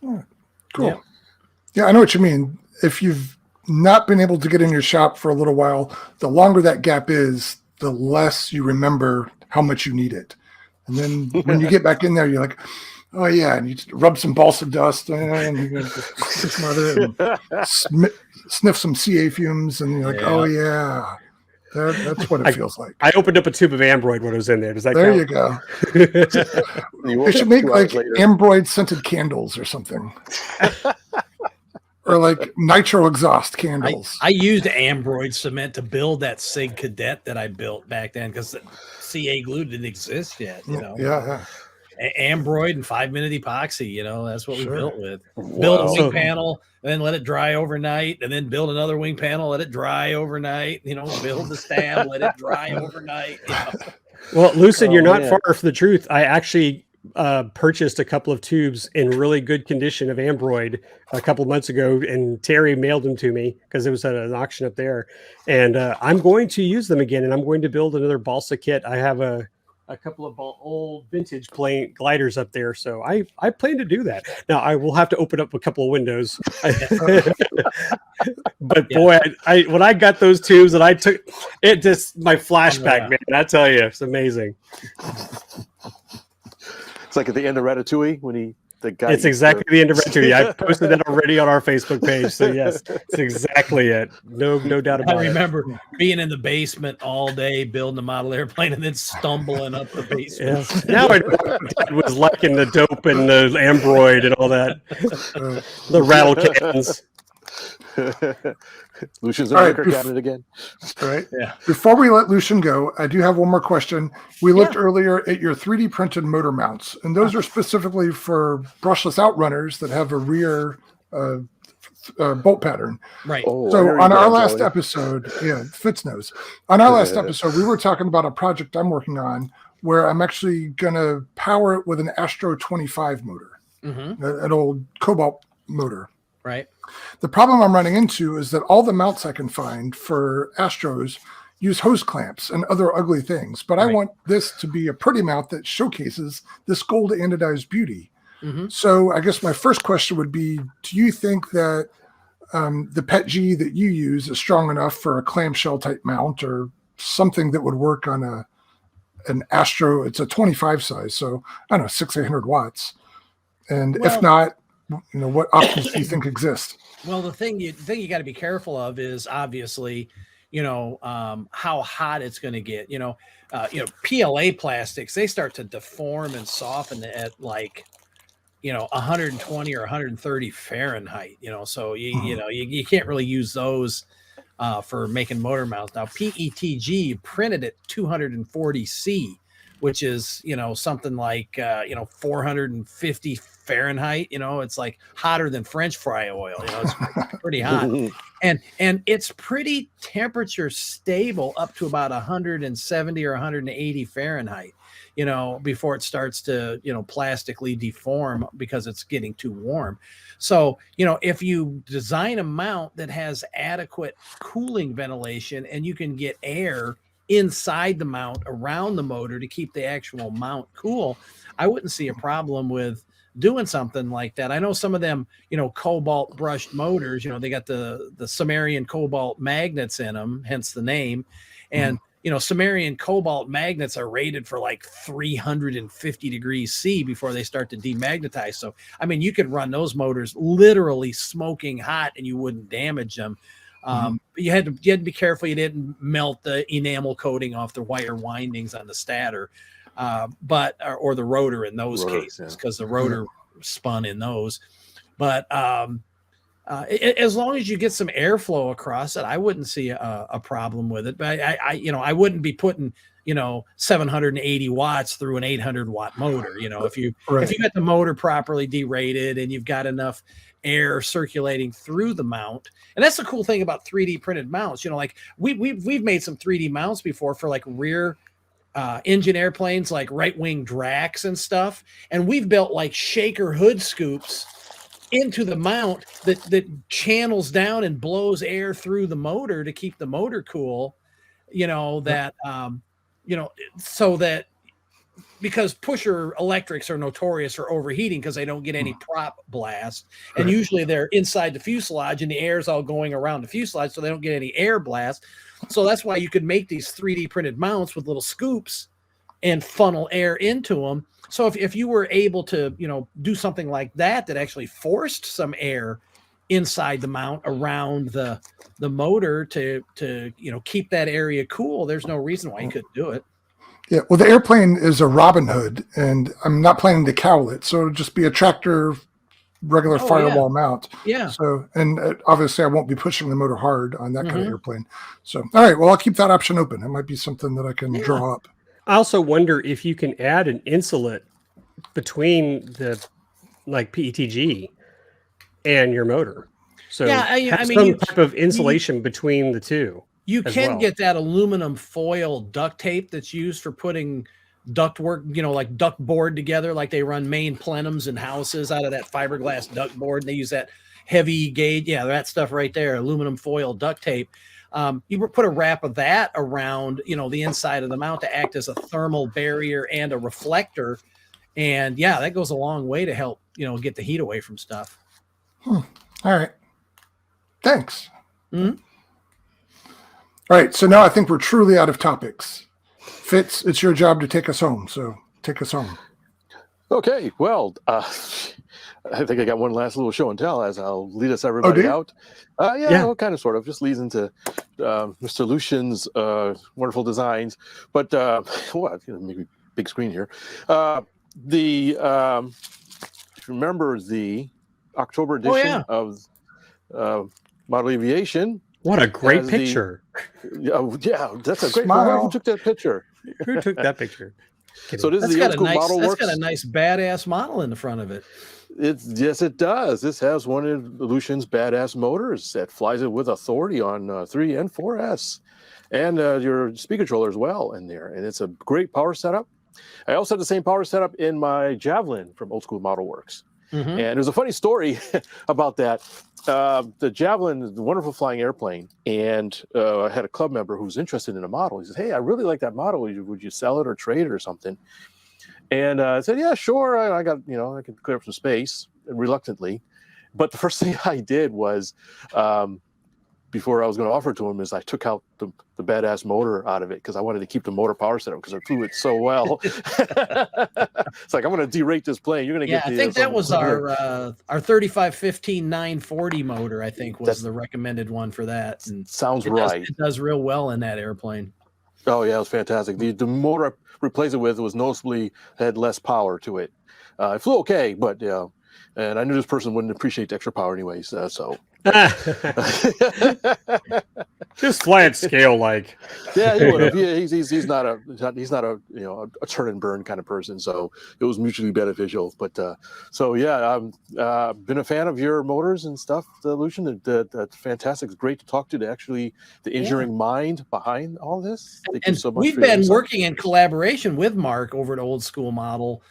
All right. Cool. Yeah, I know what you mean. If you've not been able to get in your shop for a little while, the longer that gap is, the less you remember how much you need it. And then when you get back in there, you're like, oh yeah, and you just rub some balsa dust and you smother it and sniff some CA fumes, and you're like, oh yeah. That's what it feels like. I opened up a tube of Ambroid when it was in there. Does that there count? You go. They should make like Ambroid scented candles or something. Or like nitro exhaust candles. I used Ambroid cement to build that Sig Cadet that I built back then, because the CA glue didn't exist yet. Yeah. Ambroid and 5-minute epoxy. That's what we built with. Build a wing panel, and then let it dry overnight, and then build another wing panel, let it dry overnight. Build the stab, let it dry overnight. Well, Lucien, you're not man. far from the truth. I actually purchased a couple of tubes in really good condition of Ambroid a couple of months ago, and Terry mailed them to me because it was at an auction up there. And I'm going to use them again, and I'm going to build another balsa kit. I have a couple of old vintage gliders up there, so I plan to do that. Now I will have to open up a couple of windows. But boy, I when I got those tubes and I took it, just my flashback, man. I tell you, it's amazing. It's like at the end of Ratatouille when the guy. It's exactly the end of Ratatouille. I posted that already on our Facebook page. So yes, it's exactly it. No doubt about it. I remember being in the basement all day building a model airplane and then stumbling up the basement. Yes. Now I know what Dad was liking the dope and the Ambroid and all that. The rattle cans. Lucien's in the liquor cabinet again. All right. Yeah. Before we let Lucien go, I do have one more question. We looked earlier at your 3D printed motor mounts, and those are specifically for brushless outrunners that have a rear bolt pattern. Right. Oh, So on our last episode, Fitz knows. On our last episode, we were talking about a project I'm working on where I'm actually going to power it with an Astro 25 motor, an old Cobalt motor. Right. The problem I'm running into is that all the mounts I can find for Astros use hose clamps and other ugly things, but I want this to be a pretty mount that showcases this gold anodized beauty. So I guess my first question would be, do you think that the PETG that you use is strong enough for a clamshell type mount or something that would work on an Astro? It's a 25 size, so I don't know, 600-800 watts. And if not, what options do you think exist? Well, the thing you got to be careful of is obviously, how hot it's going to get. PLA plastics, they start to deform and soften at 120 or 130 Fahrenheit. So you can't really use those for making motor mounts. Now PETG printed at 240 C, which is something like 450 Fahrenheit. It's like hotter than French fry oil. It's pretty hot, and it's pretty temperature stable up to about 170 or 180 Fahrenheit. Before it starts to plastically deform because it's getting too warm. So if you design a mount that has adequate cooling ventilation and you can get air inside the mount around the motor to keep the actual mount cool, I wouldn't see a problem with doing something like that. I know some of them, cobalt brushed motors, they got the Sumerian cobalt magnets in them, hence the name. And, Sumerian cobalt magnets are rated for like 350 degrees C before they start to demagnetize. So, you could run those motors literally smoking hot and you wouldn't damage them. But you had to be careful you didn't melt the enamel coating off the wire windings on the stator, or the rotor in those cases, because the rotor spun in those. But as long as you get some airflow across it, I wouldn't see a problem with it. But I wouldn't be putting 780 watts through an 800 watt motor. If you got the motor properly derated and you've got enough air circulating through the mount. And that's the cool thing about 3D printed mounts. We've made some 3D mounts before for like rear engine airplanes, like right wing Drax and stuff. And we've built like shaker hood scoops into the mount that channels down and blows air through the motor to keep the motor cool, so that, because pusher electrics are notorious for overheating because they don't get any prop blast. And usually they're inside the fuselage and the air's all going around the fuselage, so they don't get any air blast. So that's why you could make these 3D printed mounts with little scoops and funnel air into them. So if you were able to, do something like that actually forced some air inside the mount around the motor to keep that area cool, there's no reason why you couldn't do it. Yeah, well, the airplane is a Robin Hood, and I'm not planning to cowl it, so it'll just be a tractor, regular firewall mount. Yeah. So, and obviously, I won't be pushing the motor hard on that kind of airplane. So, all right, well, I'll keep that option open. It might be something that I can draw up. I also wonder if you can add an insulate between the PETG and your motor. So some type of insulation between the two. You as can well. get that aluminum foil duct tape that's used for putting ductwork, like duct board together, like they run main plenums in houses out of that fiberglass duct board. And they use that heavy gauge. Yeah, that stuff right there, aluminum foil duct tape. You put a wrap of that around, the inside of the mount to act as a thermal barrier and a reflector. And yeah, that goes a long way to help, get the heat away from stuff. All right. Thanks. Mm-hmm. All right. So now I think we're truly out of topics. Fitz, it's your job to take us home. So take us home. Okay. Well, I think I got one last little show and tell as I'll lead us everybody out. Yeah. Well, kind of, sort of. Just leads into Mr. Lucien's wonderful designs. But maybe big screen here. Remember the October edition of Model Aviation. What a great picture. That's a great Smile. Who took that picture? Who took that picture? So this That's is the got old school model that's works. got a nice badass model in the front of it. Yes, it does. This has one of Lucien's badass motors that flies it with authority on 3 and 4S. And your speed controller as well in there. And it's a great power setup. I also have the same power setup in my Javelin from Old School Model Works. Mm-hmm. And there's a funny story about that. The Javelin is a wonderful flying airplane. And I had a club member who was interested in a model. He says, hey, I really like that model. Would you sell it or trade it or something? And I said, yeah, sure. I got, I can clear up some space reluctantly. But the first thing I did was, before I was going to offer it to him, is I took out the badass motor out of it because I wanted to keep the motor power setup because I flew it so well. It's like, I'm going to derate this plane. You're going to get. I think that was our 3515 940 motor. I think was the recommended one for that. And sounds right. It does real well in that airplane. Oh yeah, it was fantastic. The motor I replaced it with was noticeably had less power to it. It flew okay, but and I knew this person wouldn't appreciate the extra power anyways. So. Just fly at scale, like. Yeah, he would have. He's not a a turn and burn kind of person. So it was mutually beneficial. But I've been a fan of your motors and stuff, Lucien. That's fantastic. It's great to talk to the engineering mind behind all this. Thank you so much. We've been working in collaboration with Mark over at Old School Model.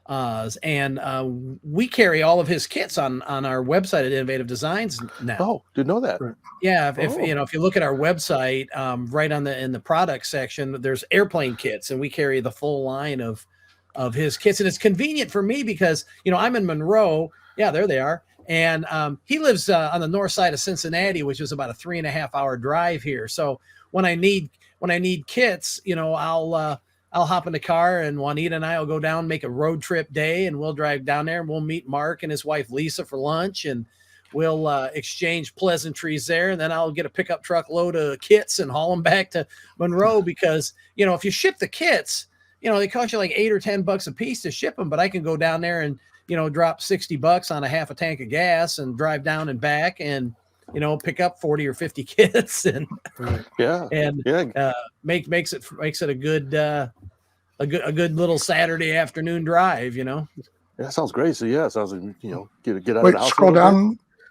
And we carry all of his kits on our website at Innovative Designs now. Oh, didn't know that. Yeah, if you look at our website, right in the product section, there's airplane kits, and we carry the full line of his kits, and it's convenient for me because I'm in Monroe. Yeah, there they are, and he lives on the north side of Cincinnati, which is about a 3.5-hour drive here. So when I need kits, I'll hop in the car and Juanita and I will go down, make a road trip day, and we'll drive down there and we'll meet Mark and his wife, Lisa, for lunch, and we'll exchange pleasantries there. And then I'll get a pickup truck load of kits and haul them back to Monroe because, if you ship the kits, they cost you like $8 or $10 a piece to ship them, but I can go down there and, drop $60 on a half a tank of gas and drive down and back and, pick up 40 or 50 kits and makes it a good little Saturday afternoon drive, Yeah, sounds great. So it sounds like get out Wait, of the house.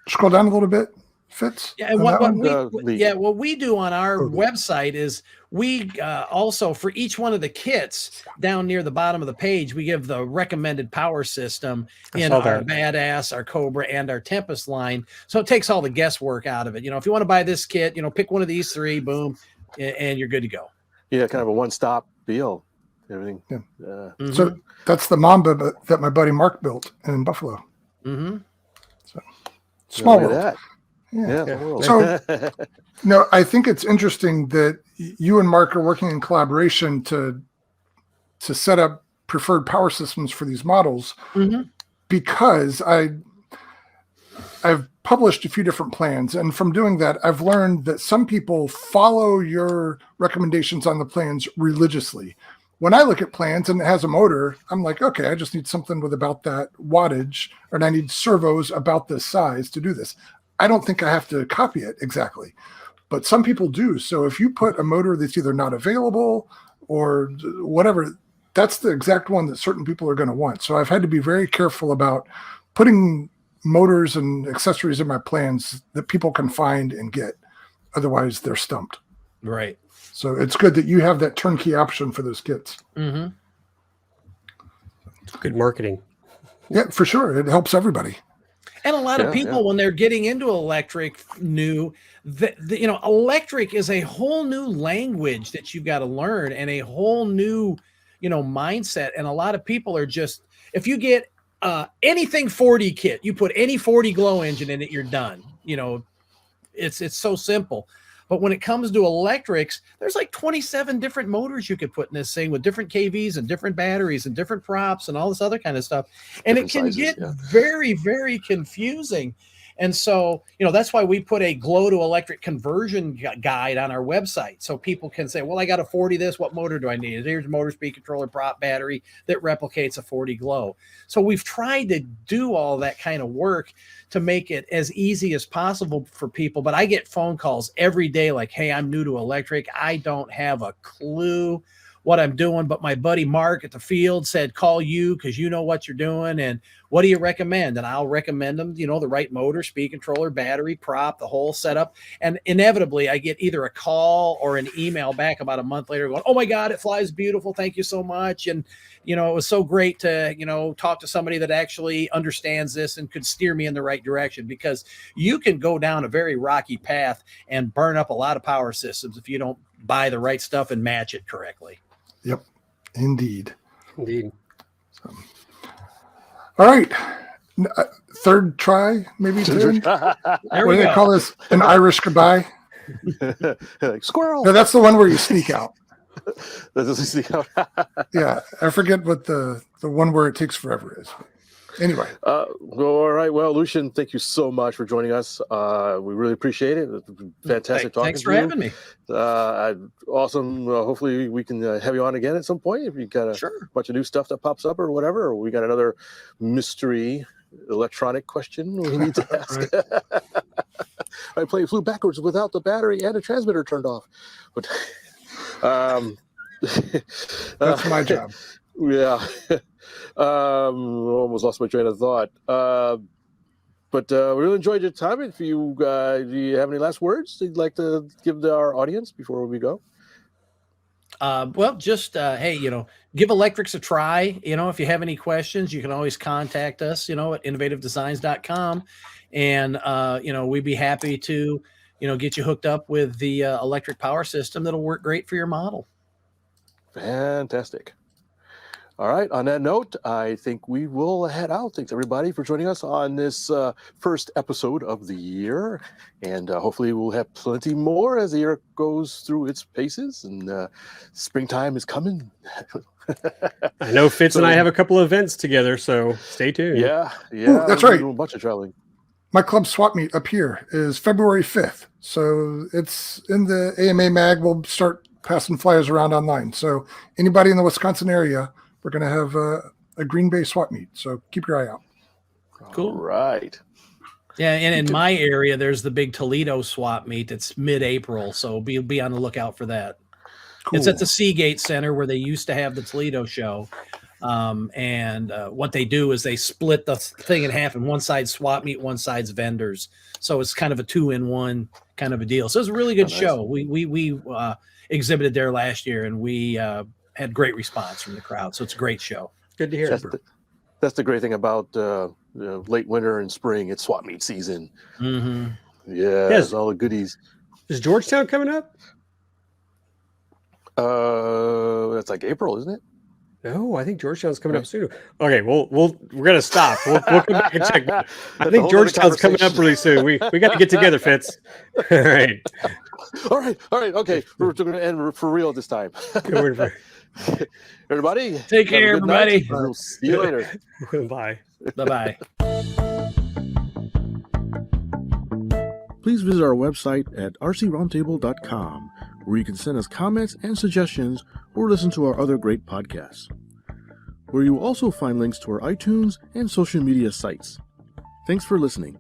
Scroll down a little bit, Fitz. Yeah, and what we do on our website is we also, for each one of the kits down near the bottom of the page, we give the recommended power system in our Badass, our Cobra, and our Tempest line. So it takes all the guesswork out of it. If you want to buy this kit, pick one of these 3, boom, and you're good to go. Yeah, kind of a one-stop deal. Everything. Yeah. So that's the Mamba that my buddy Mark built in Buffalo. Mm-hmm. So small world. That. Yeah. So, I think it's interesting that you and Mark are working in collaboration to set up preferred power systems for these models, because I've published a few different plans, and from doing that, I've learned that some people follow your recommendations on the plans religiously. When I look at plans and it has a motor, I'm like, okay, I just need something with about that wattage, and I need servos about this size to do this. I don't think I have to copy it exactly, but some people do. So if you put a motor that's either not available or whatever, that's the exact one that certain people are going to want. So I've had to be very careful about putting motors and accessories in my plans that people can find and get. Otherwise, they're stumped. Right. So it's good that you have that turnkey option for those kits. Mm-hmm. Good marketing. Yeah, for sure. It helps everybody. And a lot of people, when they're getting into electric electric is a whole new language that you've got to learn and a whole new, mindset. And a lot of people are just, if you get anything 40 kit, you put any 40 glow engine in it, you're done. It's so simple. But when it comes to electrics, there's like 27 different motors you could put in this thing with different KVs and different batteries and different props and all this other kind of stuff. And it can get very, very confusing. And so, that's why we put a glow to electric conversion guide on our website. So people can say, well, I got a 40 this, what motor do I need? Here's a motor, speed controller, prop, battery that replicates a 40 glow. So we've tried to do all that kind of work to make it as easy as possible for people. But I get phone calls every day like, hey, I'm new to electric. I don't have a clue what I'm doing, but my buddy Mark at the field said, call you because you know what you're doing. And what do you recommend? And I'll recommend them, the right motor, speed controller, battery, prop, the whole setup. And inevitably I get either a call or an email back about a month later going, oh my God, it flies beautiful. Thank you so much. And, it was so great to, talk to somebody that actually understands this and could steer me in the right direction, because you can go down a very rocky path and burn up a lot of power systems if you don't buy the right stuff and match it correctly. Yep, indeed. So. All right, third try, maybe. There what do they call this? An Irish goodbye. Like squirrel. No, that's the one where you sneak out. Sneak out. Yeah, I forget what the one where it takes forever is. Anyway. All right. Well, Lucien, thank you so much for joining us. We really appreciate it. Fantastic talking Thanks for to you. having me. Awesome. Hopefully we can have you on again at some point if you got a bunch of new stuff that pops up or whatever, or we got another mystery electronic question we need to ask. My plane flew backwards without the battery and the transmitter turned off. But that's my job. Yeah. Almost lost my train of thought. But we really enjoyed your time. If you do you have any last words you'd like to give to our audience before we go? Well, just hey, give electrics a try. If you have any questions, you can always contact us, at innovativedesigns.com. And we'd be happy to, get you hooked up with the electric power system that'll work great for your model. Fantastic. All right. On that note, I think we will head out. Thanks, everybody, for joining us on this first episode of the year. And hopefully we'll have plenty more as the year goes through its paces. And springtime is coming. I know Fitz and I have a couple of events together, so stay tuned. Yeah. Ooh, that's right. Doing a bunch of traveling. My club swap meet up here is February 5th. So it's in the AMA mag. We'll start passing flyers around online. So anybody in the Wisconsin area, we're going to have a Green Bay swap meet. So keep your eye out. Cool. All right. Yeah, and in my area, there's the big Toledo swap meet that's mid-April. So be on the lookout for that. Cool. It's at the Seagate Center where they used to have the Toledo show. And what they do is they split the thing in half, and one side's swap meet, one side's vendors. So it's kind of a 2-in-1 kind of a deal. So it's a really good show. We exhibited there last year, and we had great response from the crowd. So it's a great show. Good to hear. That's the great thing about late winter and spring. It's swap meet season. Mm-hmm. Yeah, yes. All the goodies. Is Georgetown coming up? That's like April, isn't it? No, I think Georgetown's coming up soon. Okay, we're gonna stop. We'll come back and check. I think Georgetown's coming up really soon. We got to get together, Fitz. All right. All right. Okay, we're going to end for real this time. Everybody, take care, everybody. We'll see you later. Bye. Bye-bye. Please visit our website at rcroundtable.com, where you can send us comments and suggestions or listen to our other great podcasts, where you will also find links to our iTunes and social media sites. Thanks for listening.